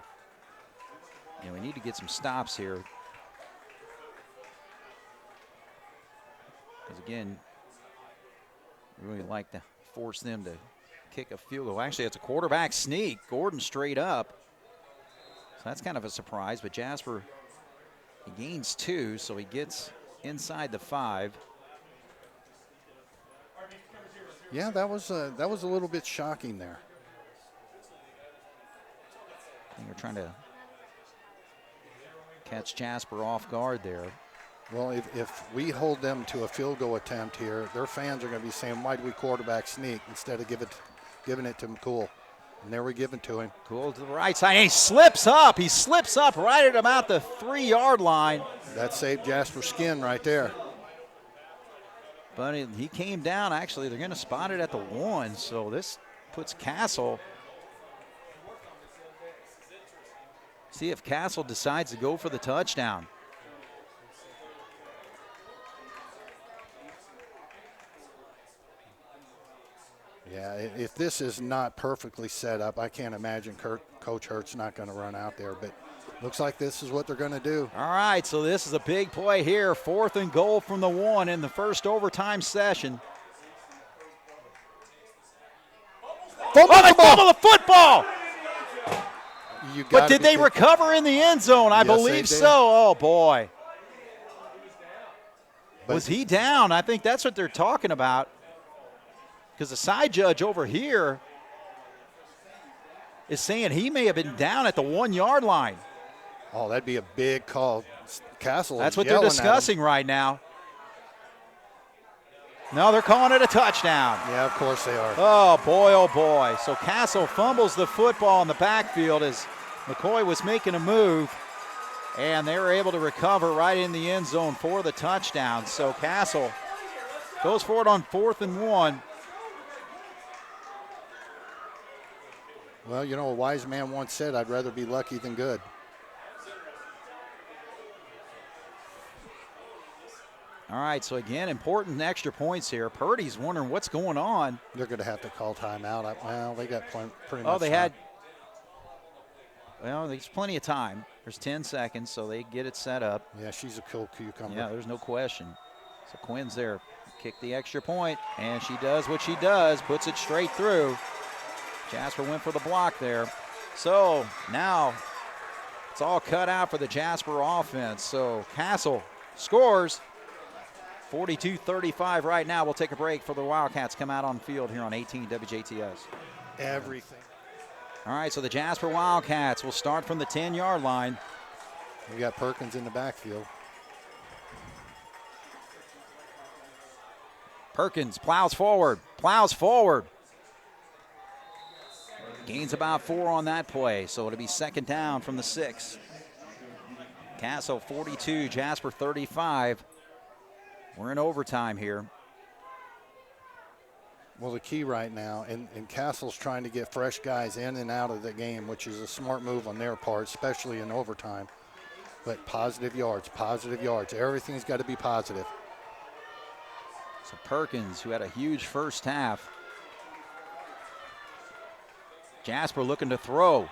Yeah, we need to get some stops here. Because, again, we really like to force them to kick a field goal. Actually, it's a quarterback sneak. Gordon straight up. So that's kind of a surprise, but Jasper, he gains 2, so he gets inside the 5. Yeah, that was a little bit shocking there. I think we're trying to catch Jasper off guard there. Well, if we hold them to a field goal attempt here, their fans are going to be saying, why do we quarterback sneak instead of giving it to McCool? And there we give it to him. Cool to the right side. And he slips up. He slips up right at about the 3-yard line. That saved Jasper's skin right there. But he came down. Actually, they're going to spot it at the 1. So this puts Castle. See if Castle decides to go for the touchdown. Yeah, if this is not perfectly set up, I can't imagine Coach Hurt's not going to run out there, but looks like this is what they're going to do. All right, so this is a big play here. 4th and goal from the 1 in the first overtime session. Fumble the football! But did they recover recover in the end zone? I Yes, they believe did. so. Oh, boy. But- Was he down? I think that's what they're talking about. Because the side judge over here is saying he may have been down at the 1-yard line. Oh, that'd be a big call. Castle. That's is what they're yelling at him. discussing right now. No, they're calling it a touchdown. Yeah, of course they are. Oh, boy, oh, boy. So Castle fumbles the football in the backfield as McCoy was making a move, and they were able to recover right in the end zone for the touchdown. So Castle goes for it on 4th and 1. Well, you know, a wise man once said, I'd rather be lucky than good. All right, so again, important extra points here. Purdy's wondering what's going on. They're going to have to call timeout. Well, they got pretty much. Oh, they time. had, well, there's plenty of time. There's 10 seconds, so they get it set up. Yeah, she's a cool cucumber. Yeah, there's no question. So Quinn's there, kick the extra point, and she does what she does, puts it straight through. Jasper went for the block there. So now it's all cut out for the Jasper offense. So Castle scores 42-35 right now. We'll take a break for the Wildcats come out on field here on 18 WJTS. Everything. All right, so the Jasper Wildcats will start from the 10-yard line. We got Perkins in the backfield. Perkins plows forward. Gains about 4 on that play, so it'll be 2nd down from the 6. Castle 42, Jasper 35. We're in overtime here. Well, the key right now, and Castle's trying to get fresh guys in and out of the game, which is a smart move on their part, especially in overtime. But positive yards. Everything's got to be positive. So Perkins, who had a huge first half. Jasper looking to throw.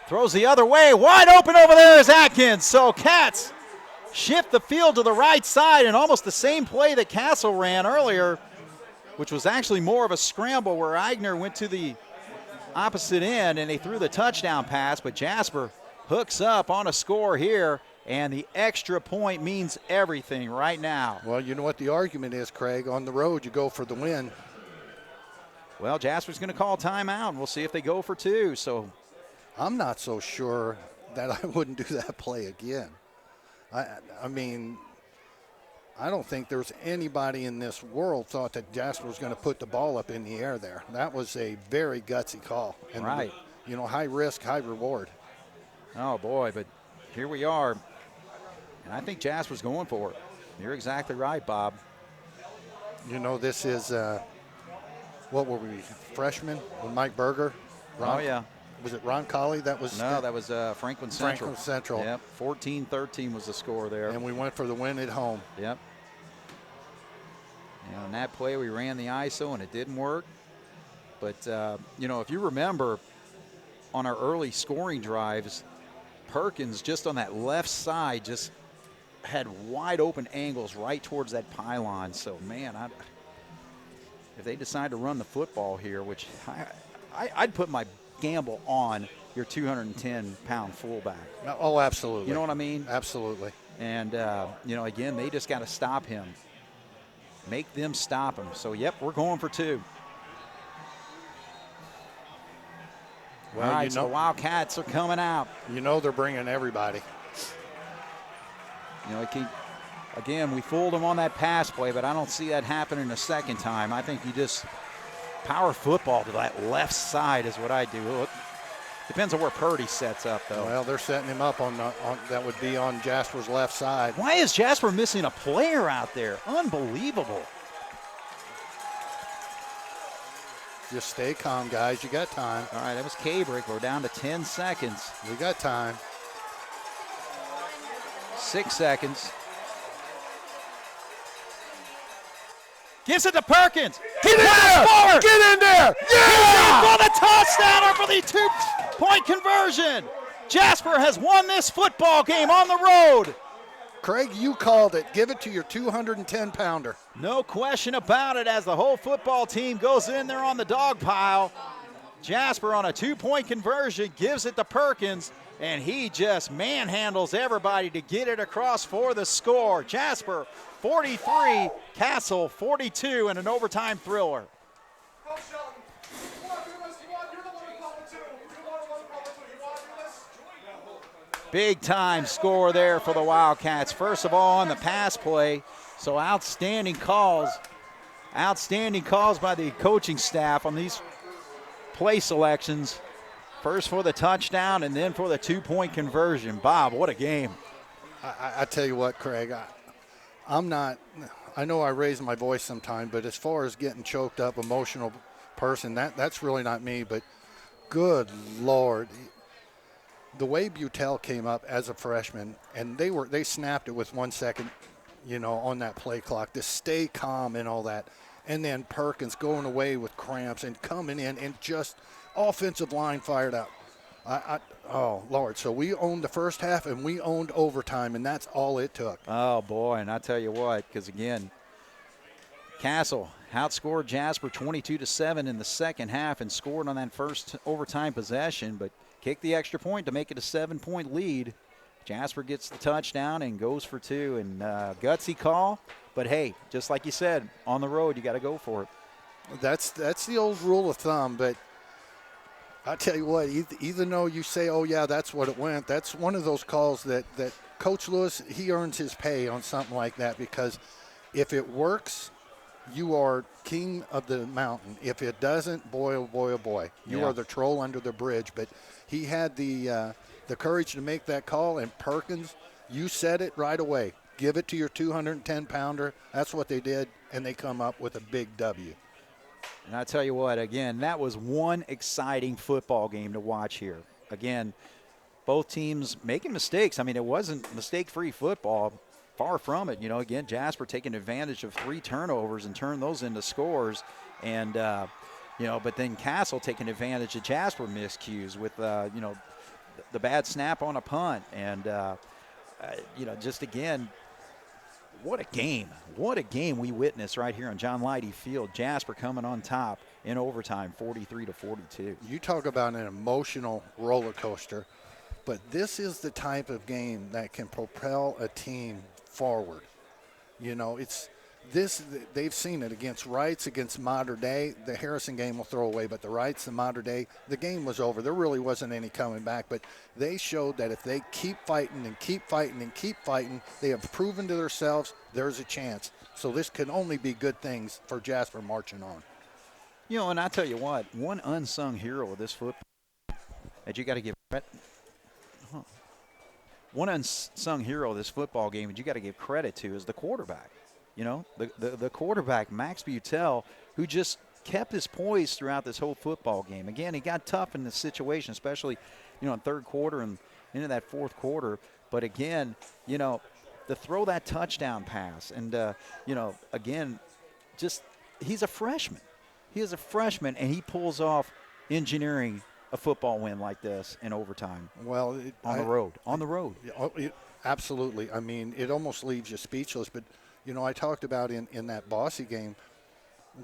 Throws the other way. Wide open over there is Atkins. So Cats shift the field to the right side, and almost the same play that Castle ran earlier, which was actually more of a scramble where Eigner went to the opposite end and they threw the touchdown pass, but Jasper hooks up on a score here, and the extra point means everything right now. Well, you know what the argument is, Craig. On the road, you go for the win. Well, Jasper's going to call timeout, and we'll see if they go for 2. So I'm not so sure that I wouldn't do that play again. I mean, I don't think there's anybody in this world thought that Jasper was going to put the ball up in the air there. That was a very gutsy call. And, right. You know, high risk, high reward. Oh, boy, but here we are. And I think Jasper's going for it. You're exactly right, Bob. You know, this is, what were we, freshman with Mike Berger? Oh, yeah. Was it Ron Colley? That was Franklin Central. Franklin Central. Yep, 14-13 was the score there. And we went for the win at home. Yep. And on that play, we ran the ISO, and it didn't work. But, you know, if you remember on our early scoring drives, Perkins just on that left side just had wide open angles right towards that pylon. So, man, if they decide to run the football here, which I'd put my gamble on your 210-pound fullback. Oh, absolutely. You know what I mean? Absolutely. And, you know, again, they just got to stop him. Make them stop him. So, yep, we're going for 2. Well, all right, you so know, the Wildcats are coming out. You know they're bringing everybody. You know, again, we fooled them on that pass play, but I don't see that happening a second time. I think you just power football to that left side is what I do. Look, depends on where Purdy sets up, though. Well, they're setting him up on that would be on Jasper's left side. Why is Jasper missing a player out there? Unbelievable. Just stay calm, guys. You got time. All right, that was Cabrick. We're down to 10 seconds. We got time. 6 seconds. Gives it to Perkins. Get in there! Forward. Get in there! Yeah! For the touchdown or for the 2-point conversion. Jasper has won this football game on the road. Craig, you called it. Give it to your 210-pounder. No question about it as the whole football team goes in there on the dog pile. Jasper on a 2-point conversion gives it to Perkins, and he just manhandles everybody to get it across for the score. Jasper 43, Castle 42 in an overtime thriller. Big time score there for the Wildcats. First of all on the pass play, so outstanding calls by the coaching staff on these play selections. First for the touchdown and then for the 2-point conversion. Bob, what a game. I tell you what, Craig, I'm not, I know I raise my voice sometime, but as far as getting choked up, emotional person, that's really not me, but good Lord. The way Butel came up as a freshman, and they snapped it with 1 second, on that play clock to stay calm and all that. And then Perkins going away with cramps and coming in and just offensive line fired up. Oh, Lord. So we owned the first half and we owned overtime, and that's all it took. Oh, boy. And I tell you what, because, again, Castle outscored Jasper 22-7 in the second half and scored on that first overtime possession, but kicked the extra point to make it a 7-point lead. Jasper gets the touchdown and goes for 2. And gutsy call. But, hey, just like you said, on the road, you got to go for it. That's the old rule of thumb. But I tell you what, even though you say, oh, yeah, that's what it went, that's one of those calls that Coach Lewis, he earns his pay on something like that, because if it works, you are king of the mountain. If it doesn't, boy, oh, boy, oh, boy. You are the troll under the bridge. But he had the courage to make that call, and Perkins, you said it right away. Give it to your 210-pounder. That's what they did, and they come up with a big W. And I tell you what, again, that was one exciting football game to watch here. Again, both teams making mistakes. I mean, it wasn't mistake-free football. Far from it. Again, Jasper taking advantage of 3 turnovers and turned those into scores. And, but then Castle taking advantage of Jasper miscues with, the bad snap on a punt. And, just again, what a game. What a game we witnessed right here on John Leidy Field. Jasper coming on top in overtime, 43-42. You talk about an emotional roller coaster, but this is the type of game that can propel a team forward. They've seen it against Wrights, against Mater Dei. The Harrison game will throw away, but the Wrights and Mater Dei, the game was over. There really wasn't any coming back, but they showed that if they keep fighting and keep fighting and keep fighting, they have proven to themselves there's a chance. So this can only be good things for Jasper marching on. And I tell you what, one unsung hero of this football that you got to give credit. One unsung hero of this football game that you got to give credit to is the quarterback. The quarterback, Max Butel, who just kept his poise throughout this whole football game. Again, he got tough in the situation, especially, in third quarter and into that fourth quarter. But again, to throw that touchdown pass and, again, just he's a freshman. He is a freshman, and he pulls off engineering a football win like this in overtime. Well, on the road. Absolutely. I mean, it almost leaves you speechless, but I talked about in that Bossy game,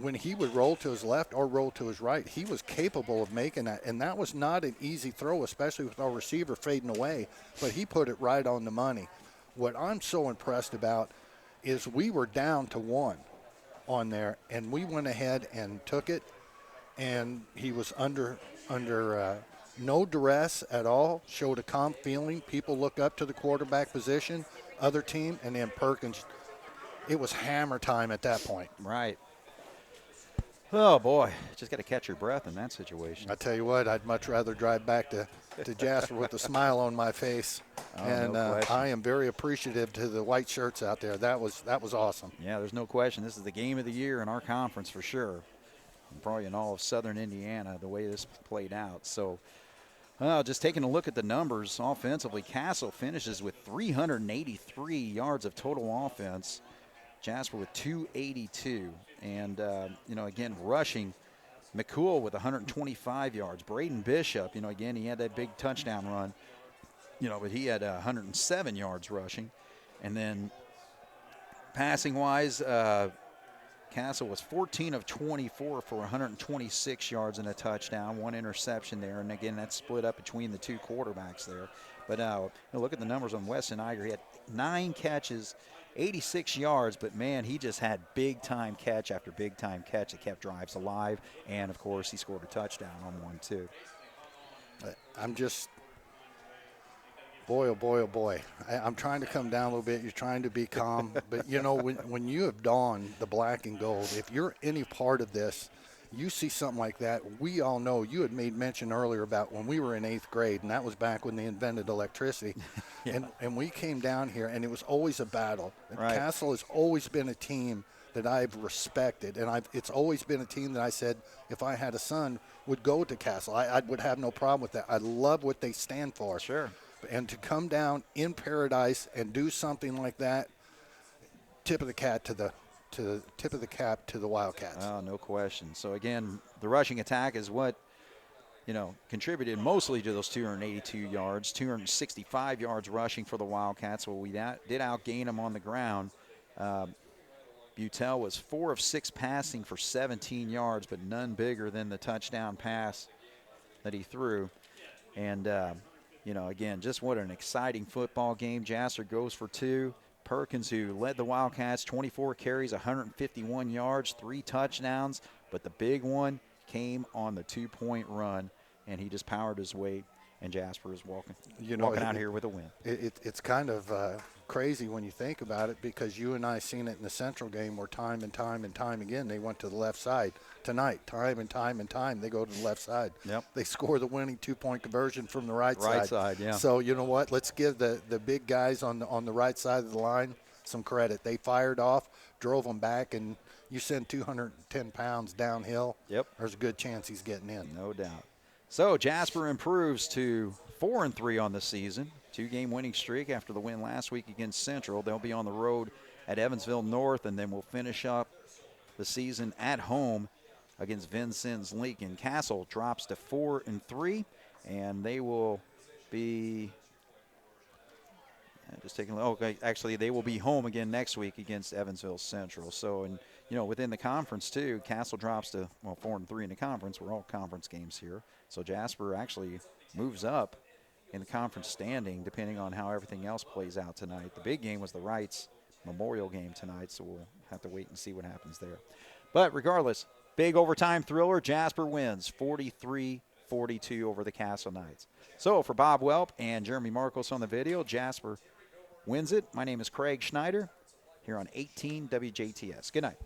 when he would roll to his left or roll to his right, he was capable of making that. And that was not an easy throw, especially with our receiver fading away. But he put it right on the money. What I'm so impressed about is we were down to 1 on there, and we went ahead and took it. And he was under no duress at all, showed a calm feeling. People look up to the quarterback position, other team, and then Perkins. It was hammer time at that point. Right. Oh, boy. Just got to catch your breath in that situation. I tell you what, I'd much rather drive back to Jasper with a smile on my face. Oh, and no I am very appreciative to the white shirts out there. That was awesome. Yeah, there's no question. This is the game of the year in our conference for sure. And probably in all of southern Indiana, the way this played out. So, just taking a look at the numbers offensively, Castle finishes with 383 yards of total offense. Jasper with 282. And, again, rushing, McCool with 125 yards. Braden Bishop, again, he had that big touchdown run, but he had 107 yards rushing. And then passing-wise, Castle was 14 of 24 for 126 yards and a touchdown, 1 interception there. And, again, that's split up between the 2 quarterbacks there. But look at the numbers on Weston Iger. He had 9 catches, 86 yards, but, man, he just had big-time catch after big-time catch that kept drives alive. And, of course, he scored a touchdown on one, too. I'm just – boy, oh, boy, oh, boy. I'm trying to come down a little bit. You're trying to be calm. But, when you have donned the black and gold, if you're any part of this, you see something like that. We all know you had made mention earlier about when we were in 8th grade, and that was back when they invented electricity. Yeah. And we came down here, and it was always a battle. And right. Castle has always been a team that I've respected, and it's always been a team that I said if I had a son would go to Castle. I would have no problem with that. I love what they stand for. Sure. And to come down in Paradise and do something like that, tip of the cap to the Wildcats. Oh, no question. So again, the rushing attack is what contributed mostly to those 282 yards, 265 yards rushing for the Wildcats. Well, we did outgain them on the ground. Butel was 4 of 6 passing for 17 yards, but none bigger than the touchdown pass that he threw. And again, just what an exciting football game. Jasper goes for 2. Perkins, who led the Wildcats, 24 carries, 151 yards, 3 touchdowns. But the big one came on the 2-point run, and he just powered his weight, and Jasper is walking out here with a win. It's kind of crazy when you think about it, because you and I seen it in the Central game where time and time and time again they went to the left side. Tonight, time and time, they go to the left side. Yep. They score the winning 2-point conversion from the right side. Right side, yeah. So you know what? Let's give the big guys on the right side of the line some credit. They fired off, drove them back, and you send 210 pounds downhill. Yep. There's a good chance he's getting in. No doubt. So Jasper improves to 4-3 on the season. 2-game winning streak after the win last week against Central. They'll be on the road at Evansville North, and then we'll finish up the season at home against Vincennes Lincoln. Castle drops to 4-3, and they will be just taking. Okay, actually, they will be home again next week against Evansville Central. So, and within the conference too, Castle drops to 4-3 in the conference. We're all conference games here, so Jasper actually moves up in the conference standing, depending on how everything else plays out tonight. The big game was the Wrights Memorial game tonight, so we'll have to wait and see what happens there. But regardless, big overtime thriller. Jasper wins 43-42 over the Castle Knights. So for Bob Welp and Jeremy Marcos on the video, Jasper wins it. My name is Craig Schneider here on 18 WJTS. Good night.